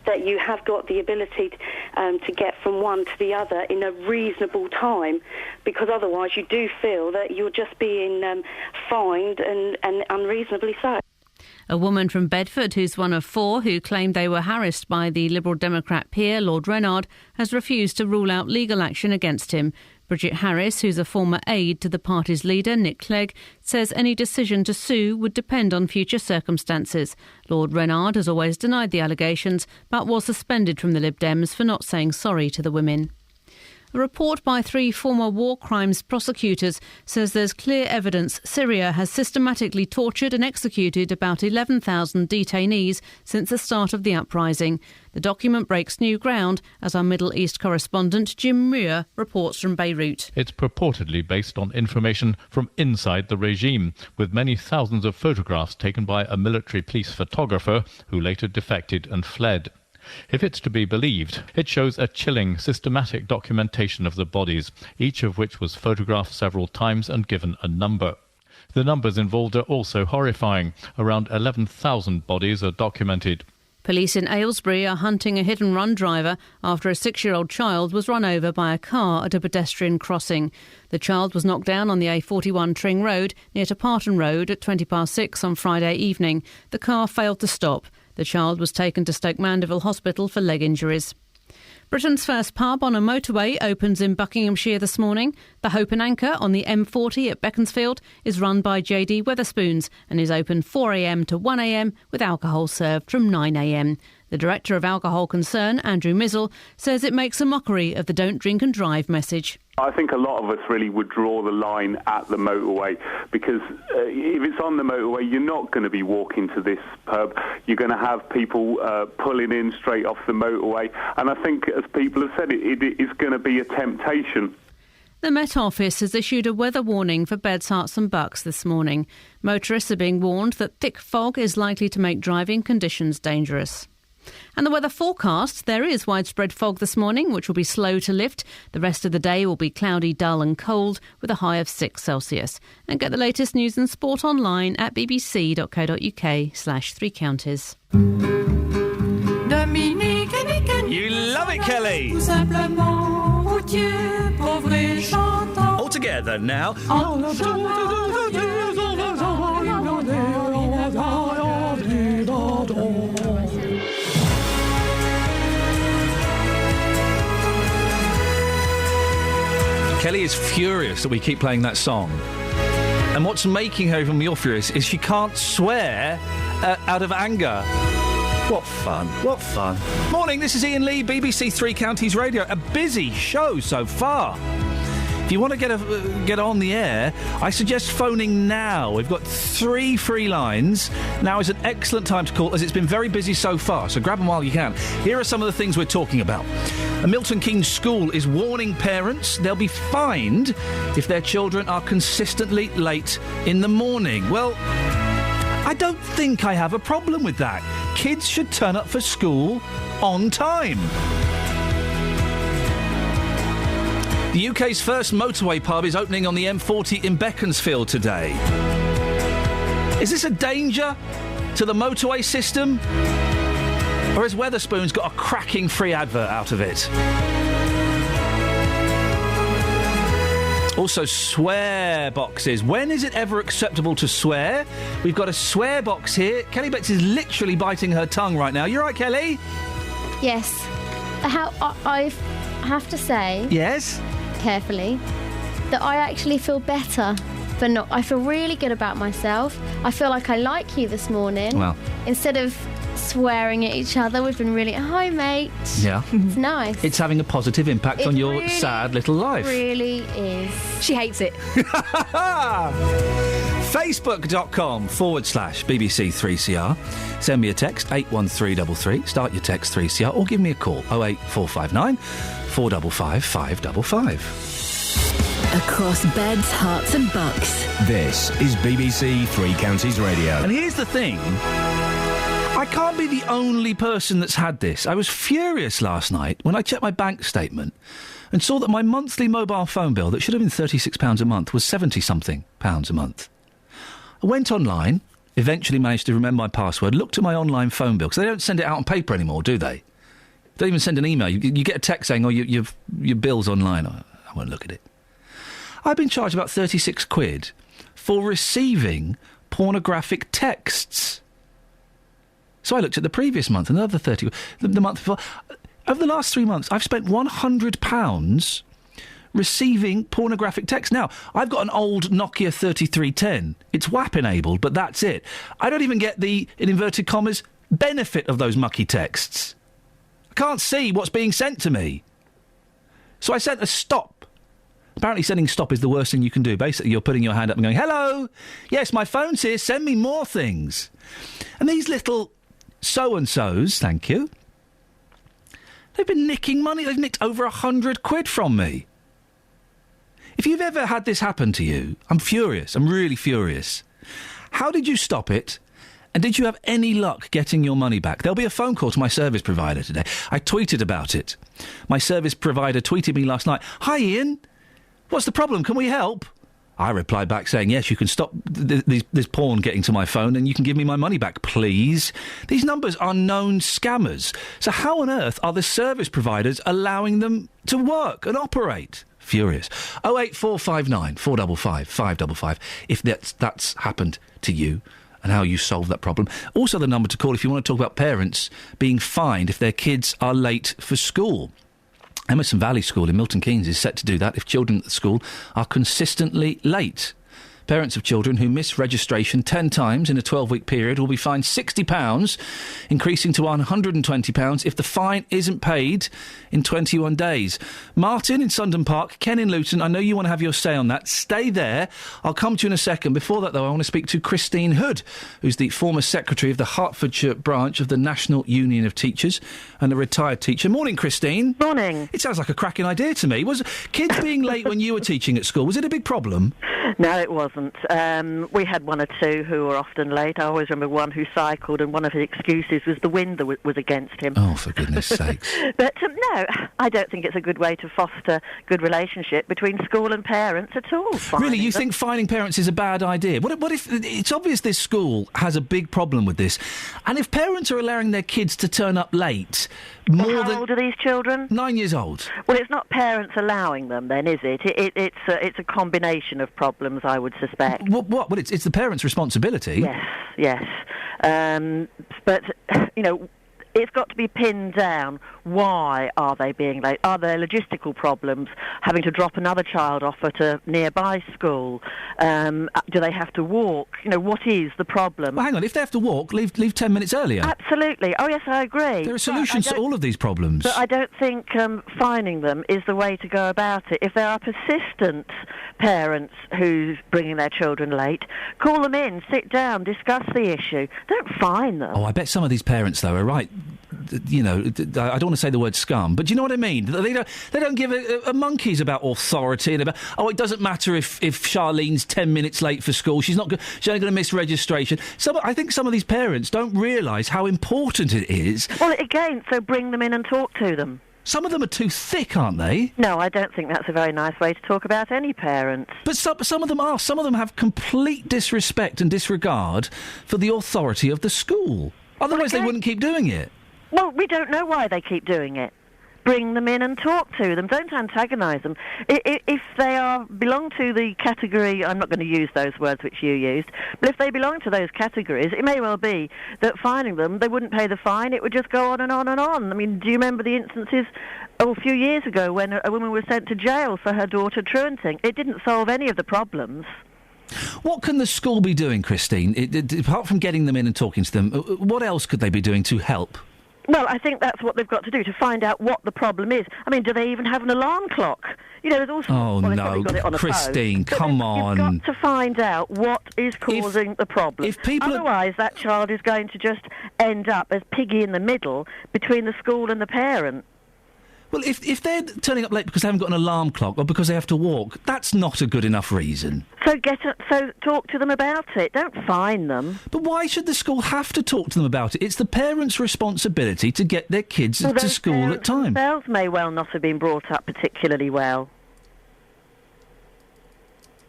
that you have got the ability to get from one to the other in a reasonable time, because otherwise you do feel that you're just being fined and unreasonably so. A woman from Bedford, who's one of 4 who claimed they were harassed by the Liberal Democrat peer, Lord Renard, has refused to rule out legal action against him. Bridget Harris, who's a former aide to the party's leader, Nick Clegg, says any decision to sue would depend on future circumstances. Lord Renard has always denied the allegations, but was suspended from the Lib Dems for not saying sorry to the women. A report by 3 former war crimes prosecutors says there's clear evidence Syria has systematically tortured and executed about 11,000 detainees since the start of the uprising. The document breaks new ground as our Middle East correspondent Jim Muir reports from Beirut. It's purportedly based on information from inside the regime, with many thousands of photographs taken by a military police photographer who later defected and fled. If it's to be believed, it shows a chilling, systematic documentation of the bodies, each of which was photographed several times and given a number. The numbers involved are also horrifying. Around 11,000 bodies are documented. Police in Aylesbury are hunting a hit-and-run driver after a 6-year-old child was run over by a car at a pedestrian crossing. The child was knocked down on the A41 Tring Road near to Parton Road at 6:20 on Friday evening. The car failed to stop. The child was taken to Stoke Mandeville Hospital for leg injuries. Britain's first pub on a motorway opens in Buckinghamshire this morning. The Hope and Anchor on the M40 at Beaconsfield is run by JD Wetherspoons and is open 4 a.m. to 1 a.m. with alcohol served from 9 a.m. The director of alcohol concern, Andrew Mizzle, says it makes a mockery of the don't drink and drive message. I think a lot of us really would draw the line at the motorway because if it's on the motorway, you're not going to be walking to this pub. You're going to have people pulling in straight off the motorway. And I think, as people have said, it is going to be a temptation. The Met Office has issued a weather warning for Beds, Herts and Bucks this morning. Motorists are being warned that thick fog is likely to make driving conditions dangerous. And the weather forecast, there is widespread fog this morning, which will be slow to lift. The rest of the day will be cloudy, dull and cold, with a high of 6 Celsius. And get the latest news and sport online at bbc.co.uk/3 counties. You love it, Kelly! All together now. Kelly is furious that we keep playing that song. And what's making her even more furious is she can't swear out of anger. What fun, what fun. Morning, this is Iain Lee, BBC Three Counties Radio. A busy show so far. If you want to get on the air, I suggest phoning now. We've got 3 free lines. Now is an excellent time to call, as it's been very busy so far, so grab them while you can. Here are some of the things we're talking about. A Milton Keynes school is warning parents they'll be fined if their children are consistently late in the morning. Well, I don't think I have a problem with that. Kids should turn up for school on time. The UK's first motorway pub is opening on the M40 in Beaconsfield today. Is this a danger to the motorway system? Or has Wetherspoons got a cracking free advert out of it? Also, swear boxes. When is it ever acceptable to swear? We've got a swear box here. Kelly Betts is literally biting her tongue right now. You're right, Kelly? Yes. I have to say... Yes? Carefully, that I actually feel better, but not. I feel really good about myself. I feel like I like you this morning. Well, instead of swearing at each other, we've been really, hi mate. Yeah. It's nice. It's having a positive impact on your sad little life. It really is. She hates it. Facebook.com/BBC3CR. Send me a text, 81333. Start your text 3CR, or give me a call, 08459 455 555. Across Beds, Herts and Bucks. This is BBC Three Counties Radio. And here's the thing. I can't be the only person that's had this. I was furious last night when I checked my bank statement and saw that my monthly mobile phone bill, that should have been £36 a month, was £70-something a month. I went online, eventually managed to remember my password, looked at my online phone bill, because they don't send it out on paper anymore, do they? They don't even send an email. You get a text saying, your bill's online. I won't look at it. I've been charged about £36 for receiving pornographic texts. So I looked at the previous month, another 30. The month before. Over the last 3 months, I've spent £100 receiving pornographic text. Now, I've got an old Nokia 3310. It's WAP-enabled, but that's it. I don't even get the, in inverted commas, benefit of those mucky texts. I can't see what's being sent to me. So I sent a stop. Apparently sending stop is the worst thing you can do. Basically, you're putting your hand up and going, hello, yes, my phone's here, send me more things. And these little so-and-sos, thank you, they've been nicking money. They've nicked over £100 from me. If you've ever had this happen to you, I'm furious. I'm really furious. How did you stop it? And did you have any luck getting your money back? There'll be a phone call to my service provider today. I tweeted about it. My service provider tweeted me last night, "Hi, Iain. What's the problem? Can we help?" I replied back saying, yes, you can stop this porn getting to my phone and you can give me my money back, please. These numbers are known scammers. So how on earth are the service providers allowing them to work and operate? Furious. 08459 455 555 if that's happened to you and how you solve that problem. Also the number to call if you want to talk about parents being fined if their kids are late for school. Emerson Valley School in Milton Keynes is set to do that if children at the school are consistently late. Parents of children who miss registration 10 times in a 12-week period will be fined £60, increasing to £120 if the fine isn't paid in 21 days. Martin in Sundon Park, Ken in Luton, I know you want to have your say on that. Stay there. I'll come to you in a second. Before that, though, I want to speak to Christine Hood, who's the former secretary of the Hertfordshire branch of the National Union of Teachers and a retired teacher. Morning, Christine. Morning. It sounds like a cracking idea to me. Was kids being late when you were teaching at school, was it a big problem? No, it wasn't. We had one or two who were often late. I always remember one who cycled, and one of his excuses was the wind that was against him. Oh, for goodness sakes. But no, I don't think it's a good way to foster good relationship between school and parents at all. Really, you think fining parents is a bad idea? What if it's obvious this school has a big problem with this, and if parents are allowing their kids to turn up late How old are these children? 9 years old. Well, it's not parents allowing them, then, is it? It's a combination of problems, I would suspect. What? Well, it's the parents' responsibility. Yes. But, you know, it's got to be pinned down. Why are they being late? Are there logistical problems, having to drop another child off at a nearby school? Do they have to walk? You know, what is the problem? Well, hang on. If they have to walk, leave 10 minutes earlier. Absolutely. Oh, yes, I agree. There are solutions to all of these problems. But I don't think fining them is the way to go about it. If there are persistent parents who's bringing their children late, call them in, sit down, discuss the issue. Don't fine them. Oh, I bet some of these parents, though, are right. You know, I don't want to say the word scum, but do you know what I mean? They don't give a monkeys about authority and about, it doesn't matter if Charlene's 10 minutes late for school, she's only going to miss registration. I think some of these parents don't realise how important it is. Well, again, so bring them in and talk to them. Some of them are too thick, aren't they? No, I don't think that's a very nice way to talk about any parents. But some of them are. Some of them have complete disrespect and disregard for the authority of the school. Otherwise, they wouldn't keep doing it. Well, we don't know why they keep doing it. Bring them in and talk to them. Don't antagonise them. If they belong to the category, I'm not going to use those words which you used, but if they belong to those categories, it may well be that fining them, they wouldn't pay the fine, it would just go on and on and on. I mean, do you remember the instances a few years ago when a woman was sent to jail for her daughter truanting? It didn't solve any of the problems. What can the school be doing, Christine? Apart from getting them in and talking to them, what else could they be doing to help? Well, I think that's what they've got to do, to find out what the problem is. I mean, do they even have an alarm clock? You know, there's also... Oh, no, Christine, come on. You've got to find out what is causing the problem. Otherwise, that child is going to just end up as piggy in the middle between the school and the parent. Well, if they're turning up late because they haven't got an alarm clock or because they have to walk, that's not a good enough reason. So talk to them about it. Don't fine them. But why should the school have to talk to them about it? It's the parents' responsibility to get their kids to school at time. Themselves may well not have been brought up particularly well.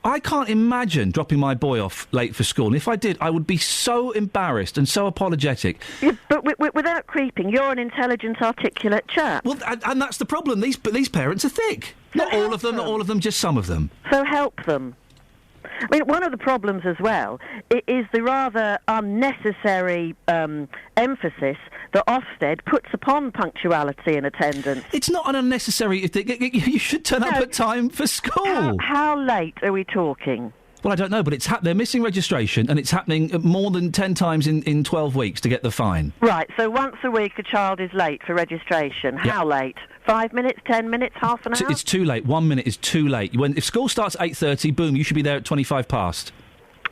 I can't imagine dropping my boy off late for school. And if I did, I would be so embarrassed and so apologetic. Yeah, but without creeping, you're an intelligent, articulate chap. Well, and that's the problem. These parents are thick. Not all of them, just some of them. So help them. I mean, one of the problems as well is the rather unnecessary emphasis that Ofsted puts upon punctuality and attendance. It's not an unnecessary thing. You should turn up at time for school. How late are we talking? Well, I don't know, but they're missing registration, and it's happening more than 10 times in 12 weeks to get the fine. Right, so once a week a child is late for registration. How late? 5 minutes, 10 minutes, half an hour? It's too late. 1 minute is too late. If school starts at 8:30, boom, you should be there at 25 past.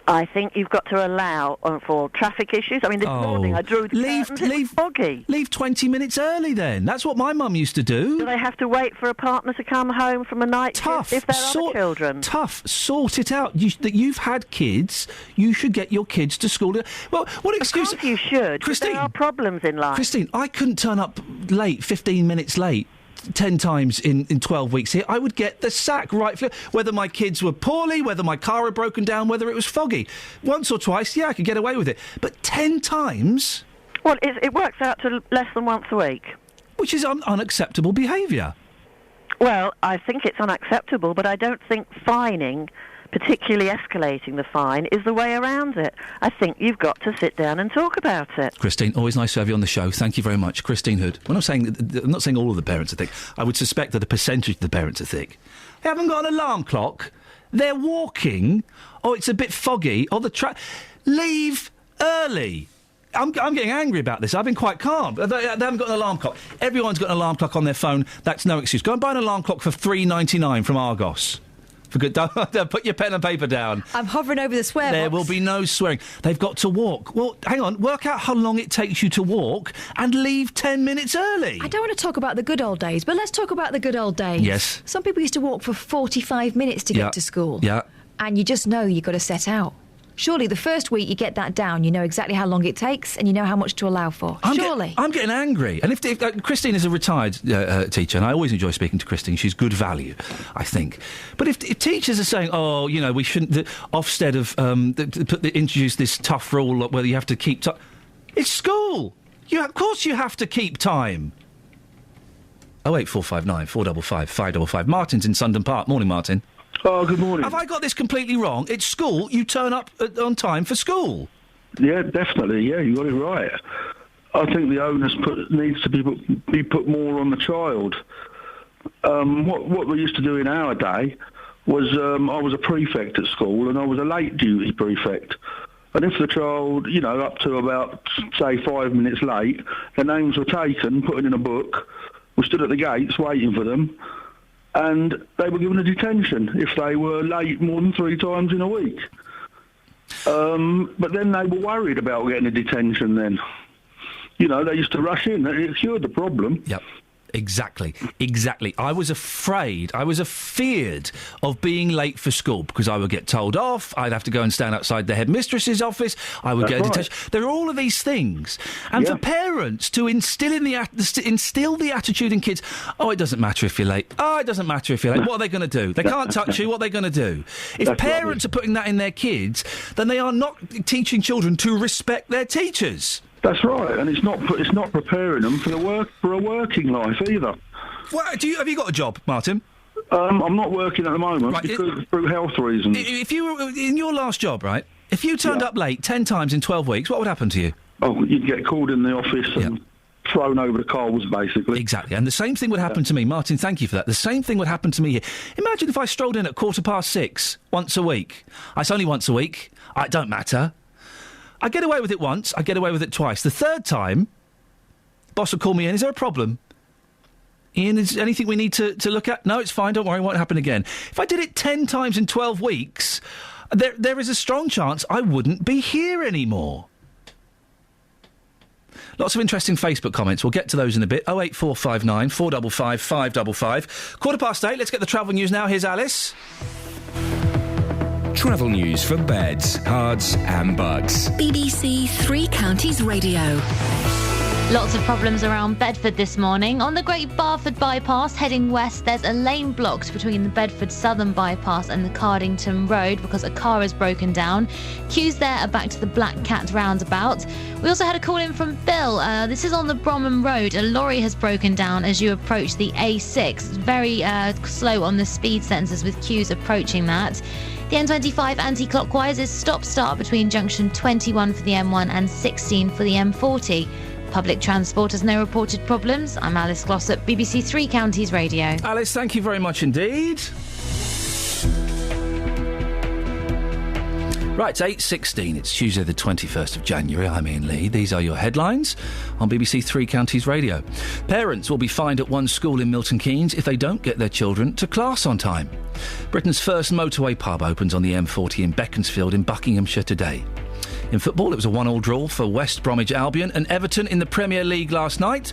I think you've got to allow for traffic issues. I mean, this morning I drew the curtains, it was foggy. Leave 20 minutes early then. That's what my mum used to do. Do they have to wait for a partner to come home from a night shift if there are other children? Tough. Sort it out. You've had kids. You should get your kids to school. Well, what excuse? Of course you should. Christine, there are problems in life. Christine, I couldn't turn up late, 15 minutes late. 10 times in 12 weeks here, I would get the sack whether my kids were poorly, whether my car had broken down, whether it was foggy. Once or twice, I could get away with it. But 10 times? Well, it works out to less than once a week. Which is unacceptable behaviour. Well, I think it's unacceptable, but I don't think fining, particularly escalating the fine, is the way around it. I think you've got to sit down and talk about it. Christine, always nice to have you on the show. Thank you very much. Christine Hood. I'm not saying all of the parents are thick. I would suspect that a percentage of the parents are thick. They haven't got an alarm clock. They're walking. Oh, it's a bit foggy. Oh, leave early. I'm getting angry about this. I've been quite calm. They haven't got an alarm clock. Everyone's got an alarm clock on their phone. That's no excuse. Go and buy an alarm clock for $3.99 from Argos. For good, don't put your pen and paper down. I'm hovering over the swear box. There will be no swearing. They've got to walk. Well, hang on. Work out how long it takes you to walk and leave 10 minutes early. I don't want to talk about the good old days, but let's talk about the good old days. Yes. Some people used to walk for 45 minutes to get to school. Yeah. And you just know you've got to set out. Surely the first week you get that down, you know exactly how long it takes and you know how much to allow for. Surely. I'm getting angry. And if Christine is a retired teacher, and I always enjoy speaking to Christine, she's good value, I think. But if teachers are saying, we shouldn't, Ofsted have introduced this tough rule where you have to keep time. It's school. Of course you have to keep time. 08459 455 555. Martin's in Sundon Park. Morning, Martin. Oh, good morning. Have I got this completely wrong? It's school. You turn up on time for school. Yeah, definitely. Yeah, you got it right. I think the onus needs to be put more on the child. What we used to do in our day was I was a prefect at school and I was a late duty prefect. And if the child, up to about, say, 5 minutes late, their names were taken, put in a book, we stood at the gates waiting for them, and they were given a detention if they were late more than 3 times in a week. But then they were worried about getting a detention then. They used to rush in. It cured the problem. Yep. Exactly. I was afraid, feared of being late for school because I would get told off, I'd have to go and stand outside the headmistress's office, I would get a detention. There are all of these things. And for parents to instill the attitude in kids, it doesn't matter if you're late. What are they going to do? They can't touch you. What are they going to do? If parents are putting that in their kids, then they are not teaching children to respect their teachers. That's right, and it's not preparing them for a working life either. Well, have you got a job, Martin? I'm not working at the moment because through health reasons. If you were in your last job, right? If you turned up late 10 times in 12 weeks, what would happen to you? Oh, you'd get called in the office and thrown over the coals, basically. Exactly, and the same thing would happen to me. Martin, thank you for that. The same thing would happen to me here. Imagine if I strolled in at 6:15 once a week. It's only once a week. It don't matter. I get away with it once, I get away with it twice. The third time, boss will call me in, is there a problem? Iain, is there anything we need to look at? No, it's fine, don't worry, it won't happen again. If I did it 10 times in 12 weeks, there is a strong chance I wouldn't be here anymore. Lots of interesting Facebook comments. We'll get to those in a bit. 08459 455 555. 8:15, let's get the travel news now. Here's Alice. Travel news for beds, cards and bugs. BBC Three Counties Radio. Lots of problems around Bedford this morning. On the Great Barford Bypass heading west, there's a lane blocked between the Bedford Southern Bypass and the Cardington Road because a car has broken down. Queues there are back to the Black Cat roundabout. We also had a call in from Bill. This is on the Bromham Road. A lorry has broken down as you approach the A6. Very slow on the speed sensors with queues approaching that. The M25 anti-clockwise is stop-start between junction 21 for the M1 and 16 for the M40. Public transport has no reported problems. I'm Alice Glossop, BBC Three Counties Radio. Alice, thank you very much indeed. Right, it's 8:16. It's Tuesday the 21st of January. I'm Iain Lee. These are your headlines on BBC Three Counties Radio. Parents will be fined at one school in Milton Keynes if they don't get their children to class on time. Britain's first motorway pub opens on the M40 in Beaconsfield in Buckinghamshire today. In football, it was a 1-1 draw for West Bromwich Albion and Everton in the Premier League last night.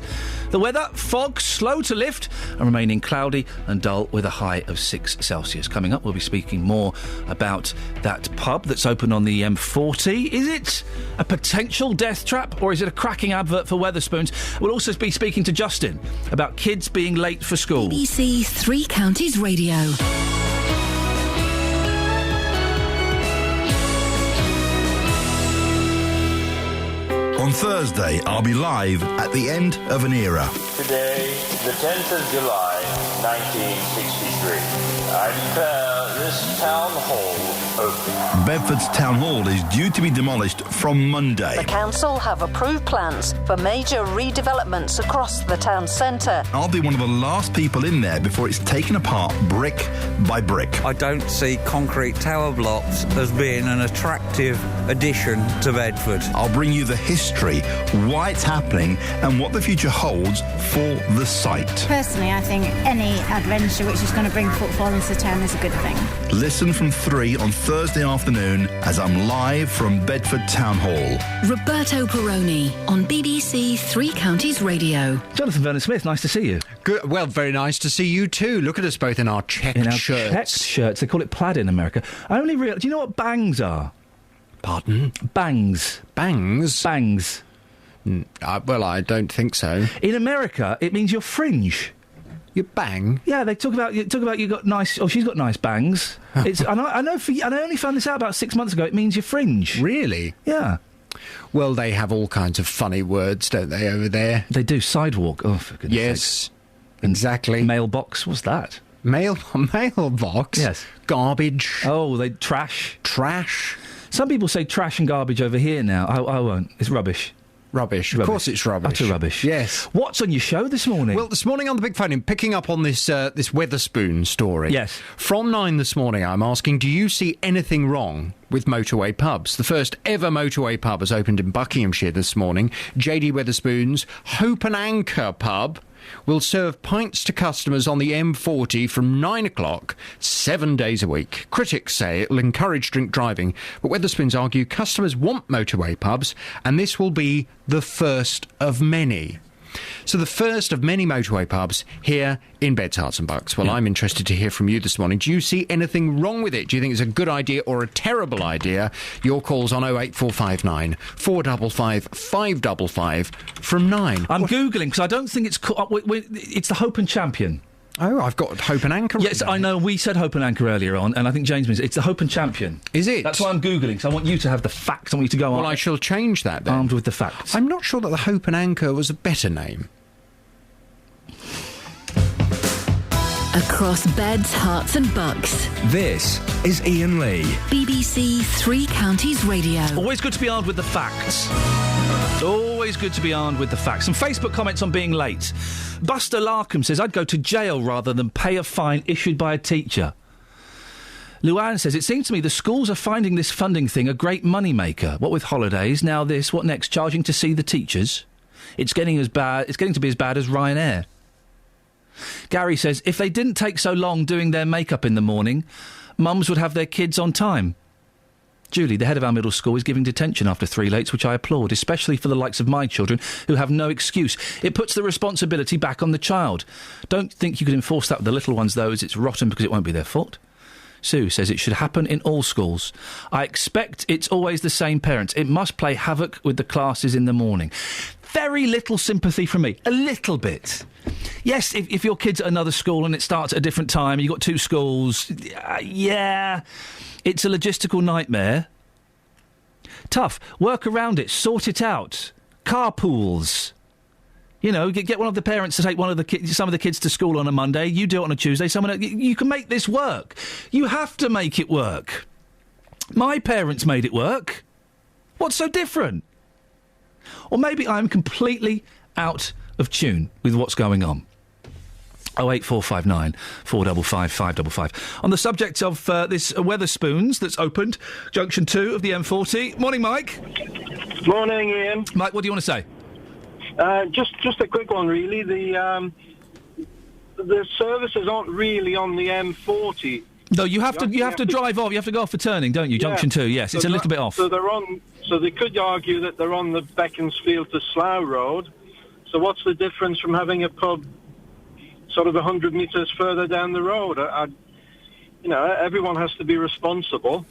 The weather, fog, slow to lift and remaining cloudy and dull with a high of 6 Celsius. Coming up, we'll be speaking more about that pub that's open on the M40. Is it a potential death trap or is it a cracking advert for Wetherspoons? We'll also be speaking to Justin about kids being late for school. BBC Three Counties Radio. On Thursday, I'll be live at the end of an era. Today, the 10th of July, 1963, I declare this town hall open. Bedford's town hall is due to be demolished from Monday. The council have approved plans for major redevelopments across the town centre. I'll be one of the last people in there before it's taken apart brick by brick. I don't see concrete tower blocks as being an attractive addition to Bedford. I'll bring you the history, why it's happening, and what the future holds for the site. Personally, I think any adventure which is going to bring football into the town is a good thing. Listen from 3 on Thursday afternoon as I'm live from Bedford Town Hall. Roberto Perroni on BBC Three Counties Radio. Jonathan Vernon-Smith, nice to see you. Good. Well, very nice to see you too. Look at us both in our checked shirts. Checked shirts. They call it plaid in America. I only realised... Do you know what bangs are? Pardon? Bangs. Bangs? Bangs. Well, I don't think so. In America, it means you're fringe. You bang? Yeah, they talk about you got nice. Oh, she's got nice bangs. It's and I know. And I only found this out about 6 months ago. It means you're fringe. Really? Yeah. Well, they have all kinds of funny words, don't they, over there? They do. Sidewalk. Oh, for goodness' Yes, sakes. Exactly. Mailbox. What's that? Mailbox? Yes. Garbage. Oh, they trash. Trash. Some people say trash and garbage over here now. I won't. It's rubbish. Rubbish. Of course it's rubbish. Utter rubbish. Yes. What's on your show this morning? Well, this morning on the Big Phone, in picking up on this this Wetherspoon story. Yes. From 9 this morning, I'm asking, do you see anything wrong with motorway pubs? The first ever motorway pub has opened in Buckinghamshire this morning. JD Wetherspoon's Hope and Anchor pub will serve pints to customers on the M40 from 9 o'clock, 7 days a week. Critics say it'll encourage drink driving, but Wetherspoons argue customers want motorway pubs, and this will be the first of many. So the first of many motorway pubs here in Beds, Herts and Bucks. Well, I'm interested to hear from you this morning. Do you see anything wrong with it? Do you think it's a good idea or a terrible idea? Your calls on 08459 455 555 from 9. I'm Googling because I don't think it's... it's the Hope and Champion. Oh, I've got Hope and Anchor. Yes, I know. We said Hope and Anchor earlier on, and I think James means it's the Hope and Champion. Is it? That's why I'm Googling, so I want you to have the facts. I want you to go on. Well, I shall change that then. Armed with the facts. I'm not sure that the Hope and Anchor was a better name. Across Beds, Herts and Bucks. This is Iain Lee. BBC Three Counties Radio. Always good to be armed with the facts. Always good to be armed with the facts. Some Facebook comments on being late. Buster Larkham says, I'd go to jail rather than pay a fine issued by a teacher. Luann says, it seems to me the schools are finding this funding thing a great moneymaker. What with holidays, now this, what next? Charging to see the teachers? It's getting to be as bad as Ryanair. Gary says, if they didn't take so long doing their makeup in the morning, mums would have their kids on time. Julie, the head of our middle school, is giving detention after 3 lates, which I applaud, especially for the likes of my children who have no excuse. It puts the responsibility back on the child. Don't think you could enforce that with the little ones, though, as it's rotten because it won't be their fault. Sue says it should happen in all schools. I expect it's always the same parents. It must play havoc with the classes in the morning. Very little sympathy from me. A little bit. Yes, if your kid's at another school and it starts at a different time, you've got 2 schools, yeah, it's a logistical nightmare. Tough. Work around it. Sort it out. Carpools. You know, get one of the parents to take some of the kids to school on a Monday. You do it on a Tuesday. You can make this work. You have to make it work. My parents made it work. What's so different? Or maybe I'm completely out of tune with what's going on. 08459 455 555. On the subject of this Wetherspoons that's opened, Junction 2 of the M40. Morning, Mike. Morning, Ian. Mike, what do you want to say? Just a quick one, really. The services aren't really on the M40. No, you have to drive off. You have to go off for turning, don't you? Junction 2, yes. So it's a little bit off. So they could argue that they're on the Beaconsfield to Slough Road. So what's the difference from having a pub sort of 100 metres further down the road? Everyone has to be responsible.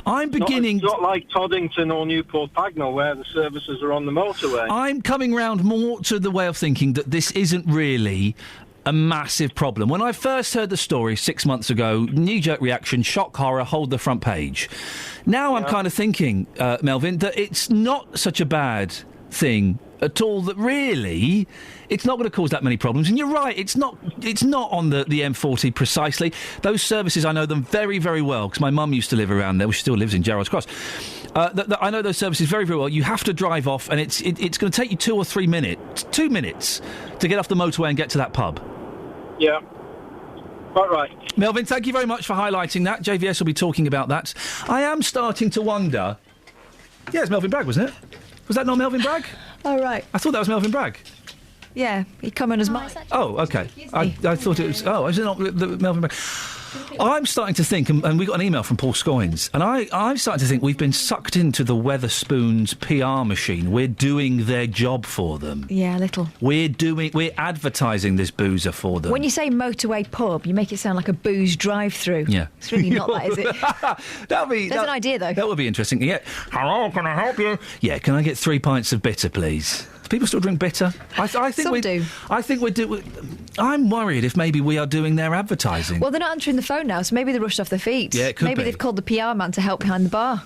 It's not like Toddington or Newport Pagnell where the services are on the motorway. I'm coming round more to the way of thinking that this isn't really a massive problem. When I first heard the story 6 months ago, knee-jerk reaction, shock, horror, hold the front page. Now I'm kind of thinking, Melvin, that it's not such a bad thing at all, that really it's not going to cause that many problems. And you're right, it's not on the M40 precisely. Those services, I know them very, very well, because my mum used to live around there. Well, she still lives in Gerrards Cross. I know those services very, very well. You have to drive off, and it's going to take you 2 or 3 minutes, 2 minutes, to get off the motorway and get to that pub. Yeah. Quite right. Melvin, thank you very much for highlighting that. JVS will be talking about that. I am starting to wonder... Yeah, it's Melvin Bragg, wasn't it? Was that not Melvin Bragg? Oh, right. I thought that was Melvin Bragg. Yeah, he come on as Mike. Oh, OK. I thought it was... Oh, is it not the Melvin Bragg? I'm starting to think, and we got an email from Paul Scoynes, and I'm starting to think we've been sucked into the Wetherspoons PR machine. We're doing their job for them. Yeah, a little. We're advertising this boozer for them. When you say motorway pub, you make it sound like a booze drive-through. Yeah. It's really not that, is it? There's an idea, though. That would be interesting. Yeah. Hello, can I help you? Yeah, can I get 3 pints of bitter, please? Do people still drink bitter? I think Some do. I think we do. I'm worried if maybe we are doing their advertising. Well, they're not answering the phone now, so maybe they rushed off their feet. Yeah, it could maybe be. They've called the PR man to help behind the bar.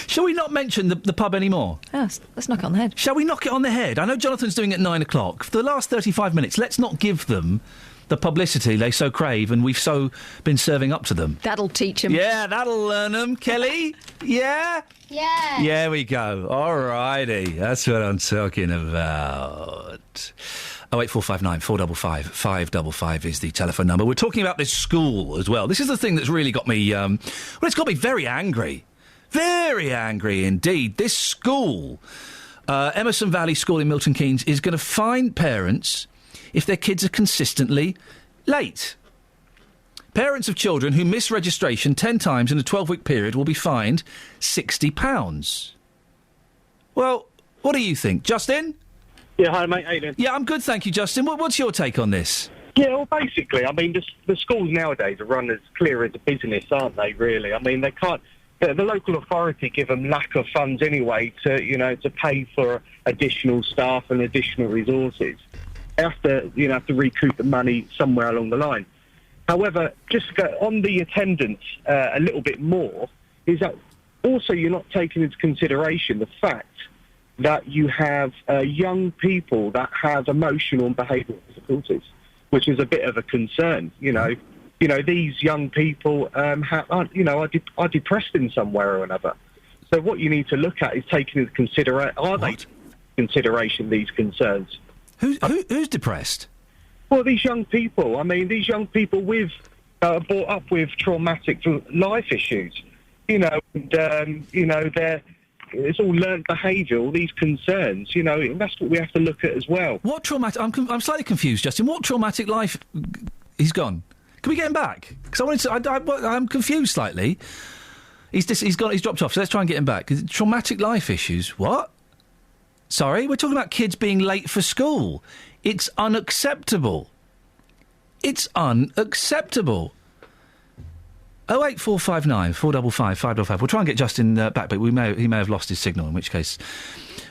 Shall we not mention the pub anymore? Yes, let's knock it on the head. Shall we knock it on the head? I know Jonathan's doing it at 9 o'clock. For the last 35 minutes, let's not give them the publicity they so crave, and we've so been serving up to them. That'll teach them. Yeah, that'll learn them. Kelly? Yeah? Yeah. Yeah, we go. All righty. That's what I'm talking about. 08459 455 555 is the telephone number. We're talking about this school as well. This is the thing that's really got me... it's got me very angry. Very angry indeed. This school, Emerson Valley School in Milton Keynes, is going to fine parents if their kids are consistently late. Parents of children who miss registration 10 times in a 12-week period will be fined £60. Well, what do you think? Justin? Yeah, hi, mate. How you doing? Yeah, I'm good, thank you, Justin. What's your take on this? Yeah, well, basically, I mean, the schools nowadays are run as clear as a business, aren't they, really? I mean, they can't... The local authority give them lack of funds anyway to pay for additional staff and additional resources. They have to recoup the money somewhere along the line. However, just on the attendance a little bit more, is that also you're not taking into consideration the fact that you have young people that have emotional and behavioural difficulties, which is a bit of a concern, these young people are depressed in some way or another. So what you need to look at is taking into consideration these concerns. Who's depressed? Well, these young people. I mean, these young people brought up with traumatic life issues. It's all learned behaviour, all these concerns. And that's what we have to look at as well. What traumatic? I'm slightly confused, Justin. What traumatic life? He's gone. Can we get him back? Because I'm confused slightly. He's dropped off. So let's try and get him back. Traumatic life issues. What? Sorry, we're talking about kids being late for school. It's unacceptable. It's unacceptable. 08459 455 555. We'll try and get Justin back, but he may have lost his signal, in which case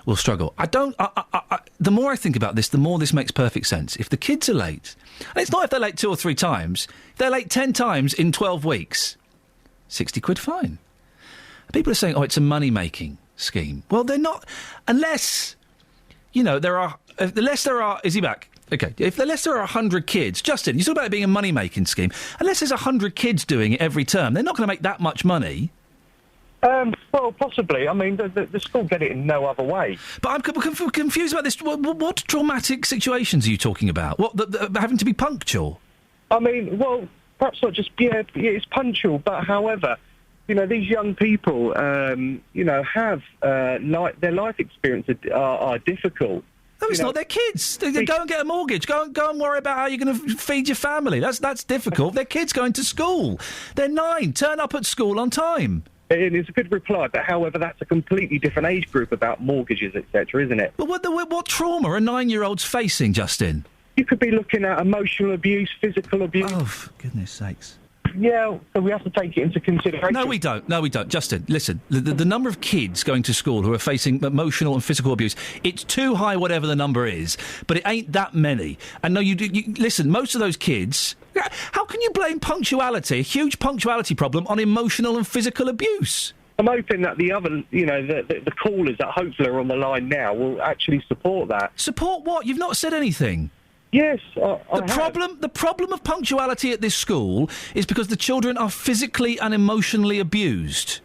we'll struggle. The more I think about this, the more this makes perfect sense. If the kids are late, and it's not if they're late 2 or 3 times, if they're late 10 times in 12 weeks, £60 fine. People are saying, it's a money-making scheme. Well, they're not, unless there are... Is he back? OK. Unless there are 100 kids... Justin, you talk about it being a money-making scheme. Unless there's 100 kids doing it every term, they're not going to make that much money. Well, possibly. I mean, the school get it in no other way. But I'm confused about this. What traumatic situations are you talking about? What, having to be punctual? I mean, well, perhaps not just, it's punctual, but however, these young people, have, their life experiences are difficult. No, it's not. They're kids. Go and get a mortgage. Go and worry about how you're going to feed your family. That's difficult. They're kids going to school. They're 9. Turn up at school on time. It is a good reply, but however, that's a completely different age group about mortgages, etc., isn't it? But what trauma are 9-year-olds facing, Justin? You could be looking at emotional abuse, physical abuse. Oh, for goodness sakes. Yeah, so we have to take it into consideration. No, we don't. Justin, listen, the number of kids going to school who are facing emotional and physical abuse, it's too high, whatever the number is, but it ain't that many. And no, you listen, most of those kids, how can you blame punctuality, a huge punctuality problem, on emotional and physical abuse? I'm hoping that the other, the callers that hopefully are on the line now will actually support that. Support what? You've not said anything. Yes, The problem of punctuality at this school is because the children are physically and emotionally abused.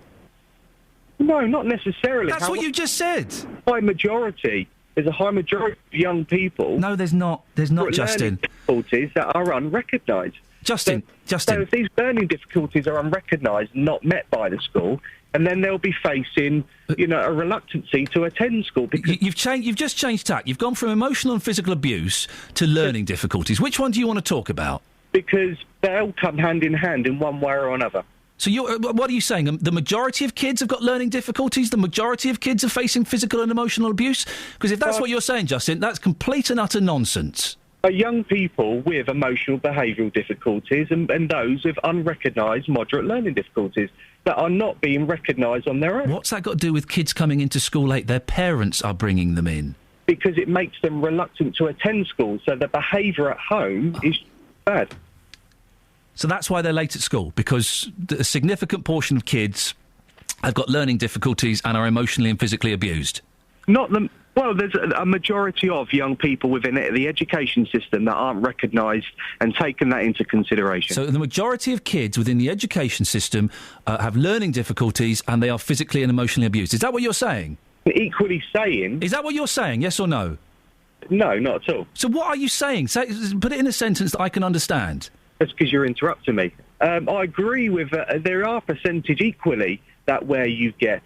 No, not necessarily. That's what you just said. High majority. There's a high majority of young people. No, there's not. There's not, Justin. Difficulties that are unrecognised. Justin. So if these learning difficulties are unrecognised, not met by the school, and then they'll be facing, a reluctancy to attend school. Because You've just changed tack. You've gone from emotional and physical abuse to learning difficulties. Which one do you want to talk about? Because they all come hand in hand in one way or another. So what are you saying? The majority of kids have got learning difficulties? The majority of kids are facing physical and emotional abuse? Because if that's what you're saying, Justin, that's complete and utter nonsense. Young people with emotional behavioural difficulties and those with unrecognised moderate learning difficulties that are not being recognised on their own. What's that got to do with kids coming into school late? Their parents are bringing them in. Because it makes them reluctant to attend school, so the behaviour at home is bad. So that's why they're late at school, because a significant portion of kids have got learning difficulties and are emotionally and physically abused. Well, there's a majority of young people within the education system that aren't recognised and taken that into consideration. So the majority of kids within the education system have learning difficulties and they are physically and emotionally abused. Is that what you're saying? Equally saying... Is that what you're saying, yes or no? No, not at all. So what are you saying? Put it in a sentence that I can understand. That's because you're interrupting me. I agree with... there are percentage equally that where you get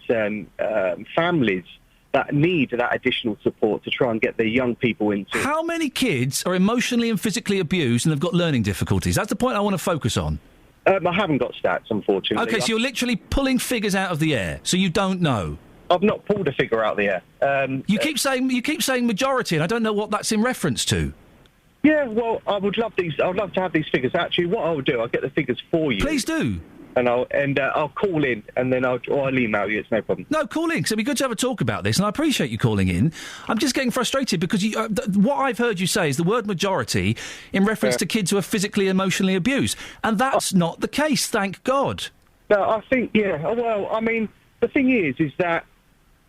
families that need that additional support to try and get their young people into... How many kids are emotionally and physically abused and have got learning difficulties? That's the point I want to focus on. I haven't got stats, unfortunately. OK, so you're literally pulling figures out of the air, so you don't know? I've not pulled a figure out of the air. You keep saying majority, and I don't know what that's in reference to. Yeah, well, I'd love to have these figures. Actually, what I'll do, I'll get the figures for you. Please do. And I'll call in, and then I'll email you. It's no problem. No, call in, because it'd be good to have a talk about this, and I appreciate you calling in. I'm just getting frustrated because what I've heard you say is the word majority in reference to kids who are physically, emotionally abused, and that's not the case. Thank God. No, I think Well, I mean, the thing is that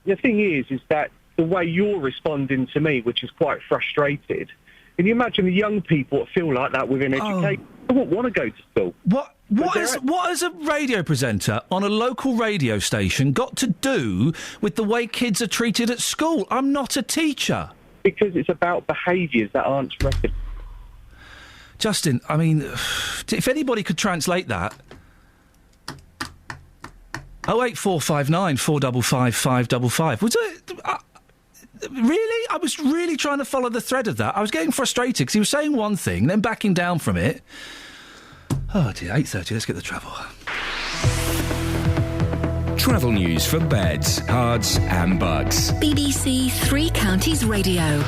the way you're responding to me, which is quite frustrated. Can you imagine the young people that feel like that within education? They won't want to go to school. What has a radio presenter on a local radio station got to do with the way kids are treated at school? I'm not a teacher. Because it's about behaviours that aren't recognized. Justin, I mean, if anybody could translate that... 08459 455 555. Was it... really? I was really trying to follow the thread of that. I was getting frustrated because he was saying one thing, then backing down from it. Oh dear, 8:30, let's get the travel. Travel news for beds, cards and bugs. BBC Three Counties Radio.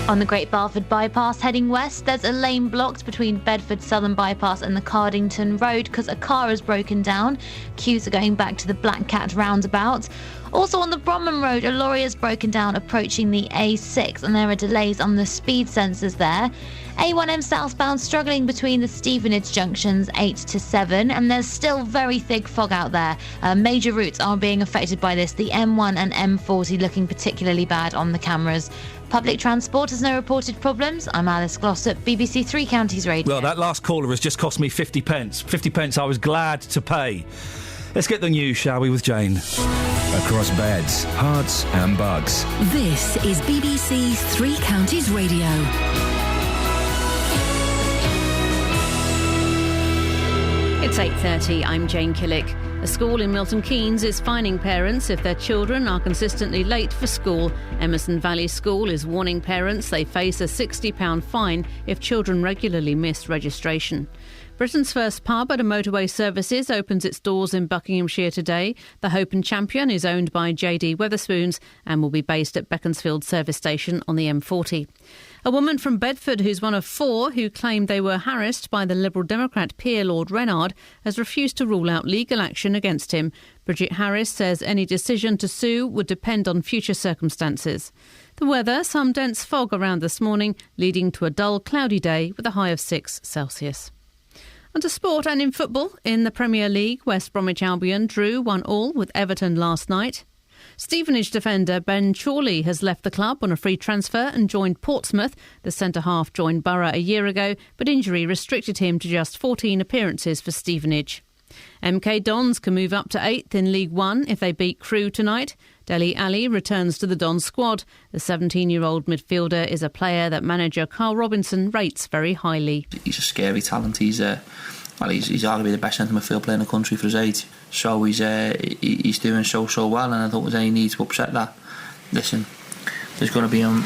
On the Great Barford Bypass heading west, there's a lane blocked between Bedford Southern Bypass and the Cardington Road because a car has broken down. Queues are going back to the Black Cat roundabout. Also on the Bromham Road, a lorry has broken down approaching the A6 and there are delays on the speed sensors there. A1M southbound struggling between the Stevenage junctions 8 to 7 and there's still very thick fog out there. Major routes are being affected by this, the M1 and M40 looking particularly bad on the cameras. Public transport has no reported problems. I'm Alice Glossop, BBC Three Counties Radio. Well, that last caller has just cost me 50 pence. 50 pence I was glad to pay. Let's get the news, shall we, with Jane? Across beds, hearts and bugs. This is BBC Three Counties Radio. It's 8:30. I'm Jane Killick. A school in Milton Keynes is fining parents if their children are consistently late for school. Emerson Valley School is warning parents they face a £60 fine if children regularly miss registration. Britain's first pub at a motorway services opens its doors in Buckinghamshire today. The Hope and Champion is owned by JD Wetherspoons and will be based at Beaconsfield service station on the M40. A woman from Bedford, who's one of 4 who claimed they were harassed by the Liberal Democrat peer Lord Reynard, has refused to rule out legal action against him. Bridget Harris says any decision to sue would depend on future circumstances. The weather, some dense fog around this morning, leading to a dull, cloudy day with a high of 6 Celsius. And to sport and in football, in the Premier League, West Bromwich Albion drew 1-1 with Everton last night. Stevenage defender Ben Chorley has left the club on a free transfer and joined Portsmouth. The centre-half joined Borough a year ago, but injury restricted him to just 14 appearances for Stevenage. MK Dons can move up to 8th in League One if they beat Crewe tonight. Dele Alli returns to the Dons squad. The 17-year-old midfielder is a player that manager Carl Robinson rates very highly. He's a scary talent. He's arguably the best centre midfield player in the country for his age. So he's doing so well, and I don't think there's any need to upset that. Listen, there's going to be a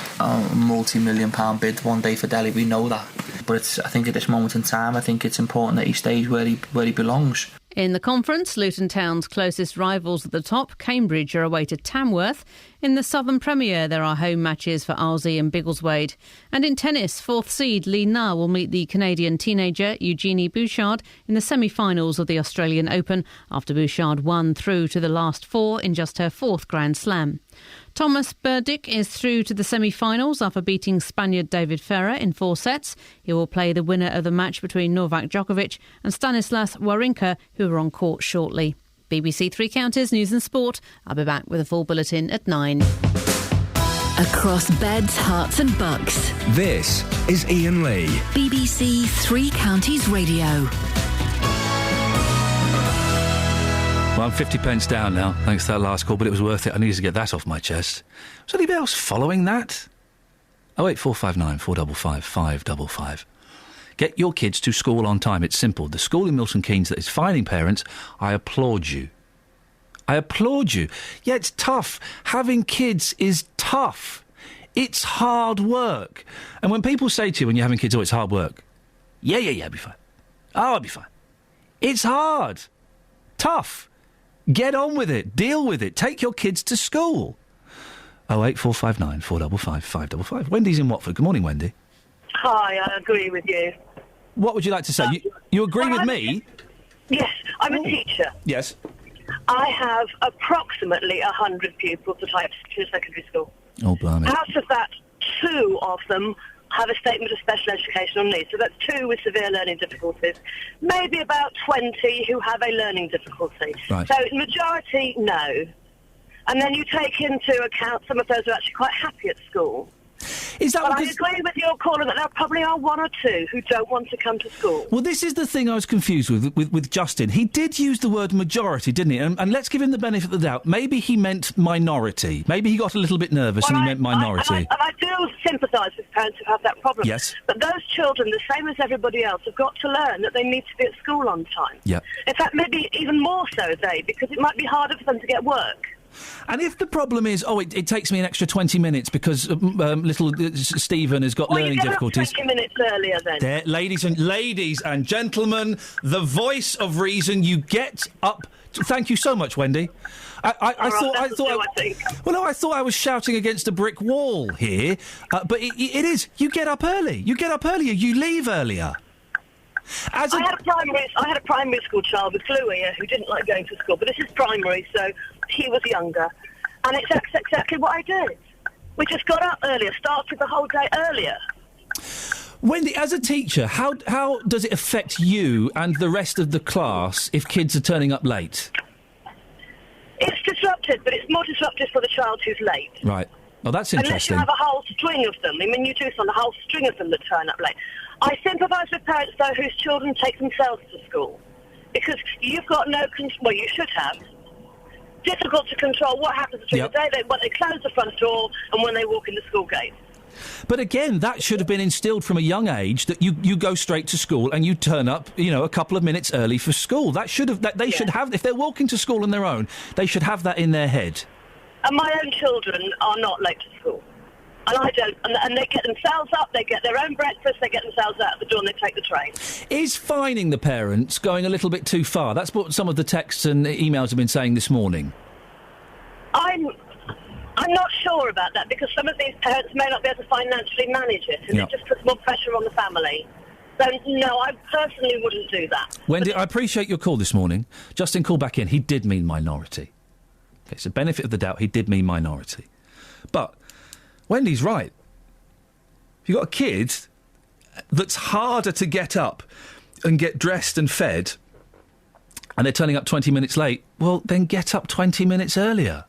multi-million-pound bid one day for Dele. We know that, but I think at this moment in time, I think it's important that he stays where he belongs. In the conference, Luton Town's closest rivals at the top, Cambridge, are away to Tamworth. In the Southern Premier, there are home matches for Arlesey and Biggleswade. And in tennis, 4th seed Lee Na will meet the Canadian teenager Eugenie Bouchard in the semi-finals of the Australian Open after Bouchard won through to the last 4 in just her 4th Grand Slam. Thomas Burdick is through to the semi-finals after beating Spaniard David Ferrer in 4 sets. He will play the winner of the match between Novak Djokovic and Stanislas Wawrinka, who are on court shortly. BBC Three Counties News and Sport. I'll be back with a full bulletin at 9. Across beds, hearts and bucks. This is Iain Lee. BBC Three Counties Radio. Well, I'm 50 pence down now, thanks to that last call, but it was worth it. I needed to get that off my chest. Was anybody else following that? 08459 455 555. Get your kids to school on time. It's simple. The school in Milton Keynes that is fining parents, I applaud you. I applaud you. Yeah, it's tough. Having kids is tough. It's hard work. And when people say to you when you're having kids, oh, it's hard work. Yeah, I'll be fine. Oh, I'll be fine. It's hard. Tough. Get on with it. Deal with it. Take your kids to school. 08459 455 555. Wendy's in Watford. Good morning, Wendy. Hi, I agree with you. What would you like to say? You agree with me? Yes, I'm a teacher. Yes. I have approximately 100 pupils that I have in secondary school. Oh, blimey. Out of that, 2 of them have a statement of special educational needs. So that's 2 with severe learning difficulties. Maybe about 20 who have a learning difficulty. Right. So majority, no. And then you take into account some of those who are actually quite happy at school. Is that but I agree with your caller that there probably are 1 or 2 who don't want to come to school. Well, this is the thing I was confused with Justin. He did use the word majority, didn't he? And let's give him the benefit of the doubt. Maybe he meant minority. Maybe he got a little bit nervous and he meant minority. I do sympathise with parents who have that problem. Yes. But those children, the same as everybody else, have got to learn that they need to be at school on time. Yeah. In fact, maybe even more so, because it might be harder for them to get work. And if the problem is, it takes me an extra 20 minutes because little Stephen has got learning difficulties. 20 minutes earlier then. There, ladies and gentlemen, the voice of reason, you get up. Thank you so much, Wendy. I thought I was shouting against a brick wall here, but it is. You get up early. You get up earlier. You leave earlier. I had a primary school child with flu ear who didn't like going to school, but this is primary, so he was younger. And it's exactly what I did. We just got up earlier, started the whole day earlier. Wendy, as a teacher, how does it affect you and the rest of the class if kids are turning up late? It's disruptive, but it's more disruptive for the child who's late. Right. Well, that's Unless interesting. you have a whole string of them. I mean, you do on a whole string of them that turn up late. I sympathise with parents, though, whose children take themselves to school. because you've got no control. Well, you should have. Difficult to control what happens during the day when they close the front door and when they walk in the school gate. But again, that should have been instilled from a young age, that you go straight to school and you turn up, a couple of minutes early for school. That should have. They should have. If they're walking to school on their own, they should have that in their head. And my own children are not late to school. And I don't. And they get themselves up, they get their own breakfast, they get themselves out the door and they take the train. Is fining the parents going a little bit too far? That's what some of the texts and emails have been saying this morning. I'm not sure about that, because some of these parents may not be able to financially manage it, and it just puts more pressure on the family. So, no, I personally wouldn't do that. Wendy, I appreciate your call this morning. Justin, call back in. He did mean minority. Okay, so benefit of the doubt, he did mean minority. But Wendy's right. If you've got a kid that's harder to get up and get dressed and fed, and they're turning up 20 minutes late, well, then get up 20 minutes earlier.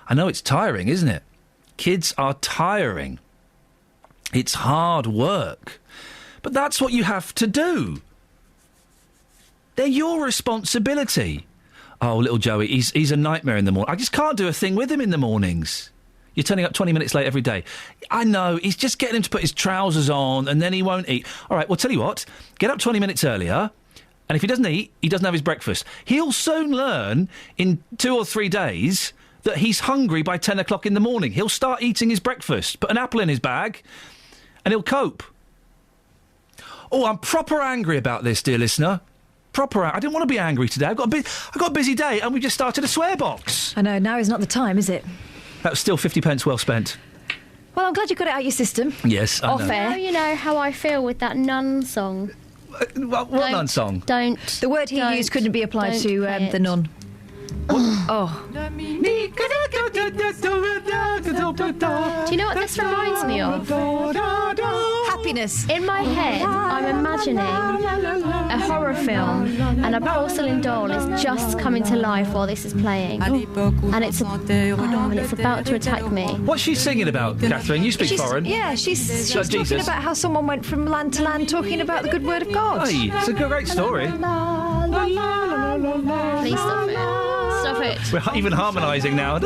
I know it's tiring, isn't it? Kids are tiring. It's hard work. But that's what you have to do. They're your responsibility. Oh, little Joey, he's a nightmare in the morning. I just can't do a thing with him in the mornings. You're turning up 20 minutes late every day. I know, he's just getting him to put his trousers on and then he won't eat. All right, well, tell you what, get up 20 minutes earlier, and if he doesn't eat, he doesn't have his breakfast. He'll soon learn in 2 or 3 days that he's hungry by 10 o'clock in the morning. He'll start eating his breakfast, put an apple in his bag, and he'll cope. Oh, I'm proper angry about this, dear listener. I didn't want to be angry today. I've got a busy day, and we've just started a swear box. I know, now is not the time, is it? That was still 50 pence well spent. Well, I'm glad you got it out your system. Yes, I know. Off air. Now you know how I feel with that nun song. What nun song? Don't. The word he used couldn't be applied to the nun. Oh. Do you know what this reminds me of? Happiness. In my head, I'm imagining a horror film and a porcelain doll is just coming to life while this is playing. And it's about to attack me. What's she singing about, Catherine? You speak foreign. Yeah, she's talking about how someone went from land to land talking about the good word of God. Hey, it's a great story. Please stop it. Stop it. We're even harmonising now.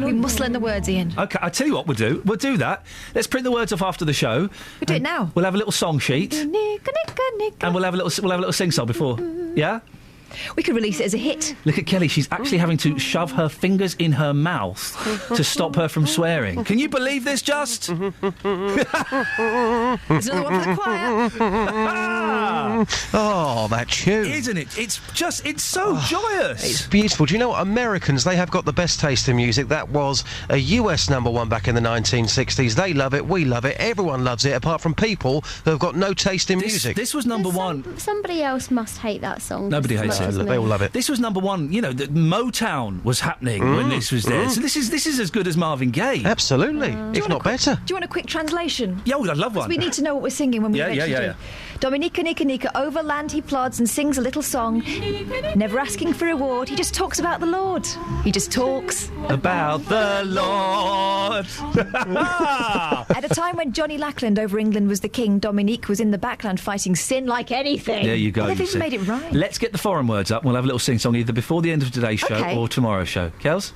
We must learn the words, Ian. OK, I'll tell you what we'll do. We'll do that. Let's print the words off after the show. We'll do it now. We'll have a little song sheet. And we'll have a little sing-song before. Yeah? We could release it as a hit. Look at Kelly, she's actually having to shove her fingers in her mouth to stop her from swearing. Can you believe this, Just? There's another one for the choir. Oh, that tune. Isn't it? It's so joyous. It's beautiful. Do you know what? Americans, they have got the best taste in music. That was a US #1 back in the 1960s. They love it, we love it, everyone loves it, apart from people who have got no taste in music. This was #1. Somebody else must hate that song. Nobody hates it. They all love it. This was #1. You know, the Motown was happening when this was there. So this is as good as Marvin Gaye. Absolutely, if not better. Do you want a quick translation? Yeah, I'd love one. We need to know what we're singing when we Yeah. Dominica Nika over land he plods and sings a little song. Never asking for reward, he just talks about the Lord. He just talks about the Lord. At a time when Johnny Lackland over England was the king, Dominique was in the backland fighting sin like anything. There you go. Well, they've even made it right. Let's get the foreign words up. We'll have a little sing-song either before the end of today's show or tomorrow's show. Kels?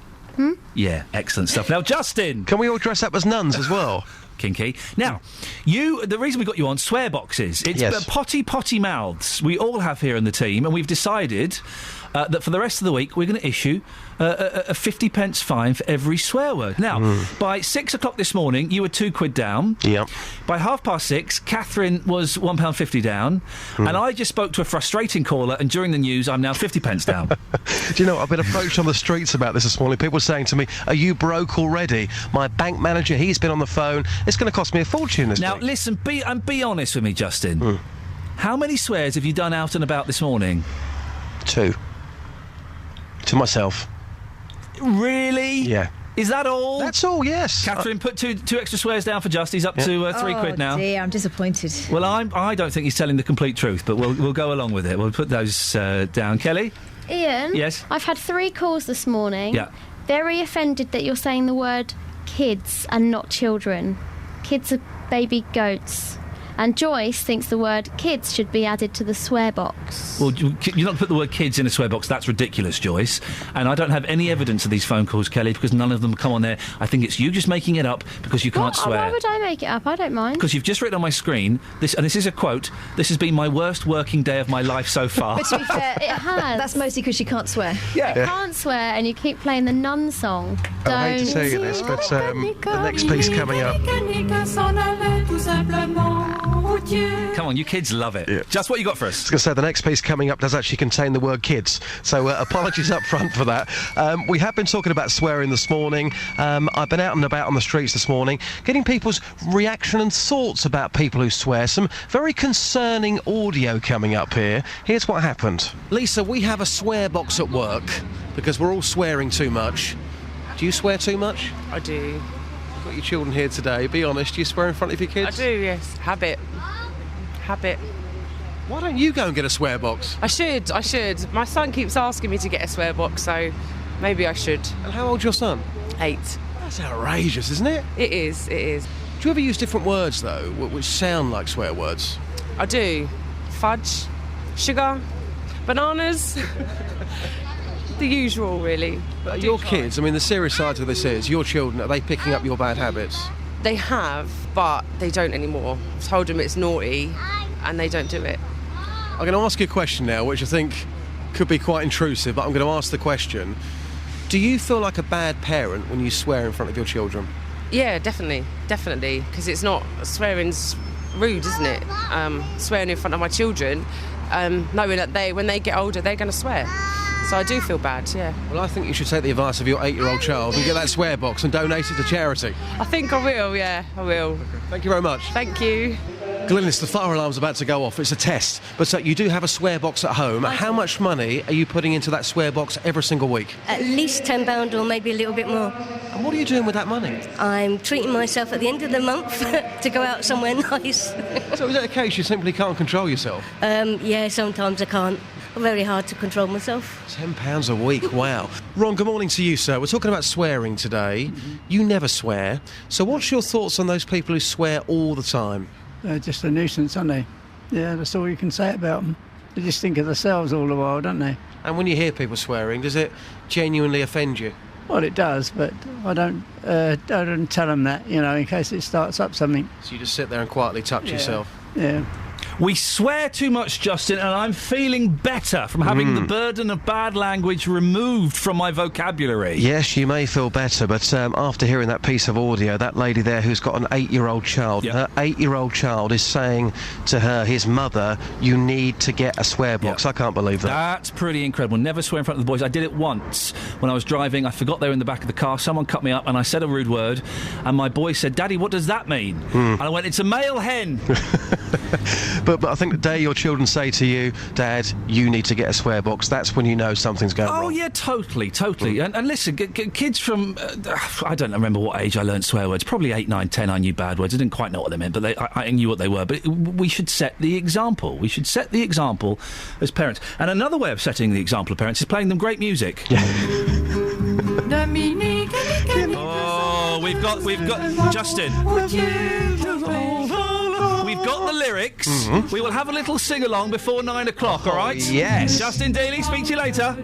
Yeah, excellent stuff. Now, Justin! Can we all dress up as nuns as well? Kinky. Now, the reason we got you on, swear boxes. It's potty mouths we all have here in the team, and we've decided that for the rest of the week we're going to issue a 50 pence fine for every swear word. Now, by 6 o'clock this morning, you were £2 down. Yeah. By 6:30, Catherine was £1.50 down, and I just spoke to a frustrating caller, and during the news, I'm now 50 pence down. Do you know, I've been approached on the streets about this morning. People saying to me, "Are you broke already?" My bank manager, he's been on the phone. It's going to cost me a fortune this week. Now, listen, be honest with me, Justin. How many swears have you done out and about this morning? 2. To myself. Really? Yeah. Is that all? That's all, yes. Catherine, put two extra swears down for Just. He's up to £3 now. Oh dear, I'm disappointed. Well, I don't think he's telling the complete truth, but we'll go along with it. We'll put those down. Kelly? Ian? Yes? I've had 3 calls this morning. Yeah. Very offended that you're saying the word kids and not children. Kids are baby goats. And Joyce thinks the word kids should be added to the swear box. Well, you're not put the word kids in a swear box. That's ridiculous, Joyce. And I don't have any evidence of these phone calls, Kelly, because none of them come on there. I think it's you just making it up because you can't swear. Why would I make it up? I don't mind. Because you've just written on my screen, this is a quote, "This has been my worst working day of my life so far." But to be fair, It has. That's mostly because she can't swear. You can't swear and you keep playing the Nun song. I hate to tell you this, but the next piece coming up. Come on, you kids love it. Yeah. Just what you got for us? I was going to say, the next piece coming up does actually contain the word kids, so apologies up front for that. We have been talking about swearing this morning. I've been out and about on the streets this morning, getting people's reaction and thoughts about people who swear. Some very concerning audio coming up here. Here's what happened. Lisa, we have a swear box at work because we're all swearing too much. Do you swear too much? I do. You've got your children here today. Be honest, do you swear in front of your kids? I do, yes. Habit. Why don't you go and get a swear box? I should. My son keeps asking me to get a swear box, so maybe I should. And how old's your son? 8. That's outrageous, isn't it? It is. Do you ever use different words, though, which sound like swear words? I do. Fudge, sugar, bananas. The usual, really. But your kids, I mean, the serious side to this is, your children, are they picking up your bad habits? They have, but they don't anymore. I've told them it's naughty, and they don't do it. I'm going to ask you a question now, which I think could be quite intrusive, but I'm going to ask the question. Do you feel like a bad parent when you swear in front of your children? Yeah, definitely, because it's not, swearing's rude, isn't it? Swearing in front of my children, knowing that when they get older, they're going to swear. So I do feel bad, yeah. Well, I think you should take the advice of your 8-year-old child and get that swear box and donate it to charity. I think I will, yeah, I will. Okay. Thank you very much. Thank you. Glynis, the fire alarm's about to go off. It's a test. But you do have a swear box at home. How much money are you putting into that swear box every single week? At least £10 or maybe a little bit more. And what are you doing with that money? I'm treating myself at the end of the month to go out somewhere nice. So is that a case you simply can't control yourself? Yeah, sometimes I can't. Very hard to control myself. £10 a week, wow. Ron, good morning to you, sir. We're talking about swearing today. You never swear. So what's your thoughts on those people who swear all the time? They're just a nuisance, aren't they? Yeah, that's all you can say about them. They just think of themselves all the while, don't they? And when you hear people swearing, does it genuinely offend you? Well, it does, but I don't tell them that, in case it starts up something. So you just sit there and quietly touch yourself? Yeah. We swear too much, Justin, and I'm feeling better from having the burden of bad language removed from my vocabulary. Yes, you may feel better, but after hearing that piece of audio, that lady there who's got an 8-year-old child, her 8-year-old child is saying to his mother, you need to get a swear box. I can't believe that. That's pretty incredible. Never swear in front of the boys. I did it once when I was driving. I forgot they were in the back of the car. Someone cut me up and I said a rude word, and my boy said, Daddy, what does that mean? And I went, it's a male hen. But I think the day your children say to you, Dad, you need to get a swear box, that's when you know something's going wrong. Oh, yeah, totally. And listen, kids from... I don't remember what age I learned swear words. Probably 8, 9, 10 I knew bad words. I didn't quite know what they meant, but I knew what they were. But we should set the example. We should set the example as parents. And another way of setting the example of parents is playing them great music. Yeah. Oh, we've got... Justin... We've got the lyrics. We will have a little sing-along before 9 o'clock, all right? Yes. Justin Daly, speak to you later.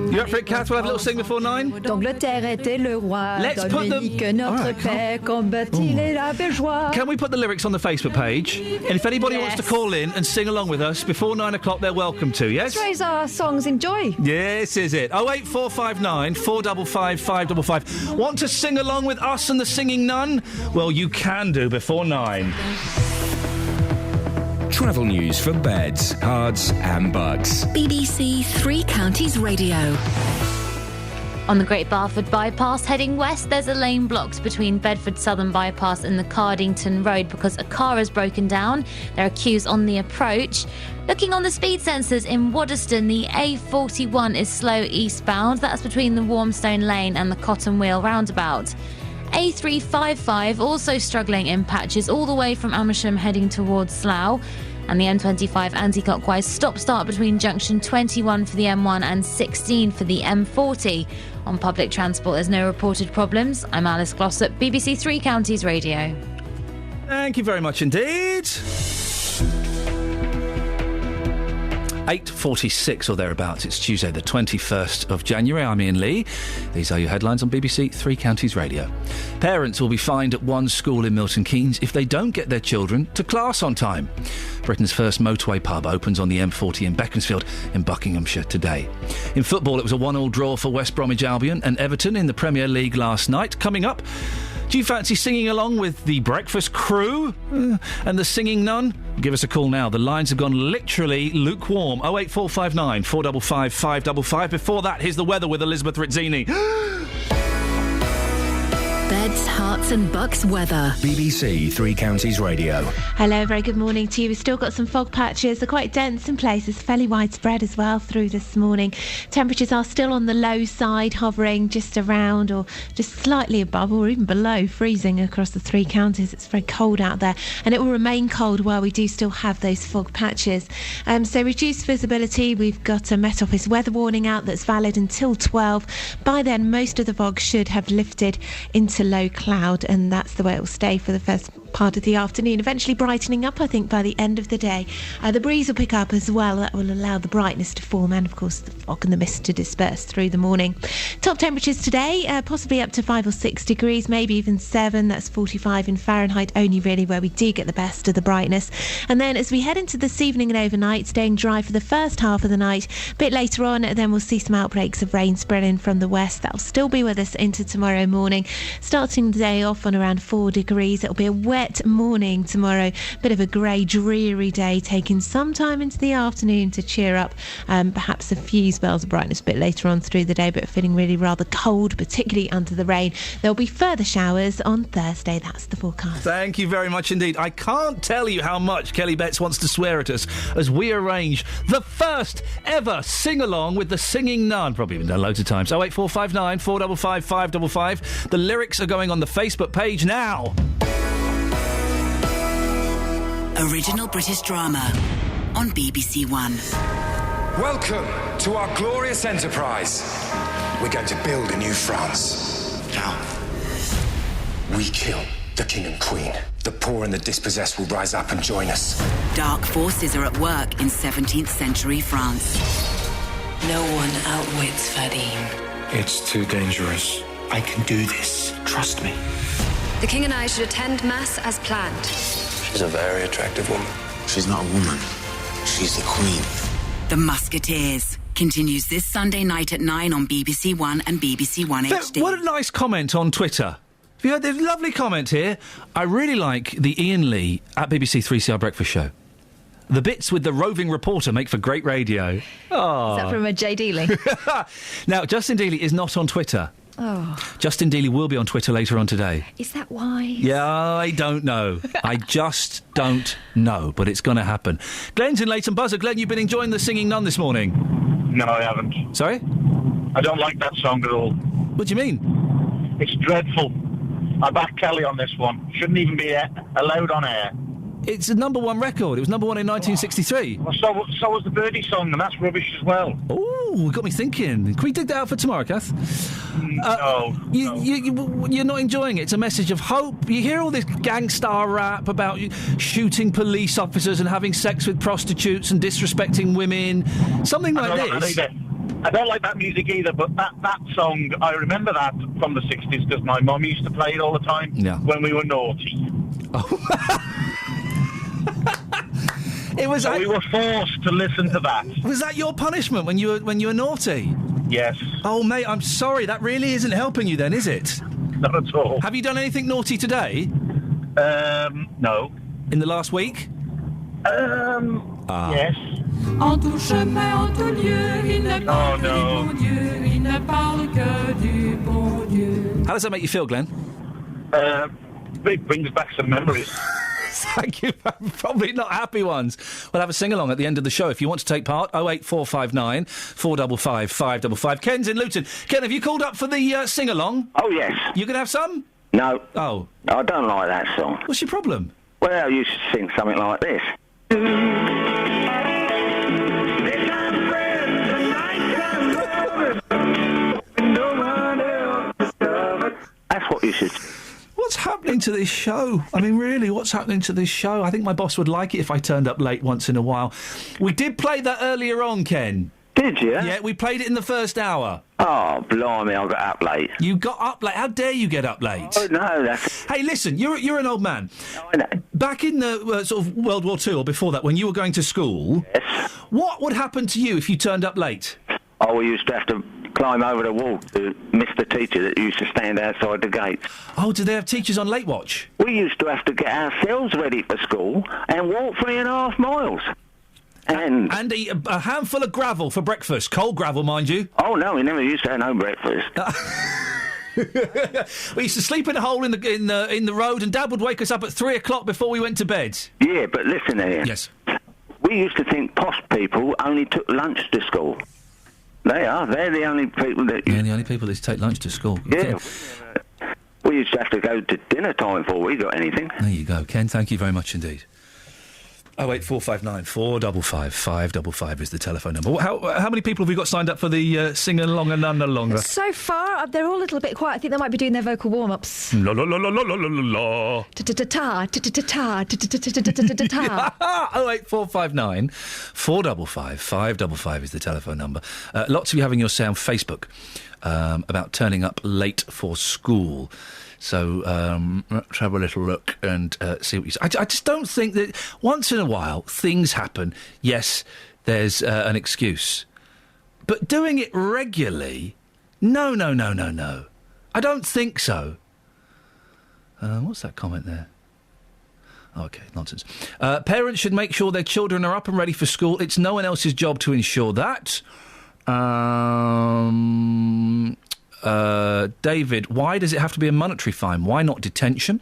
You up for it, Kath? We'll have a little sing before 9? D'Angleterre était le roi. Let's put them... Notre père combattit les bourgeois. Can we put the lyrics on the Facebook page? And if anybody wants to call in and sing along with us before 9 o'clock, they're welcome to, yes? Let's raise our songs in joy. Yes, is it. 08459 455 555. Want to sing along with us and the Singing Nun? Well, you can do before 9. Travel news for beds, cards and bugs. BBC Three Counties Radio. On the Great Barford Bypass heading west, there's a lane blocked between Bedford Southern Bypass and the Cardington Road because a car has broken down. There are queues on the approach. Looking on the speed sensors in Waddesdon, the A41 is slow eastbound. That's between the Warmstone Lane and the Cotton Wheel roundabout. A355 also struggling in patches all the way from Amersham heading towards Slough. And the M25 anti-clockwise stop-start between junction 21 for the M1 and 16 for the M40. On public transport, there's no reported problems. I'm Alice Glossop, BBC Three Counties Radio. Thank you very much indeed. 8:46 or thereabouts. It's Tuesday, the 21st of January. I'm Iain Lee. These are your headlines on BBC Three Counties Radio. Parents will be fined at one school in Milton Keynes if they don't get their children to class on time. Britain's first motorway pub opens on the M40 in Beaconsfield in Buckinghamshire today. In football, it was a 1-1 draw for West Bromwich Albion and Everton in the Premier League last night. Coming up, do you fancy singing along with the breakfast crew and the singing nun? Give us a call now. The lines have gone literally lukewarm. 08459 455 555. Before that, here's the weather with Elizabeth Rizzini. Beds, Herts and Bucks weather. BBC Three Counties Radio. Hello, very good morning to you. We've still got some fog patches. They're quite dense in places, fairly widespread as well through this morning. Temperatures are still on the low side, hovering just around or just slightly above or even below freezing across the three counties. It's very cold out there, and it will remain cold while we do still have those fog patches. So reduced visibility. We've got a Met Office weather warning out that's valid until 12. By then, most of the fog should have lifted into low cloud, and that's the way it will stay for the first part of the afternoon, eventually brightening up, I think, by the end of the day. The breeze will pick up as well. That will allow the brightness to form and, of course, the fog and the mist to disperse through the morning. Top temperatures today, possibly up to 5 or 6 degrees, maybe even 7. That's 45 in Fahrenheit, only really where we do get the best of the brightness. And then as we head into this evening and overnight, staying dry for the first half of the night. A bit later on, then we'll see some outbreaks of rain spreading from the west. That'll still be with us into tomorrow morning. Starting the day off on around 4 degrees. It'll be a wet morning tomorrow. Bit of a grey, dreary day, taking some time into the afternoon to cheer up. Perhaps a few spells of brightness a bit later on through the day, but feeling really rather cold, particularly under the rain. There'll be further showers on Thursday. That's the forecast. Thank you very much indeed. I can't tell you how much Kelly Betts wants to swear at us as we arrange the first ever sing-along with the Singing Nun. Probably been done loads of times. 08459 455 555. The lyrics are going on the Facebook page now. Original British drama on BBC One. Welcome to our glorious enterprise. We're going to build a new France. How? We kill the king and queen. The poor and the dispossessed will rise up and join us. Dark forces are at work in 17th century France. No one outwits Fadim. It's too dangerous. I can do this. Trust me. The king and I should attend mass as planned. She's a very attractive woman. She's not a woman. She's the queen. The Musketeers continues this Sunday night at 9 on BBC One and BBC One HD. What a nice comment on Twitter. Have you heard this lovely comment here? I really like the Iain Lee at BBC 3CR Breakfast Show. The bits with the roving reporter make for great radio. Oh. Is that from a J. Dealey? Now, Justin Dealey is not on Twitter. Oh. Justin Dealey will be on Twitter later on today. Is that wise? Yeah, I don't know. I just don't know, but it's going to happen. Glenn's in Leighton Buzzard. Glenn, you've been enjoying the Singing Nun this morning? No, I haven't. Sorry? I don't like that song at all. What do you mean? It's dreadful. I back Kelly on this one. Shouldn't even be allowed on air. It's a number one record. It was number one in 1963. Well, so was the Birdie song, and that's rubbish as well. Oh, got me thinking. Can we dig that out for tomorrow, Kath? No. You're not enjoying it. It's a message of hope. You hear all this gangstar rap about shooting police officers and having sex with prostitutes and disrespecting women. Something like this. I don't like that music either, but that song, I remember that from the 60s because my mum used to play it all the time when we were naughty. Oh. It was. So we were forced to listen to that. Was that your punishment when you were naughty? Yes. Oh, mate, I'm sorry. That really isn't helping you, then, is it? Not at all. Have you done anything naughty today? No. In the last week? Yes. Oh no. How does that make you feel, Glenn? It brings back some memories. Thank you. Probably not happy ones. We'll have a sing-along at the end of the show. If you want to take part, 08459 455 555. Ken's in Luton. Ken, have you called up for the sing-along? Oh, yes. You can have some? No. Oh. I don't like that song. What's your problem? Well, you should sing something like this. That's what you should... What's happening happening to this show? I mean, really, what's happening to this show? I think my boss would like it if I turned up late once in a while. We did play that earlier on, Ken. Did you? Yeah, we played it in the first hour. Oh, blimey, I got up late. You got up late? How dare you get up late? Oh, no, that's... Hey, listen, you're an old man. Oh, I know. Back in the sort of World War II or before that, when you were going to school, yes. What would happen to you if you turned up late? Oh, we used to have to climb over the wall to miss the teacher that used to stand outside the gate. Oh, did they have teachers on late watch? We used to have to get ourselves ready for school and walk 3.5 miles. And eat a handful of gravel for breakfast. Cold gravel, mind you. Oh, no, we never used to have no breakfast. We used to sleep in a hole in the road, and Dad would wake us up at 3 o'clock before we went to bed. Yeah, but listen here. Yes. We used to think posh people only took lunch to school. They are. They're the only people that... They're the only people that take lunch to school. Yeah. We used to have to go to dinner time before we got anything. There you go. Ken, thank you very much indeed. 08459 455 555 is the telephone number. How many people have we got signed up for the sing-along and none-alonger? So far, they're all a little bit quiet. I think they might be doing their vocal warm-ups. La la la la la la la la. Ta-ta-ta-ta, ta-ta-ta-ta, ta-ta-ta-ta-ta-ta-ta. 08459 455 555 is the telephone number. Lots of you having your say on Facebook about turning up late for school. So let's have a little look and see what you say. I just don't think that once in a while things happen. Yes, there's an excuse. But doing it regularly, no. I don't think so. What's that comment there? OK, nonsense. Parents should make sure their children are up and ready for school. It's no one else's job to ensure that. David, why does it have to be a monetary fine? Why not detention?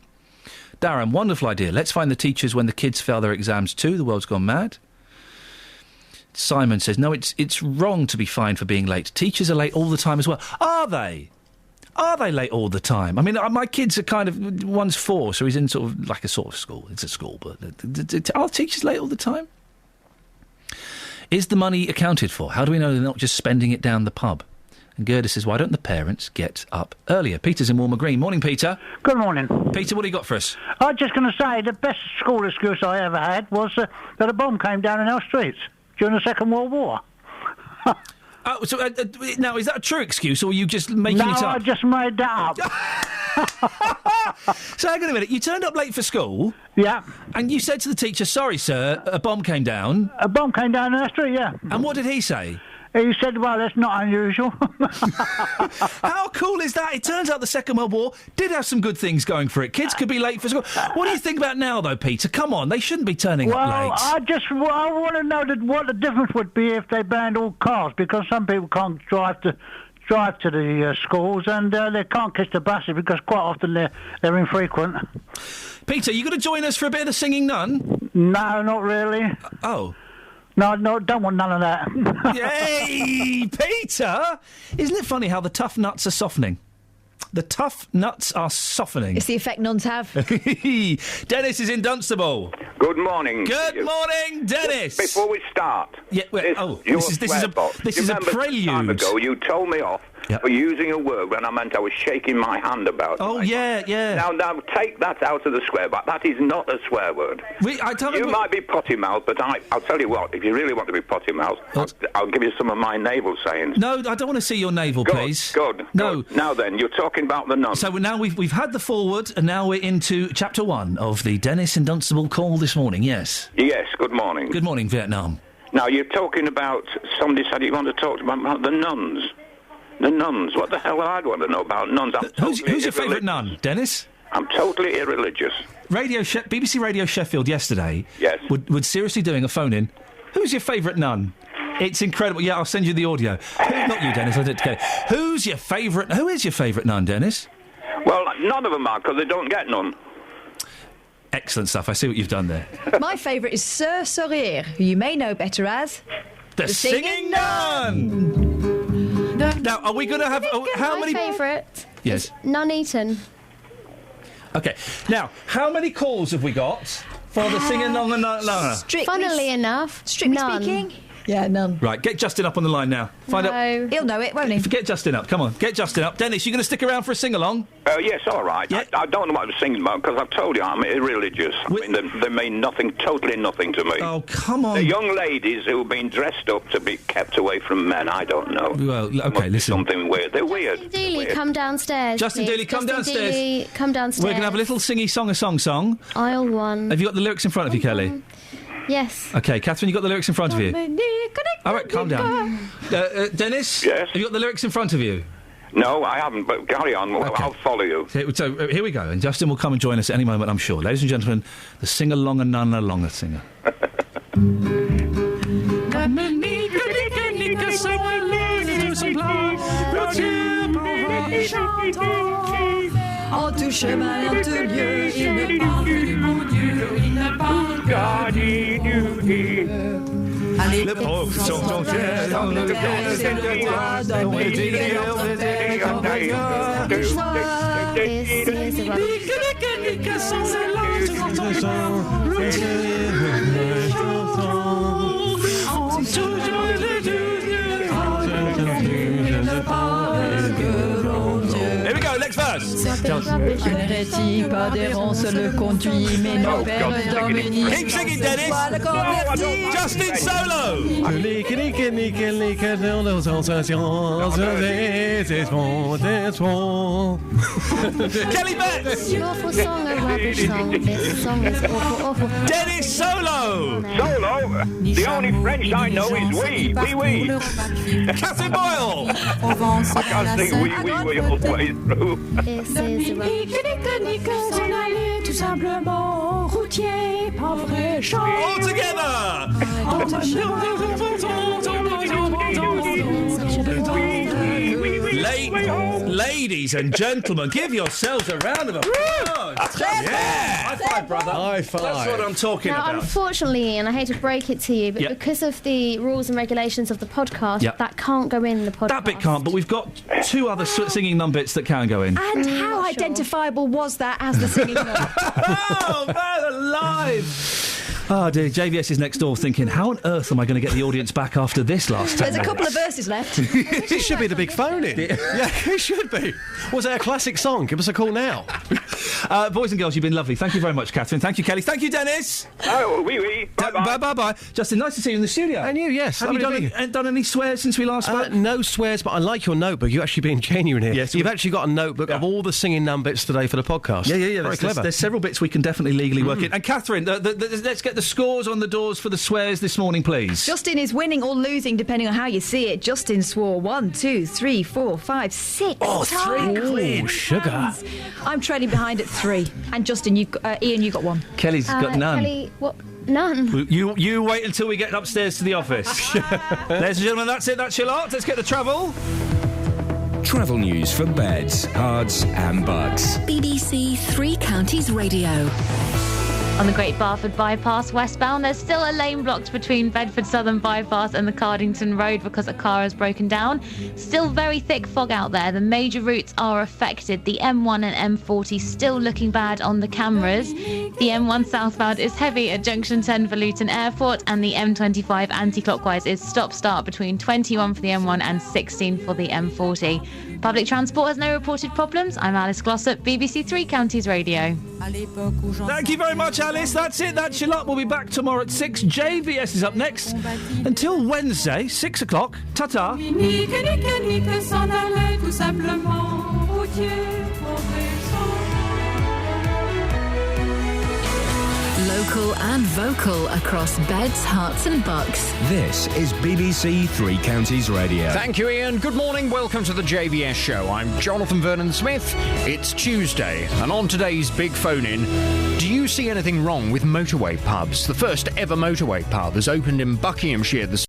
Darren, wonderful idea. Let's find the teachers when the kids fail their exams too. The world's gone mad. Simon says, no, it's wrong to be fined for being late. Teachers are late all the time as well. Are they? Are they late all the time? I mean, my kids are kind of... One's 4, so he's in sort of like a sort of school. It's a school, but... Are teachers late all the time? Is the money accounted for? How do we know they're not just spending it down the pub? And Gerda says, why don't the parents get up earlier? Peter's in Walmer Green. Morning, Peter. Good morning. Peter, what do you got for us? I was just going to say the best school excuse I ever had was that a bomb came down in our streets during the Second World War. Now, is that a true excuse, or are you just making it up? No, I just made that up. So, hang on a minute. You turned up late for school. Yeah. And you said to the teacher, sorry, sir, a bomb came down. A bomb came down in our street, yeah. And what did he say? He said, well, that's not unusual. How cool is that? It turns out the Second World War did have some good things going for it. Kids could be late for school. What do you think about now, though, Peter? Come on, they shouldn't be turning up late. I want to know what the difference would be if they banned all cars, because some people can't drive to the schools, and they can't catch the buses because quite often they're infrequent. Peter, you going to join us for a bit of the Singing Nun? No, not really. Oh. No, don't want none of that. Yay, Peter! Isn't it funny how the tough nuts are softening? The tough nuts are softening. It's the effect nuns have. Dennis is in Dunstable. Good morning. Good morning, Dennis. Before we start, this is a prelude. Time ago, you told me off for using a word when I meant I was shaking my hand about. Oh yeah. Now take that out of the swear word. That is not a swear word. You might be potty mouth, but I'll tell you what. If you really want to be potty mouth, I'll give you some of my naval sayings. No, I don't want to see your navel, please. Good. No. Now then, you're talking about the nuns. So now we've had the forward, and now we're into chapter 1 of the Dennis in Dunstable call this morning. Yes. Yes. Good morning. Good morning, Vietnam. Now you're talking about. Somebody said you want to talk about the nuns. The nuns. What the hell would I want to know about nuns? Who's your favourite nun, Dennis? I'm totally irreligious. BBC Radio Sheffield yesterday would seriously doing a phone-in. Who's your favourite nun? It's incredible. Yeah, I'll send you the audio. Not you, Dennis. I didn't get it. Who is your favourite nun, Dennis? Well, none of them are, because they don't get none. Excellent stuff. I see what you've done there. My favourite is Sir Sourire, who you may know better as... The Singing Nun! Now, are we going to have... how many... My favourite is Nuneaton. OK. Now, how many calls have we got for the Singing Nun? Funnily enough, strictly none. speaking... Yeah, none. Right, get Justin up on the line now. Find out. He'll know it, won't he? Get Justin up. Come on, get Justin up. Dennis, you going to stick around for a sing-along? Yes, all right. Yeah. I don't know what I'm singing about because I've told you I'm irreligious. I mean, they mean nothing, totally nothing to me. Oh, come on. The young ladies who've been dressed up to be kept away from men, I don't know. Well, OK, listen. Something weird. They're weird. Justin Dooley, come downstairs. Justin Dooley, come downstairs. Dooley, come downstairs. We're going to have a little song. Aisle 1. Have you got the lyrics in front of you, Kelly? Yes. OK, Catherine, you got the lyrics in front of you? All right, calm down. Dennis? Yes? Have you got the lyrics in front of you? No, I haven't, but carry on. Okay. I'll follow you. So here we go, and Justin will come and join us at any moment, I'm sure. Ladies and gentlemen, the sing-along and none-along singer. En tout chemin, en tout lieu, il ne parle que mon Dieu, il ne parle que mon Dieu. Les pauvres sont fiers dans le Here we go, next verse. Un récit pas d'errance le conduit, mais nos pères Dominique. Keep singing, Dennis. Justin solo. Kelly Betts. Awful song, a rubbish song. This song is awful. Dennis solo. Solo? The only French I know is oui. Catherine Boyle. I can't sing oui all the way through. This is a rubbish Tout simplement routier, pas vrai chant. All together. Ladies and gentlemen, give yourselves a round of applause. Yeah. High five, brother. High five. That's what I'm talking Now, about. unfortunately, Ian, I hate to break it to you, but because of the rules and regulations of the podcast, that can't go in the podcast. That bit can't, but we've got two other singing numbers that can go in. And how identifiable was that as the singing number? Oh, man, alive! Oh, dear, JVS is next door thinking, how on earth am I going to get the audience back after this last time? There's a couple of verses left. This should be the big phone-in. Yeah, it should be. Was that a classic song? Give us a call now. Boys and girls, you've been lovely. Thank you very much, Catherine. Thank you, Kelly. Thank you, Dennis. Oh, oui. Bye-bye. Bye-bye. Justin, nice to see you in the studio. And you, yes. Have you done any swears since we last spoke? No swears, but I like your notebook. You're actually being genuine here. Yes, You've actually got a notebook of all the singing numbers today for the podcast. Yeah. Very clever. There's several bits we can definitely legally work in. And Catherine, let's get the scores on the doors for the swears this morning, please. Justin is winning or losing, depending on how you see it. Justin swore 1, 2, 3, 4, 5, 6 Oh, times. 3 clean. Sugar. I'm trailing behind at 3. And Justin, Ian, you got 1. Kelly's got none. Kelly, what? None. You wait until we get upstairs to the office. Ladies and gentlemen, that's it. That's your lot. Let's get the travel. Travel news for beds, cards and bugs. BBC Three Counties Radio. On the Great Barford Bypass westbound, there's still a lane blocked between Bedford Southern Bypass and the Cardington Road because a car has broken down. Still very thick fog out there. The major routes are affected. The M1 and M40 still looking bad on the cameras. The M1 southbound is heavy at Junction 10 for Luton Airport, and the M25 anti-clockwise is stop-start between 21 for the M1 and 16 for the M40. Public transport has no reported problems. I'm Alice Glossop, BBC Three Counties Radio. Thank you very much, Alice. That's it. That's your lot. We'll be back tomorrow at 6. JVS is up next. Until Wednesday, 6 o'clock. Ta-ta. Local and vocal across beds, hearts and bucks. This is BBC Three Counties Radio. Thank you, Ian. Good morning. Welcome to the JVS show. I'm Jonathan Vernon-Smith. It's Tuesday, and on today's Big Phone-In, do you see anything wrong with motorway pubs? The first ever motorway pub has opened in Buckinghamshire this